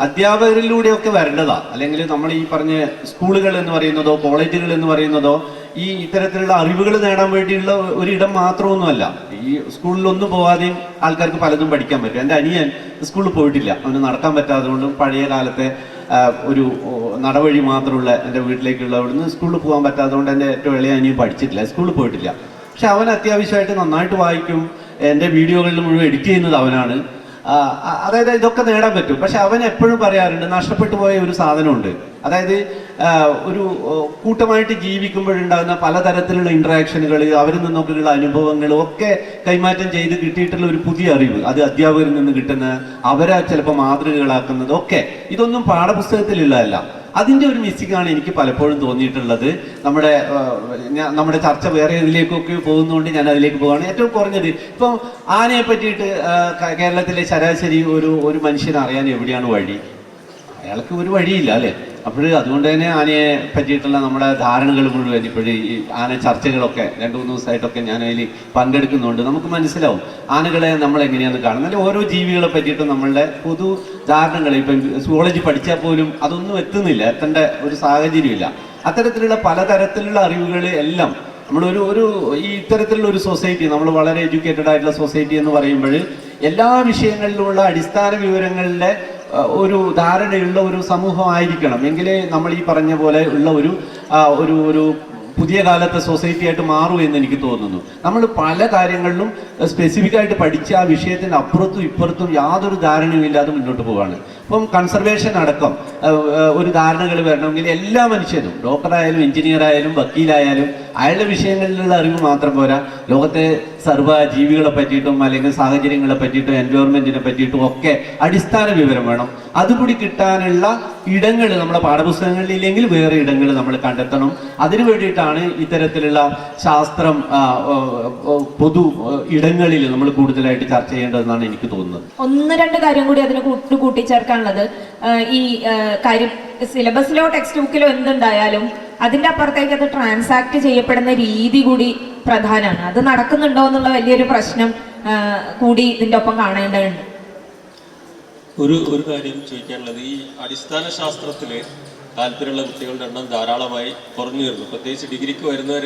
അധ്യാപകരിലൂടെയൊക്കെ വരേണ്ടതാ. അല്ലെങ്കിൽ നമ്മൾ ഈ പറഞ്ഞ സ്കൂളുകൾ എന്ന് പറയുന്നതോ കോളേജുകൾ എന്ന് പറയുന്നതോ ഈ ഇത്തരത്തിലുള്ള അറിവുകൾ നേടാൻ വേണ്ടിയുള്ള ഒരിടം മാത്രമൊന്നുമല്ല. ഈ സ്കൂളിലൊന്നും പോകാതെയും ആൾക്കാർക്ക് പലതും പഠിക്കാൻ പറ്റും. എൻ്റെ അനിയൻ സ്കൂളിൽ പോയിട്ടില്ല, അവന് നടക്കാൻ പറ്റാത്തതുകൊണ്ടും പഴയ കാലത്തെ ഒരു നടവഴി മാത്രമുള്ള എൻ്റെ വീട്ടിലേക്കുള്ള അവിടുന്ന് സ്കൂളിൽ പോകാൻ പറ്റാത്തതുകൊണ്ട് എൻ്റെ ഏറ്റവും ഇളയ അനിയൻ പഠിച്ചിട്ടില്ല, സ്കൂളിൽ പോയിട്ടില്ല. പക്ഷെ അവൻ അത്യാവശ്യമായിട്ട് നന്നായിട്ട് വായിക്കും. എൻ്റെ വീഡിയോകളിൽ മുഴുവൻ എഡിറ്റ് ചെയ്യുന്നത് അവനാണ്. അതായത് ഇതൊക്കെ നേടാൻ പറ്റും. പക്ഷെ അവൻ എപ്പോഴും പറയാറുണ്ട്, നഷ്ടപ്പെട്ടു പോയ ഒരു സാധനമുണ്ട്. അതായത് ഒരു കൂട്ടമായിട്ട് ജീവിക്കുമ്പോഴുണ്ടാകുന്ന പലതരത്തിലുള്ള ഇൻട്രാക്ഷനുകൾ, അവരിൽ നിന്നൊക്കെയുള്ള അനുഭവങ്ങളും ഒക്കെ കൈമാറ്റം ചെയ്ത് കിട്ടിയിട്ടുള്ള ഒരു പുതിയ അറിവ്, അത് അധ്യാപകരിൽ നിന്ന് കിട്ടുന്ന, അവരെ ചിലപ്പോൾ മാതൃകകളാക്കുന്നതൊക്കെ, ഇതൊന്നും പാഠപുസ്തകത്തിലുള്ളതല്ല. അതിൻ്റെ ഒരു മിസ്സിങ്ങാണ് എനിക്ക് പലപ്പോഴും തോന്നിയിട്ടുള്ളത്. നമ്മുടെ ചർച്ച വേറെ ഇതിലേക്കൊക്കെ പോകുന്നതുകൊണ്ട് ഞാൻ അതിലേക്ക് പോവുകയാണ്. ഏറ്റവും കുറഞ്ഞത് ഇപ്പം ആനയെ പറ്റിയിട്ട് കേരളത്തിലെ ശരാശരി ഒരു മനുഷ്യനെ അറിയാൻ എവിടെയാണ് വഴി? അയാൾക്ക് ഒരു വഴിയില്ല അല്ലേ? അപ്പോൾ അതുകൊണ്ട് തന്നെ ആനയെ പറ്റിയിട്ടുള്ള നമ്മുടെ ധാരണകൾ മുഴുവൻ ഇപ്പോഴും ഈ ആന ചർച്ചകളൊക്കെ 2-3 ദിവസമായിട്ടൊക്കെ ഞാൻ അതിൽ പങ്കെടുക്കുന്നുണ്ട്. നമുക്ക് മനസ്സിലാവും ആനകളെ നമ്മൾ എങ്ങനെയാണ് കാണുന്നത്. അല്ലെങ്കിൽ ഓരോ ജീവികളെ പറ്റിയിട്ടും നമ്മളുടെ പൊതു ധാരണകൾ ഇപ്പം സുവോളജി പഠിച്ചാൽ പോലും അതൊന്നും എത്തേണ്ട ഒരു സാഹചര്യമില്ല. അത്തരത്തിലുള്ള പലതരത്തിലുള്ള അറിവുകൾ എല്ലാം നമ്മളൊരു ഈ ഇത്തരത്തിലുള്ള ഒരു സൊസൈറ്റി, നമ്മൾ വളരെ എഡ്യൂക്കേറ്റഡ് ആയിട്ടുള്ള സൊസൈറ്റി എന്ന് പറയുമ്പോൾ എല്ലാ വിഷയങ്ങളിലുമുള്ള അടിസ്ഥാന വിവരങ്ങളുടെ ഒരു ധാരണയുള്ള ഒരു സമൂഹമായിരിക്കണം. എങ്കിലേ നമ്മൾ ഈ പറഞ്ഞ പോലെ ഉള്ള ഒരു പുതിയ കാലത്തെ സൊസൈറ്റി ആയിട്ട് മാറും എന്ന് എനിക്ക് തോന്നുന്നു. നമ്മൾ പല കാര്യങ്ങളിലും സ്പെസിഫിക് ആയിട്ട് പഠിച്ച് ആ വിഷയത്തിൻ്റെ അപ്പുറത്തും ഇപ്പുറത്തും യാതൊരു ധാരണയും ഇല്ലാതെ മുന്നോട്ട് പോവുകയാണ്. ഇപ്പം കൺസർവേഷൻ അടക്കം ഒരു ധാരണകൾ വരണമെങ്കിൽ എല്ലാ മനുഷ്യരും, ഡോക്ടറായാലും എഞ്ചിനീയർ ആയാലും വക്കീലായാലും, അയാളുടെ വിഷയങ്ങളിലുള്ള അറിവ് മാത്രം പോരാ, ലോകത്തെ സർവ്വ ജീവികളെ പറ്റിയിട്ടും അല്ലെങ്കിൽ സാഹചര്യങ്ങളെ പറ്റിയിട്ടും എൻവയോൺമെന്റിനെ പറ്റിയിട്ടും ഒക്കെ അടിസ്ഥാന വിവരം വേണം. അതുകൂടി കിട്ടാനുള്ള ഇടങ്ങൾ നമ്മുടെ പാഠപുസ്തകങ്ങളിൽ ഇല്ലെങ്കിൽ വേറെ ഇടങ്ങൾ നമ്മൾ കണ്ടെത്തണം. അതിനു വേണ്ടിയിട്ടാണ് ഇത്തരത്തിലുള്ള ശാസ്ത്രം പൊതു ഇടങ്ങളിൽ നമ്മൾ കൂടുതലായിട്ട് ചർച്ച ചെയ്യേണ്ടതെന്നാണ് എനിക്ക് തോന്നുന്നത്. 1-2 കാര്യം കൂടി അതിന് കൂട്ടിച്ചേർക്കാനുള്ളത്, ഈ കാര്യം സിലബസിലോ ടെക്സ്റ്റ് ബുക്കിലോ എന്തുണ്ടായാലും അതിന്റെ അപ്പുറത്തേക്ക് അത് ട്രാൻസാക്ട് ചെയ്യപ്പെടുന്ന രീതി കൂടി പ്രധാനമാണ്. അത് നടക്കുന്നുണ്ടോ എന്നുള്ള വലിയൊരു പ്രശ്നം കൂടി ഇതിന്റെ ഒപ്പം കാണേണ്ടതുണ്ട്. ഒരു കാര്യം ചോദിക്കാനുള്ളത്, ഈ അടിസ്ഥാന ശാസ്ത്രത്തില് താല്പര്യമുള്ള കുട്ടികളുടെ എണ്ണം ധാരാളമായി കുറഞ്ഞു വരുന്നു. പ്രത്യേകിച്ച് ഡിഗ്രിക്ക് വരുന്നവർ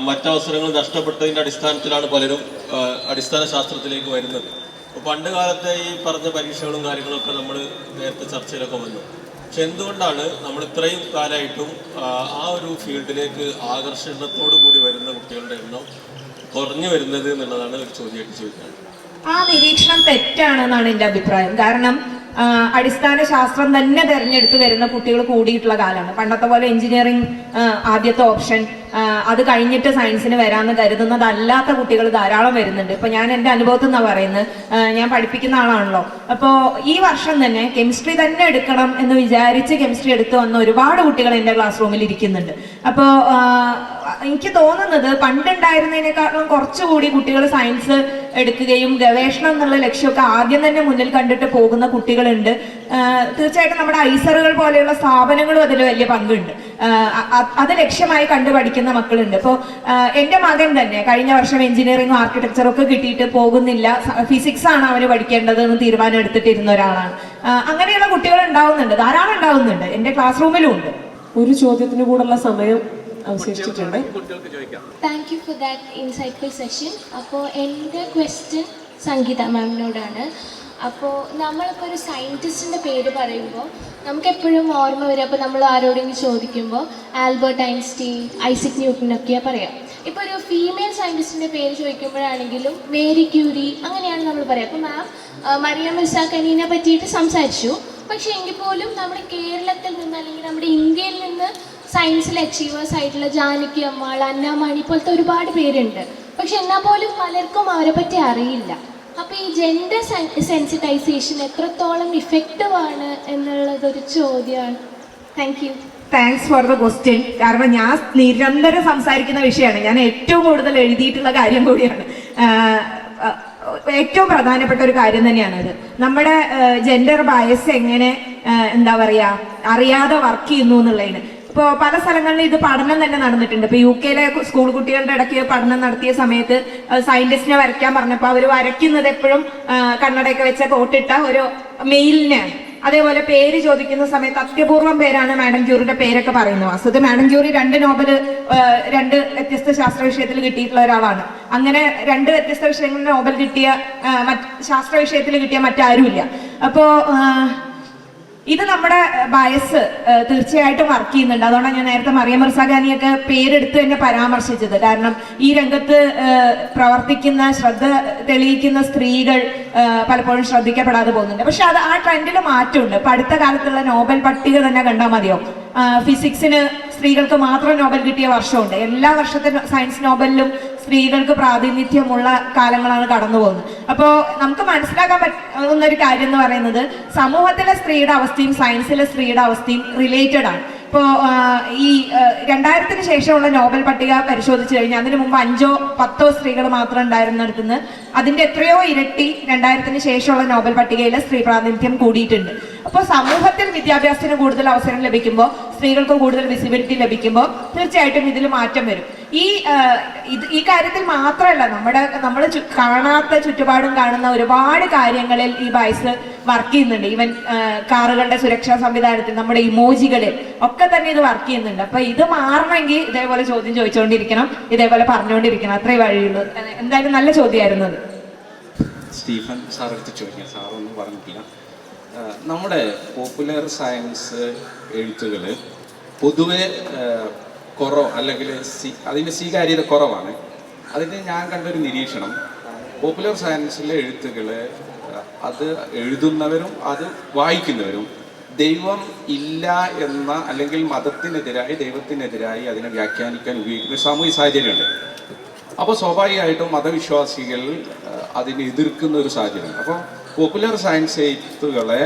മറ്റവസരങ്ങൾ നഷ്ടപ്പെട്ടതിൻ്റെ അടിസ്ഥാനത്തിലാണ് പലരും അടിസ്ഥാന ശാസ്ത്രത്തിലേക്ക് വരുന്നത്. അപ്പോൾ പണ്ട് കാലത്തെ ഈ പറഞ്ഞ പരീക്ഷകളും കാര്യങ്ങളൊക്കെ നമ്മൾ നേരത്തെ ചർച്ചയിലൊക്കെ വന്നു. പക്ഷെ എന്തുകൊണ്ടാണ് നമ്മൾ ഇത്രയും കാലമായിട്ടും ആ ഒരു ഫീൽഡിലേക്ക് ആകർഷണത്തോടു കൂടി വരുന്ന കുട്ടികളുടെ എണ്ണം കുറഞ്ഞു വരുന്നത് എന്നുള്ളതാണ് ഒരു ചോദ്യമായിട്ട് ചോദിക്കുന്നത്. ആ നിരീക്ഷണം തെറ്റാണെന്നാണ് എൻ്റെ അഭിപ്രായം. കാരണം അടിസ്ഥാന ശാസ്ത്രം തന്നെ തിരഞ്ഞെടുത്ത് വരുന്ന കുട്ടികൾ കൂടിയിട്ടുള്ള കാലമാണ്. പണ്ടത്തെ പോലെ എഞ്ചിനീയറിംഗ് ആദ്യത്തെ ഓപ്ഷൻ, അത് കഴിഞ്ഞിട്ട് സയൻസിന് വരാമെന്ന് കരുതുന്നതല്ലാത്ത കുട്ടികൾ ധാരാളം വരുന്നുണ്ട്. ഇപ്പൊ ഞാൻ എൻ്റെ അനുഭവത്തിൽ നിന്നാണ് പറയുന്നത്, ഞാൻ പഠിപ്പിക്കുന്ന ആളാണല്ലോ. അപ്പോൾ ഈ വർഷം തന്നെ കെമിസ്ട്രി തന്നെ എടുക്കണം എന്ന് വിചാരിച്ച് കെമിസ്ട്രി എടുത്ത് വന്ന ഒരുപാട് കുട്ടികൾ എൻ്റെ ക്ലാസ് റൂമിൽ ഇരിക്കുന്നുണ്ട്. അപ്പോൾ എനിക്ക് തോന്നുന്നത് പണ്ടുണ്ടായിരുന്നതിനേക്കാളും കുറച്ചുകൂടി കുട്ടികൾ സയൻസ് എടുക്കുകയും ഗവേഷണം എന്നുള്ള ലക്ഷ്യമൊക്കെ ആദ്യം തന്നെ മുന്നിൽ കണ്ടിട്ട് പോകുന്ന കുട്ടികളുണ്ട്. തീർച്ചയായിട്ടും നമ്മുടെ ഐസറുകൾ പോലെയുള്ള സ്ഥാപനങ്ങളും അതിൽ വലിയ പങ്കുണ്ട്. അത് ലക്ഷ്യമായി കണ്ടു പഠിക്കുന്ന മക്കളുണ്ട്. ഇപ്പോൾ എൻ്റെ മകൻ തന്നെ കഴിഞ്ഞ വർഷം എഞ്ചിനീയറിംഗും ആർക്കിടെക്ചറും ഒക്കെ കിട്ടിയിട്ട് പോകുന്നില്ല, ഫിസിക്സ് ആണ് അവന് പഠിക്കേണ്ടത് എന്ന് തീരുമാനം എടുത്തിട്ടിരുന്ന ഒരാളാണ്. അങ്ങനെയുള്ള കുട്ടികൾ ഉണ്ടാവുന്നുണ്ട്, ധാരാളം ഉണ്ടാവുന്നുണ്ട്, എൻ്റെ ക്ലാസ് റൂമിലും ഉണ്ട്. ഒരു ചോദ്യത്തിന് കൂടുള്ള സമയം അവശേഷിച്ചിട്ടുണ്ട്. Thank you for that insightful session. അപ്പോൾ എൻ്റെ ക്വസ്റ്റ്യൻ സംഗീത മാമിനോടാണ്. അപ്പോൾ നമ്മളിപ്പോൾ ഒരു സയൻറ്റിസ്റ്റിൻ്റെ പേര് പറയുമ്പോൾ നമുക്ക് എപ്പോഴും ഓർമ്മ വരും, അപ്പോൾ നമ്മൾ ആരോടെങ്കിലും ചോദിക്കുമ്പോൾ ആൽബർട്ട് ഐൻസ്റ്റീൻ, ഐസക് ന്യൂട്ടനൊക്കെയാണ് പറയാം. ഇപ്പോൾ ഒരു ഫീമെയിൽ സയൻറ്റിസ്റ്റിൻ്റെ പേര് ചോദിക്കുമ്പോഴാണെങ്കിലും മേരി ക്യൂരി അങ്ങനെയാണ് നമ്മൾ പറയുക. അപ്പോൾ മാം മറിയം ഇസാഖനീനെ പറ്റിയിട്ട് സംസാരിച്ചു. പക്ഷേ എങ്കിൽ പോലും നമ്മുടെ കേരളത്തിൽ നിന്ന് അല്ലെങ്കിൽ നമ്മുടെ ഇന്ത്യയിൽ നിന്ന് സയൻസിൽ അച്ചീവേഴ്സ് ആയിട്ടുള്ള ജാനകി അമ്മാൾ, അന്നാമണി പോലത്തെ ഒരുപാട് പേരുണ്ട്. പക്ഷെ എന്നാൽ പോലും പലർക്കും അവരെ പറ്റി അറിയില്ല. അപ്പോൾ ഈ ജെൻഡർ സെൻസിറ്റൈസേഷൻ എത്രത്തോളം ഇഫക്റ്റീവ് ആണ് എന്നുള്ളതൊരു ചോദ്യമാണ്. Thank you. Thanks for the question. കാരണം ഞാൻ നിരന്തരം സംസാരിക്കുന്ന വിഷയമാണ്, ഞാൻ ഏറ്റവും കൂടുതൽ എഴുതിയിട്ടുള്ള കാര്യം കൂടിയാണ്. ഏറ്റവും പ്രധാനപ്പെട്ട ഒരു കാര്യം തന്നെയാണത്. നമ്മുടെ ജെൻഡർ ബയസ് എങ്ങനെ എന്താ പറയുക അറിയാതെ വർക്ക് ചെയ്യുന്നു എന്നുള്ളതിന്. ഇപ്പോൾ പല സ്ഥലങ്ങളിലും ഇത് പഠനം തന്നെ നടന്നിട്ടുണ്ട്. ഇപ്പോൾ UK സ്കൂൾ കുട്ടികളുടെ ഇടയ്ക്ക് പഠനം നടത്തിയ സമയത്ത് സയന്റിസ്റ്റിനെ വരയ്ക്കാൻ പറഞ്ഞപ്പോൾ അവർ വരയ്ക്കുന്നത് എപ്പോഴും കണ്ണടയൊക്കെ വെച്ച കോട്ടിട്ട ഒരു മെയിലിനെയാണ്. അതേപോലെ പേര് ചോദിക്കുന്ന സമയത്ത് അത്യപൂർവം പേരാണ് മാഡം ക്യൂറിയുടെ പേരൊക്കെ പറയുന്നത്. വാസ്തവത്തിൽ മാഡം ക്യൂറി 2 നോബൽ 2 വ്യത്യസ്ത ശാസ്ത്ര വിഷയത്തിൽ കിട്ടിയിട്ടുള്ള ഒരാളാണ്. അങ്ങനെ 2 വ്യത്യസ്ത വിഷയങ്ങളിൽ നോബൽ കിട്ടിയ ശാസ്ത്ര വിഷയത്തിൽ കിട്ടിയ മറ്റാരുമില്ല. അപ്പോൾ ഇത് നമ്മുടെ ബയസ് തീർച്ചയായിട്ടും വർക്ക് ചെയ്യുന്നുണ്ട്. അതുകൊണ്ടാണ് ഞാൻ നേരത്തെ മറിയം മിർസാഖാനിയൊക്കെ പേരെടുത്ത് തന്നെ പരാമർശിച്ചത്. കാരണം ഈ രംഗത്ത് പ്രവർത്തിക്കുന്ന ശ്രദ്ധ തെളിയിക്കുന്ന സ്ത്രീകൾ പലപ്പോഴും ശ്രദ്ധിക്കപ്പെടാതെ പോകുന്നുണ്ട്. പക്ഷെ ആ ട്രെൻഡിൽ മാറ്റമുണ്ട്. ഇപ്പൊ അടുത്ത കാലത്തുള്ള നോബൽ പട്ടിക തന്നെ കണ്ടാൽ മതിയോ. ഫിസിക്സിന് സ്ത്രീകൾക്ക് മാത്രം നോബൽ കിട്ടിയ വർഷമുണ്ട്. എല്ലാ വർഷത്തെ സയൻസ് നോബലിലും സ്ത്രീകൾക്ക് പ്രാതിനിധ്യമുള്ള കാലങ്ങളാണ് കടന്നു പോകുന്നത്. അപ്പോൾ നമുക്ക് മനസ്സിലാക്കാൻ പറ്റുന്ന ഒരു കാര്യം എന്ന് പറയുന്നത് സമൂഹത്തിലെ സ്ത്രീയുടെ അവസ്ഥയും സയൻസിലെ സ്ത്രീയുടെ അവസ്ഥയും റിലേറ്റഡ് ആണ്. ഇപ്പോൾ ഈ 2000-ന് ശേഷമുള്ള നോബൽ പട്ടിക പരിശോധിച്ചു കഴിഞ്ഞാൽ അതിന് മുമ്പ് 5-ഓ 10-ഓ സ്ത്രീകൾ മാത്രം ഉണ്ടായിരുന്നിടത്തുനിന്ന് അതിൻ്റെ എത്രയോ ഇരട്ടി 2000-ന് ശേഷമുള്ള നോബൽ പട്ടികയിൽ സ്ത്രീ പ്രാതിനിധ്യം കൂടിയിട്ടുണ്ട്. അപ്പോൾ സമൂഹത്തിൽ വിദ്യാഭ്യാസത്തിന് കൂടുതൽ അവസരം ലഭിക്കുമ്പോൾ, സ്ത്രീകൾക്ക് കൂടുതൽ വിസിബിലിറ്റി ലഭിക്കുമ്പോൾ തീർച്ചയായിട്ടും ഇതിൽ മാറ്റം വരും. ഈ കാര്യത്തിൽ മാത്രമല്ല, നമ്മൾ കാണാത്ത ചുറ്റുപാടും കാണുന്ന ഒരുപാട് കാര്യങ്ങളിൽ ഈ ബയസ് വർക്ക് ചെയ്യുന്നുണ്ട്. ഈവൻ കാറുകളുടെ സുരക്ഷാ സംവിധാനത്തിൽ, നമ്മുടെ ഇമോജികളിൽ ഒക്കെ തന്നെ ഇത് വർക്ക് ചെയ്യുന്നുണ്ട്. അപ്പൊ ഇത് മാറണമെങ്കിൽ ഇതേപോലെ ചോദ്യം ചോദിച്ചുകൊണ്ടിരിക്കണം, ഇതേപോലെ പറഞ്ഞുകൊണ്ടിരിക്കണം. അത്രേ വഴിയുള്ളൂ. എന്തായാലും നല്ല ചോദ്യമായിരുന്നു അത്. സ്റ്റീഫൻ സാർ എടുത്ത് ചോദിക്കാം, സാറൊന്നും പറഞ്ഞിട്ടില്ല. നമ്മുടെ പോപ്പുലർ സയൻസ് എഴുത്തുകൾ പൊതുവെ കുറവ്, അല്ലെങ്കിൽ അതിൻ്റെ സ്വീകാര്യത കുറവാണ്. അതിന് ഞാൻ കണ്ടൊരു നിരീക്ഷണം, പോപ്പുലർ സയൻസിലെ എഴുത്തുകൾ അത് എഴുതുന്നവരും അത് വായിക്കുന്നവരും ദൈവം ഇല്ല എന്ന, അല്ലെങ്കിൽ മതത്തിനെതിരായി, ദൈവത്തിനെതിരായി അതിനെ വ്യാഖ്യാനിക്കാൻ ഉപയോഗിക്കുന്ന സാമൂഹിക സാഹചര്യമുണ്ട്. അപ്പോൾ സ്വാഭാവികമായിട്ടും മതവിശ്വാസികൾ അതിനെ എതിർക്കുന്ന ഒരു സാഹചര്യം. അപ്പോൾ പോപ്പുലർ സയൻസ് എഴുത്തുകളെ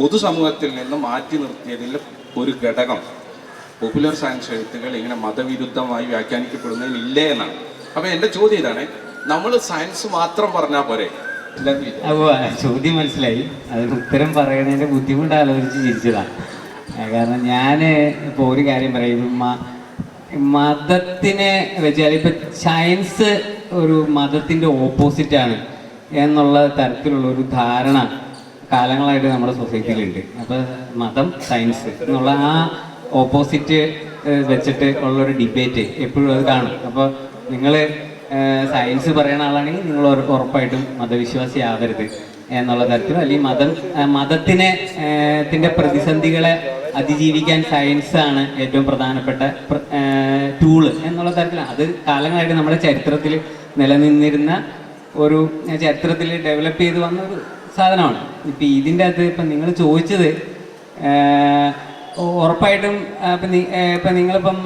പൊതുസമൂഹത്തിൽ നിന്ന് മാറ്റി നിർത്തിയതിൽ ഒരു ഘടകം പോപ്പുലർ സയൻസ് എഴുത്തുകൾ ഇങ്ങനെ മതവിരുദ്ധമായി വ്യാഖ്യാനിക്കപ്പെടുന്നതിലില്ലേ എന്നാണ്. അപ്പോൾ എൻ്റെ ചോദ്യം ഇതാണ്, നമ്മൾ സയൻസ് മാത്രം പറഞ്ഞാൽ പോരെ? അപ്പോൾ ചോദ്യം മനസ്സിലായി. അതിന് ഉത്തരം പറയുന്നതിൻ്റെ ബുദ്ധിമുട്ട് ആലോചിച്ച് ചിരിച്ചതാണ്. കാരണം ഞാൻ ഇപ്പോൾ ഒരു കാര്യം പറയും, മതത്തിനെ വെച്ചാൽ ഇപ്പം സയൻസ് ഒരു മതത്തിൻ്റെ ഓപ്പോസിറ്റാണ് എന്നുള്ള തരത്തിലുള്ള ഒരു ധാരണ കാലങ്ങളായിട്ട് നമ്മുടെ സൊസൈറ്റിയിലുണ്ട്. അപ്പോൾ മതം സയൻസ് എന്നുള്ള ആ ഓപ്പോസിറ്റ് വെച്ചിട്ട് ഉള്ളൊരു ഡിബേറ്റ് എപ്പോഴും അത് കാണും. അപ്പോൾ നിങ്ങൾ സയൻസ് പറയുന്ന ആളാണെങ്കിൽ നിങ്ങൾ ഉറപ്പായിട്ടും മതവിശ്വാസി ആവരുത് എന്നുള്ള തരത്തിൽ, അല്ലെങ്കിൽ മതത്തിൻ്റെ പ്രതിസന്ധികളെ അതിജീവിക്കാൻ സയൻസാണ് ഏറ്റവും പ്രധാനപ്പെട്ട ടൂള് എന്നുള്ള തരത്തിലാണ്. അത് കാലങ്ങളായിട്ട് നമ്മുടെ ചരിത്രത്തിൽ നിലനിന്നിരുന്ന ഒരു, ചരിത്രത്തിൽ ഡെവലപ്പ് ചെയ്ത് വന്ന ഒരു സാധനമാണ്. ഇപ്പം ഇതിൻ്റെ അകത്ത് ഇപ്പം നിങ്ങൾ ചോദിച്ചത് ഉറപ്പായിട്ടും ഇപ്പം നിങ്ങളിപ്പം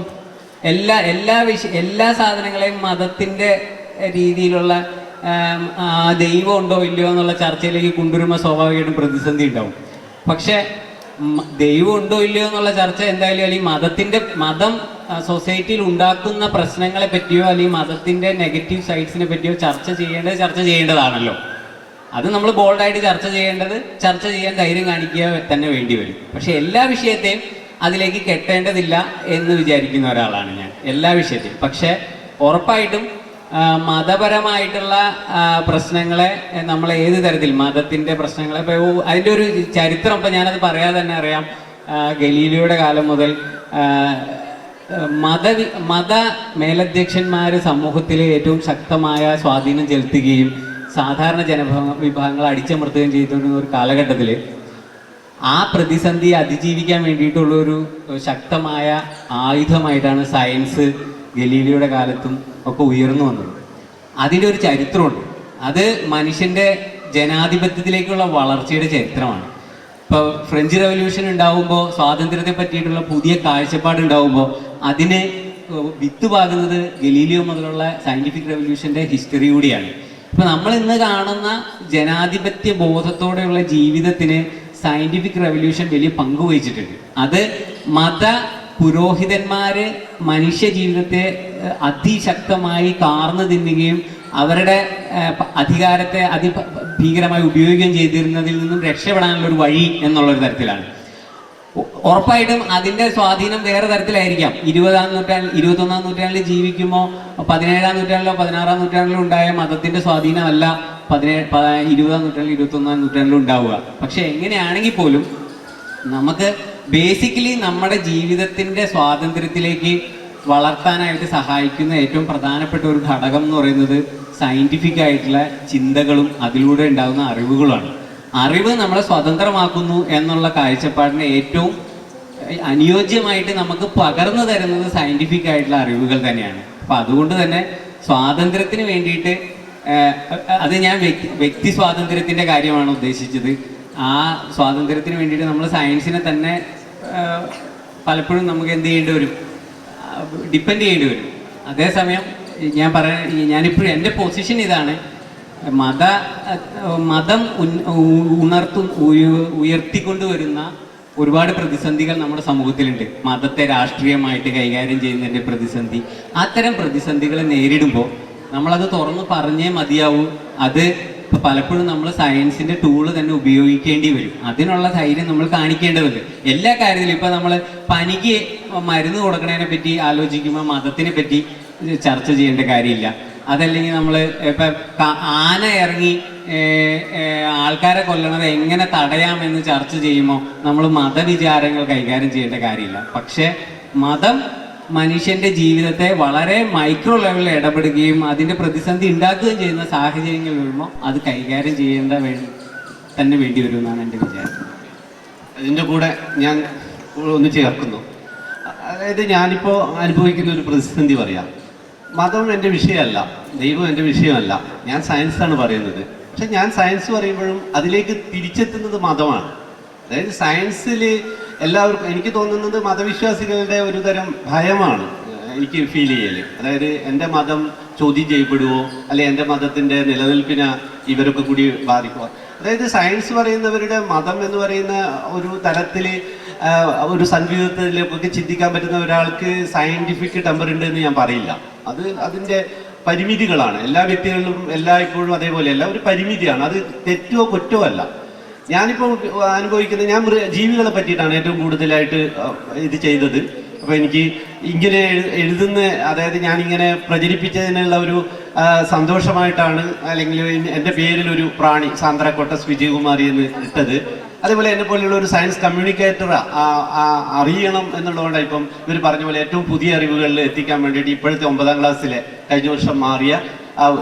എല്ലാ സാധനങ്ങളെയും മതത്തിൻ്റെ രീതിയിലുള്ള ദൈവം ഉണ്ടോ ഇല്ലയോ എന്നുള്ള ചർച്ചയിലേക്ക് കൊണ്ടുവരുമ്പോൾ സ്വാഭാവികമായിട്ടും പ്രതിസന്ധി ഉണ്ടാവും. പക്ഷേ ദൈവം ഉണ്ടോ ഇല്ലയോ എന്നുള്ള ചർച്ച എന്തായാലും അല്ലെങ്കിൽ മതം സൊസൈറ്റിയിൽ ഉണ്ടാക്കുന്ന പ്രശ്നങ്ങളെ പറ്റിയോ അല്ലെങ്കിൽ മതത്തിൻ്റെ നെഗറ്റീവ് സൈഡ്സിനെ പറ്റിയോ ചർച്ച ചെയ്യേണ്ടതാണല്ലോ. അത് നമ്മൾ ബോൾഡായിട്ട് ചർച്ച ചെയ്യാൻ ധൈര്യം കാണിക്കുക തന്നെ വേണ്ടി വരും. പക്ഷെ എല്ലാ വിഷയത്തെയും അതിലേക്ക് കെട്ടേണ്ടതില്ല എന്ന് വിചാരിക്കുന്ന ഒരാളാണ് ഞാൻ, എല്ലാ വിഷയത്തെയും. പക്ഷെ ഉറപ്പായിട്ടും മതപരമായിട്ടുള്ള പ്രശ്നങ്ങളെ നമ്മൾ ഏത് തരത്തിൽ മതത്തിൻ്റെ പ്രശ്നങ്ങളെ ഇപ്പോൾ അതിൻ്റെ ഒരു ചരിത്രം ഇപ്പം ഞാനത് പറയാതെ തന്നെ അറിയാം. ഗലീലിയോയുടെ കാലം മുതൽ മത മേലധ്യക്ഷന്മാർ സമൂഹത്തിൽ ഏറ്റവും ശക്തമായ സ്വാധീനം ചെലുത്തുകയും സാധാരണ വിഭാഗങ്ങളെ അടിച്ചമർത്തുകയും ചെയ്തുകൊണ്ടിരുന്ന ഒരു കാലഘട്ടത്തിൽ ആ പ്രതിസന്ധിയെ അതിജീവിക്കാൻ വേണ്ടിയിട്ടുള്ളൊരു ശക്തമായ ആയുധമായിട്ടാണ് സയൻസ് ഗലീലിയോയുടെ കാലത്തും ഒക്കെ ഉയർന്നു വന്നത്. അതിൻ്റെ ഒരു ചരിത്രമുണ്ട്. അത് മനുഷ്യൻ്റെ ജനാധിപത്യത്തിലേക്കുള്ള വളർച്ചയുടെ ചരിത്രമാണ്. ഇപ്പോൾ ഫ്രഞ്ച് റവല്യൂഷൻ ഉണ്ടാകുമ്പോൾ, സ്വാതന്ത്ര്യത്തെ പറ്റിയിട്ടുള്ള പുതിയ കാഴ്ചപ്പാടുണ്ടാകുമ്പോൾ അതിന് വിത്തുപാകുന്നത് ഗലീലിയോ മുതലുള്ള സയൻറ്റിഫിക് റവല്യൂഷൻ്റെ ഹിസ്റ്ററി കൂടിയാണ്. ഇപ്പം നമ്മൾ ഇന്ന് കാണുന്ന ജനാധിപത്യ ബോധത്തോടെയുള്ള ജീവിതത്തിന് സയൻറ്റിഫിക് റവല്യൂഷൻ വലിയ പങ്ക് വഹിച്ചിട്ടുണ്ട്. അത് പുരോഹിതന്മാര് മനുഷ്യ ജീവിതത്തെ അതിശക്തമായി കാർന്നു തിന്നുകയും അവരുടെ അധികാരത്തെ അതിഭീകരമായി ഉപയോഗിക്കുകയും ചെയ്തിരുന്നതിൽ നിന്നും രക്ഷപ്പെടാനുള്ള ഒരു വഴി എന്നുള്ളൊരു തരത്തിലാണ്. ഉറപ്പായിട്ടും അതിൻ്റെ സ്വാധീനം വേറെ തരത്തിലായിരിക്കാം. 21-ാം നൂറ്റാണ്ടിൽ ജീവിക്കുമ്പോൾ 17-ാം നൂറ്റാണ്ടിലോ 16-ാം നൂറ്റാണ്ടിലോ ഉണ്ടായ മതത്തിൻ്റെ സ്വാധീനമല്ല 20-ാം നൂറ്റാണ്ടിൽ 21-ാം നൂറ്റാണ്ടിലും ഉണ്ടാവുക. പക്ഷെ എങ്ങനെയാണെങ്കിൽ പോലും നമുക്ക് ബേസിക്കലി നമ്മുടെ ജീവിതത്തിൻ്റെ സ്വാതന്ത്ര്യത്തിലേക്ക് വളർത്താനായിട്ട് സഹായിക്കുന്ന ഏറ്റവും പ്രധാനപ്പെട്ട ഒരു ഘടകം എന്ന് പറയുന്നത് സയൻറ്റിഫിക് ആയിട്ടുള്ള ചിന്തകളും അതിലൂടെ ഉണ്ടാകുന്ന അറിവുകളാണ്. അറിവ് നമ്മളെ സ്വതന്ത്രമാക്കുന്നു എന്നുള്ള കാഴ്ചപ്പാടിന് ഏറ്റവും അനുയോജ്യമായിട്ട് നമുക്ക് പകർന്നു തരുന്നത് സയൻറ്റിഫിക് ആയിട്ടുള്ള അറിവുകൾ തന്നെയാണ്. അപ്പം അതുകൊണ്ട് തന്നെ സ്വാതന്ത്ര്യത്തിന് വേണ്ടിയിട്ട് അത് ഞാൻ വ്യക്തി സ്വാതന്ത്ര്യത്തിൻ്റെ കാര്യമാണ് ഉദ്ദേശിച്ചത്. ആ സ്വാതന്ത്ര്യത്തിന് വേണ്ടിയിട്ട് നമ്മൾ സയൻസിനെ തന്നെ പലപ്പോഴും നമുക്ക് എന്ത് ചെയ്യേണ്ടി വരും, ഡിപ്പെൻഡ് ചെയ്യേണ്ടി വരും. അതേസമയം ഞാനിപ്പോഴും എൻ്റെ പൊസിഷൻ ഇതാണ്, മതം ഉയർത്തിക്കൊണ്ടുവരുന്ന ഒരുപാട് പ്രതിസന്ധികൾ നമ്മുടെ സമൂഹത്തിലുണ്ട്. മതത്തെ രാഷ്ട്രീയമായിട്ട് കൈകാര്യം ചെയ്യുന്നതിൻ്റെ പ്രതിസന്ധി, അത്തരം പ്രതിസന്ധികളെ നേരിടുമ്പോൾ നമ്മളത് തുറന്ന് പറഞ്ഞേ മതിയാവൂ. അത് പലപ്പോഴും നമ്മൾ സയൻസിൻ്റെ ടൂള് തന്നെ ഉപയോഗിക്കേണ്ടി വരും. അതിനുള്ള ധൈര്യം നമ്മൾ കാണിക്കേണ്ടതുണ്ട് എല്ലാ കാര്യത്തിലും. ഇപ്പം നമ്മൾ പനിക്ക് മരുന്ന് കൊടുക്കണതിനെ പറ്റി ആലോചിക്കുമ്പോൾ മതത്തിനെ പറ്റി ചർച്ച ചെയ്യേണ്ട കാര്യമില്ല. അതല്ലെങ്കിൽ നമ്മൾ ഇപ്പം ആന ഇറങ്ങി ആൾക്കാരെ കൊല്ലണത് എങ്ങനെ തടയാമെന്ന് ചർച്ച ചെയ്യുമ്പോൾ നമ്മൾ മതവിചാരങ്ങൾ കൈകാര്യം ചെയ്യേണ്ട കാര്യമില്ല. പക്ഷേ മതം മനുഷ്യൻ്റെ ജീവിതത്തെ വളരെ മൈക്രോ ലെവലിൽ ഇടപെടുകയും അതിൻ്റെ പ്രതിസന്ധി ഉണ്ടാക്കുകയും ചെയ്യുന്ന സാഹചര്യങ്ങൾ വരുമ്പോൾ അത് കൈകാര്യം ചെയ്യേണ്ട തന്നെ വേണ്ടി വരുമെന്നാണ് എൻ്റെ വിചാരം. അതിൻ്റെ കൂടെ ഞാൻ ഒന്ന് ചേർക്കുന്നു. അതായത് ഞാനിപ്പോൾ അനുഭവിക്കുന്ന ഒരു പ്രതിസന്ധി പറയാം. മതം എൻ്റെ വിഷയമല്ല, ദൈവം എൻ്റെ വിഷയമല്ല, ഞാൻ സയൻസാണ് പറയുന്നത്. പക്ഷെ ഞാൻ സയൻസ് പറയുമ്പോഴും അതിലേക്ക് തിരിച്ചെത്തുന്നത് മതമാണ്. അതായത് സയൻസിൽ എല്ലാവർക്കും എനിക്ക് തോന്നുന്നത് മതവിശ്വാസികളുടെ ഒരു തരം ഭയമാണ് എനിക്ക് ഫീൽ ചെയ്യല്. അതായത് എൻ്റെ മതം ചോദ്യം ചെയ്യപ്പെടുമോ, അല്ലെങ്കിൽ എൻ്റെ മതത്തിൻ്റെ നിലനിൽപ്പിനെ ഇവരൊക്കെ കൂടി ബാധിക്കുക. അതായത് സയൻസ് പറയുന്നവരുടെ മതം എന്ന് പറയുന്ന ഒരു തലത്തിൽ ഒരു സംഗീതത്തിലൊക്കെ ചിന്തിക്കാൻ പറ്റുന്ന ഒരാൾക്ക് സയൻറ്റിഫിക് ടെമ്പർ ഉണ്ട് എന്ന് ഞാൻ പറയില്ല. അതിൻ്റെ പരിമിതികളാണ്. എല്ലാ വ്യക്തികളിലും എല്ലായ്പ്പോഴും അതേപോലെയല്ല, ഒരു പരിമിതിയാണ്. അത് തെറ്റോ കുറ്റോ അല്ല. ഞാനിപ്പോൾ അനുഭവിക്കുന്നത്, ഞാൻ ജീവികളെ പറ്റിയിട്ടാണ് ഏറ്റവും കൂടുതലായിട്ട് ഇത് ചെയ്തത്. അപ്പോൾ എനിക്ക് ഇങ്ങനെ എഴുതുന്ന, അതായത് ഞാനിങ്ങനെ പ്രചരിപ്പിച്ചതിനുള്ള ഒരു സന്തോഷമായിട്ടാണ്, അല്ലെങ്കിൽ എൻ്റെ പേരിലൊരു പ്രാണി സാന്ദ്രാക്കോട്ടസ് വിജയകുമാരി എന്ന് ഇട്ടത്. അതേപോലെ എന്നെ പോലെയുള്ള ഒരു സയൻസ് കമ്മ്യൂണിക്കേറ്റർ അറിയണം എന്നുള്ളതുകൊണ്ടാണ് ഇപ്പം ഇവർ പറഞ്ഞ പോലെ ഏറ്റവും പുതിയ അറിവുകളിൽ എത്തിക്കാൻ വേണ്ടിയിട്ട് ഇപ്പോഴത്തെ 9ാം ക്ലാസ്സിലെ കഴിഞ്ഞ വർഷം മാറിയ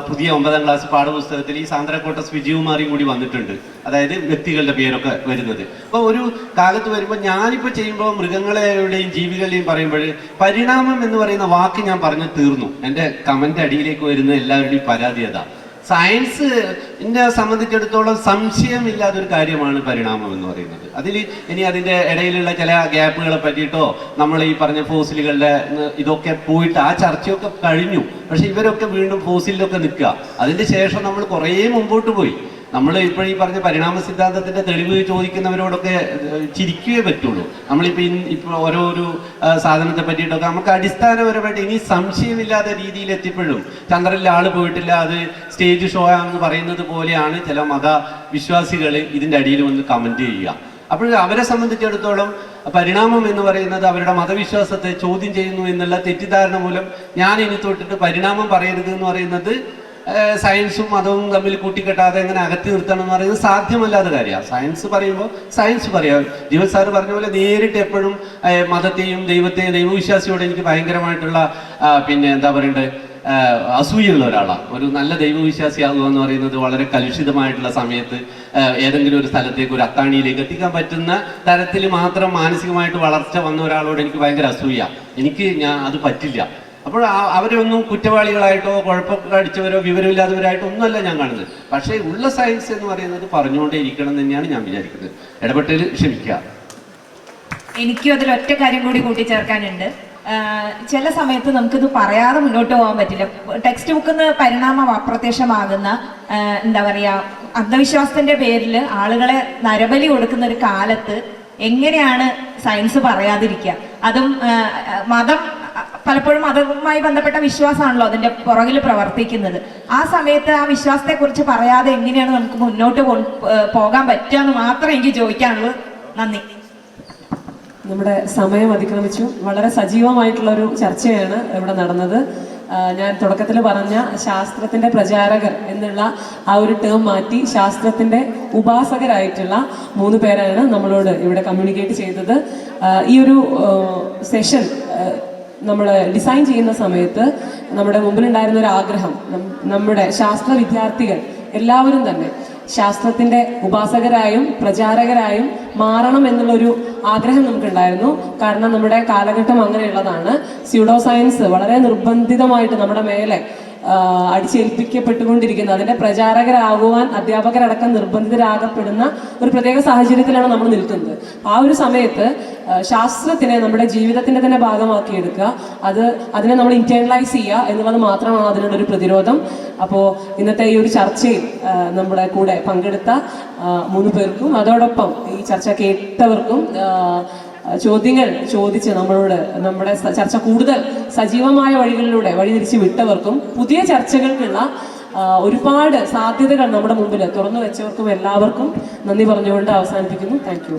പുതിയ 9ാം ക്ലാസ് പാഠപുസ്തകത്തിൽ ഈ സാന്ദ്രാക്കോട്ടസ് വിജയകുമാരിയും കൂടി വന്നിട്ടുണ്ട്. അതായത് വ്യക്തികളുടെ പേരൊക്കെ വരുന്നത്. അപ്പോൾ ഒരു കാലത്ത് വരുമ്പോൾ ഞാനിപ്പോൾ ചെയ്യുമ്പോൾ മൃഗങ്ങളെയും ജീവികളെയും പറയുമ്പോൾ പരിണാമം എന്ന് പറയുന്ന വാക്ക് ഞാൻ പറഞ്ഞു തീർന്നു. എൻ്റെ കമൻ്റ് അടിയിലേക്ക് വരുന്ന എല്ലാവരുടെയും പരാതി അതാ. സയൻസിനെ സംബന്ധിച്ചിടത്തോളം സംശയമില്ലാത്ത ഒരു കാര്യമാണ് പരിണാമം എന്ന് പറയുന്നത്. അതിൽ ഇനി അതിൻ്റെ ഇടയിലുള്ള ചില ഗ്യാപ്പുകളെ പറ്റിയിട്ടോ നമ്മൾ ഈ പറഞ്ഞ ഫോസിലുകളുടെ ഇതൊക്കെ പോയിട്ട് ആ ചർച്ചയൊക്കെ കഴിഞ്ഞു. പക്ഷെ ഇവരൊക്കെ വീണ്ടും ഫോസിലൊക്കെ നിൽക്കുക. അതിൻ്റെ ശേഷം നമ്മൾ കുറേ മുമ്പോട്ട് പോയി. നമ്മൾ ഇപ്പോൾ ഈ പറഞ്ഞ പരിണാമ സിദ്ധാന്തത്തിന്റെ തെളിവ് ചോദിക്കുന്നവരോടൊക്കെ ചിരിക്കുകയേ പറ്റുള്ളൂ. ഇപ്പോൾ ഓരോരു സാധനത്തെ പറ്റിയിട്ടൊക്കെ നമുക്ക് അടിസ്ഥാനപരമായിട്ട് ഇനി സംശയമില്ലാത്ത രീതിയിൽ എത്തിപ്പോഴും ചന്ദ്രനിൽ ആള് പോയിട്ടില്ല, അത് സ്റ്റേജ് ഷോ ആണെന്ന് പറയുന്നത് പോലെയാണ് ചില മതവിശ്വാസികൾ ഇതിൻ്റെ അടിയിൽ വന്ന് കമന്റ് ചെയ്യുക. അപ്പോൾ അവരെ സംബന്ധിച്ചിടത്തോളം പരിണാമം എന്ന് പറയുന്നത് അവരുടെ മതവിശ്വാസത്തെ ചോദ്യം ചെയ്യുന്നു എന്നുള്ള തെറ്റിദ്ധാരണ മൂലം ഞാൻ ഇനി തൊട്ടിട്ട് പരിണാമം പറയരുത് എന്ന് പറയുന്നത് സയൻസും മതവും തമ്മിൽ കൂട്ടിക്കെട്ടാതെ എങ്ങനെ അകറ്റി നിർത്തണം എന്ന് പറയുന്നത് സാധ്യമല്ലാത്ത കാര്യമാണ്. സയൻസ് പറയുമ്പോൾ സയൻസ് പറയാം. ജീവൻ സാറ് പറഞ്ഞ പോലെ നേരിട്ട് എപ്പോഴും മതത്തെയും ദൈവത്തെയും ദൈവവിശ്വാസിയോട് എനിക്ക് ഭയങ്കരമായിട്ടുള്ള എന്താ പറയണ്ടേ അസൂയുള്ള ഒരാളാണ്. ഒരു നല്ല ദൈവവിശ്വാസിയാകുക എന്ന് പറയുന്നത് വളരെ കലുഷിതമായിട്ടുള്ള സമയത്ത് ഏതെങ്കിലും ഒരു സ്ഥലത്തേക്ക് ഒരു അത്താണിയിലേക്ക് എത്തിക്കാൻ പറ്റുന്ന തരത്തിൽ മാത്രം മാനസികമായിട്ട് വളർച്ച വന്ന ഒരാളോട് എനിക്ക് ഭയങ്കര അസൂയ. അത് പറ്റില്ല. അപ്പോൾ അവരൊന്നും കുറ്റവാളികളായിട്ടോ കുഴപ്പമൊക്കെ അടിച്ചവരോ വിവരമില്ലാത്തവരായിട്ടോ ഒന്നുമല്ല ഞാൻ കാണുന്നത്. പക്ഷേ ഉള്ള സയൻസ് എന്ന് പറയുന്നത് പറഞ്ഞുകൊണ്ടേ ഇരിക്കണം എന്ന് തന്നെയാണ് ഞാൻ വിചാരിക്കുന്നത്. ഇടപെട്ടതിൽ ക്ഷമിക്കുക. എനിക്കും അതിലൊറ്റ കാര്യം കൂടി കൂട്ടിച്ചേർക്കാനുണ്ട്. ചില സമയത്ത് നമുക്കിത് പറയാതെ മുന്നോട്ട് പോകാൻ പറ്റില്ല. ടെക്സ്റ്റ് ബുക്കിൽ നിന്ന് പരിണാമം അപ്രത്യക്ഷമാകുന്ന എന്താ പറയുക അന്ധവിശ്വാസത്തിന്റെ പേരിൽ ആളുകളെ നരബലി കൊടുക്കുന്ന ഒരു കാലത്ത് എങ്ങനെയാണ് സയൻസ് പറയാതിരിക്കുക? അതും മതം പലപ്പോഴും മതവുമായി ബന്ധപ്പെട്ട വിശ്വാസമാണല്ലോ അതിന്റെ പുറകിൽ പ്രവർത്തിക്കുന്നത്. ആ സമയത്ത് ആ വിശ്വാസത്തെക്കുറിച്ച് പറയാതെ എങ്ങനെയാണ് നമുക്ക് മുന്നോട്ട് പോകാൻ പറ്റുക എന്ന് മാത്രമേ എനിക്ക് ചോദിക്കാനുള്ളൂ. നന്ദി. നമ്മുടെ സമയം അതിക്രമിച്ചു. വളരെ സജീവമായിട്ടുള്ളൊരു ചർച്ചയാണ് ഇവിടെ നടന്നത്. ഞാൻ തുടക്കത്തിൽ പറഞ്ഞ ശാസ്ത്രത്തിൻ്റെ പ്രചാരകർ എന്നുള്ള ആ ഒരു ടേം മാറ്റി ശാസ്ത്രത്തിൻ്റെ ഉപാസകരായിട്ടുള്ള 3 പേരാണ് നമ്മളോട് ഇവിടെ കമ്മ്യൂണിക്കേറ്റ് ചെയ്തത്. ഈ ഒരു സെഷൻ നമ്മൾ ഡിസൈൻ ചെയ്യുന്ന സമയത്ത് നമ്മുടെ മുമ്പിലുണ്ടായിരുന്ന ഒരു ആഗ്രഹം, നമ്മുടെ ശാസ്ത്ര വിദ്യാർത്ഥികൾ എല്ലാവരും തന്നെ ശാസ്ത്രത്തിൻ്റെ ഉപാസകരായും പ്രചാരകരായും മാറണം എന്നുള്ളൊരു ആഗ്രഹം നമുക്കുണ്ടായിരുന്നു. കാരണം നമ്മുടെ കാലഘട്ടം അങ്ങനെയുള്ളതാണ്. സ്യൂഡോ സയൻസ് വളരെ നിർബന്ധിതമായിട്ട് നമ്മുടെ മേലെ അടിച്ചേൽപ്പിക്കപ്പെട്ടുകൊണ്ടിരിക്കുന്നത്. അതിൻ്റെ പ്രചാരകരാകുവാൻ അധ്യാപകരടക്കം നിർബന്ധിതരാകപ്പെടുന്ന ഒരു പ്രത്യേക സാഹചര്യത്തിലാണ് നമ്മൾ നിൽക്കുന്നത്. ആ ഒരു സമയത്ത് ശാസ്ത്രത്തിനെ നമ്മുടെ ജീവിതത്തിൻ്റെ തന്നെ ഭാഗമാക്കിയെടുക്കുക, അതിനെ നമ്മൾ ഇന്റേണലൈസ് ചെയ്യുക എന്നുള്ളത് മാത്രമാണ് അതിനുള്ളൊരു പ്രതിരോധം. അപ്പോൾ ഇന്നത്തെ ഈ ഒരു ചർച്ചയിൽ നമ്മുടെ കൂടെ പങ്കെടുത്ത 3 പേർക്കും അതോടൊപ്പം ഈ ചർച്ച കേട്ടവർക്കും ചോദ്യങ്ങൾ ചോദിച്ച് നമ്മളോട് നമ്മുടെ ചർച്ച കൂടുതൽ സജീവമായ വഴികളിലൂടെ വഴിതിരിച്ച് വിട്ടവർക്കും പുതിയ ചർച്ചകൾക്കുള്ള ഒരുപാട് സാധ്യതകൾ നമ്മുടെ മുമ്പിൽ തുറന്നു വെച്ചവർക്കും എല്ലാവർക്കും നന്ദി പറഞ്ഞുകൊണ്ട് അവസാനിപ്പിക്കുന്നു. Thank you.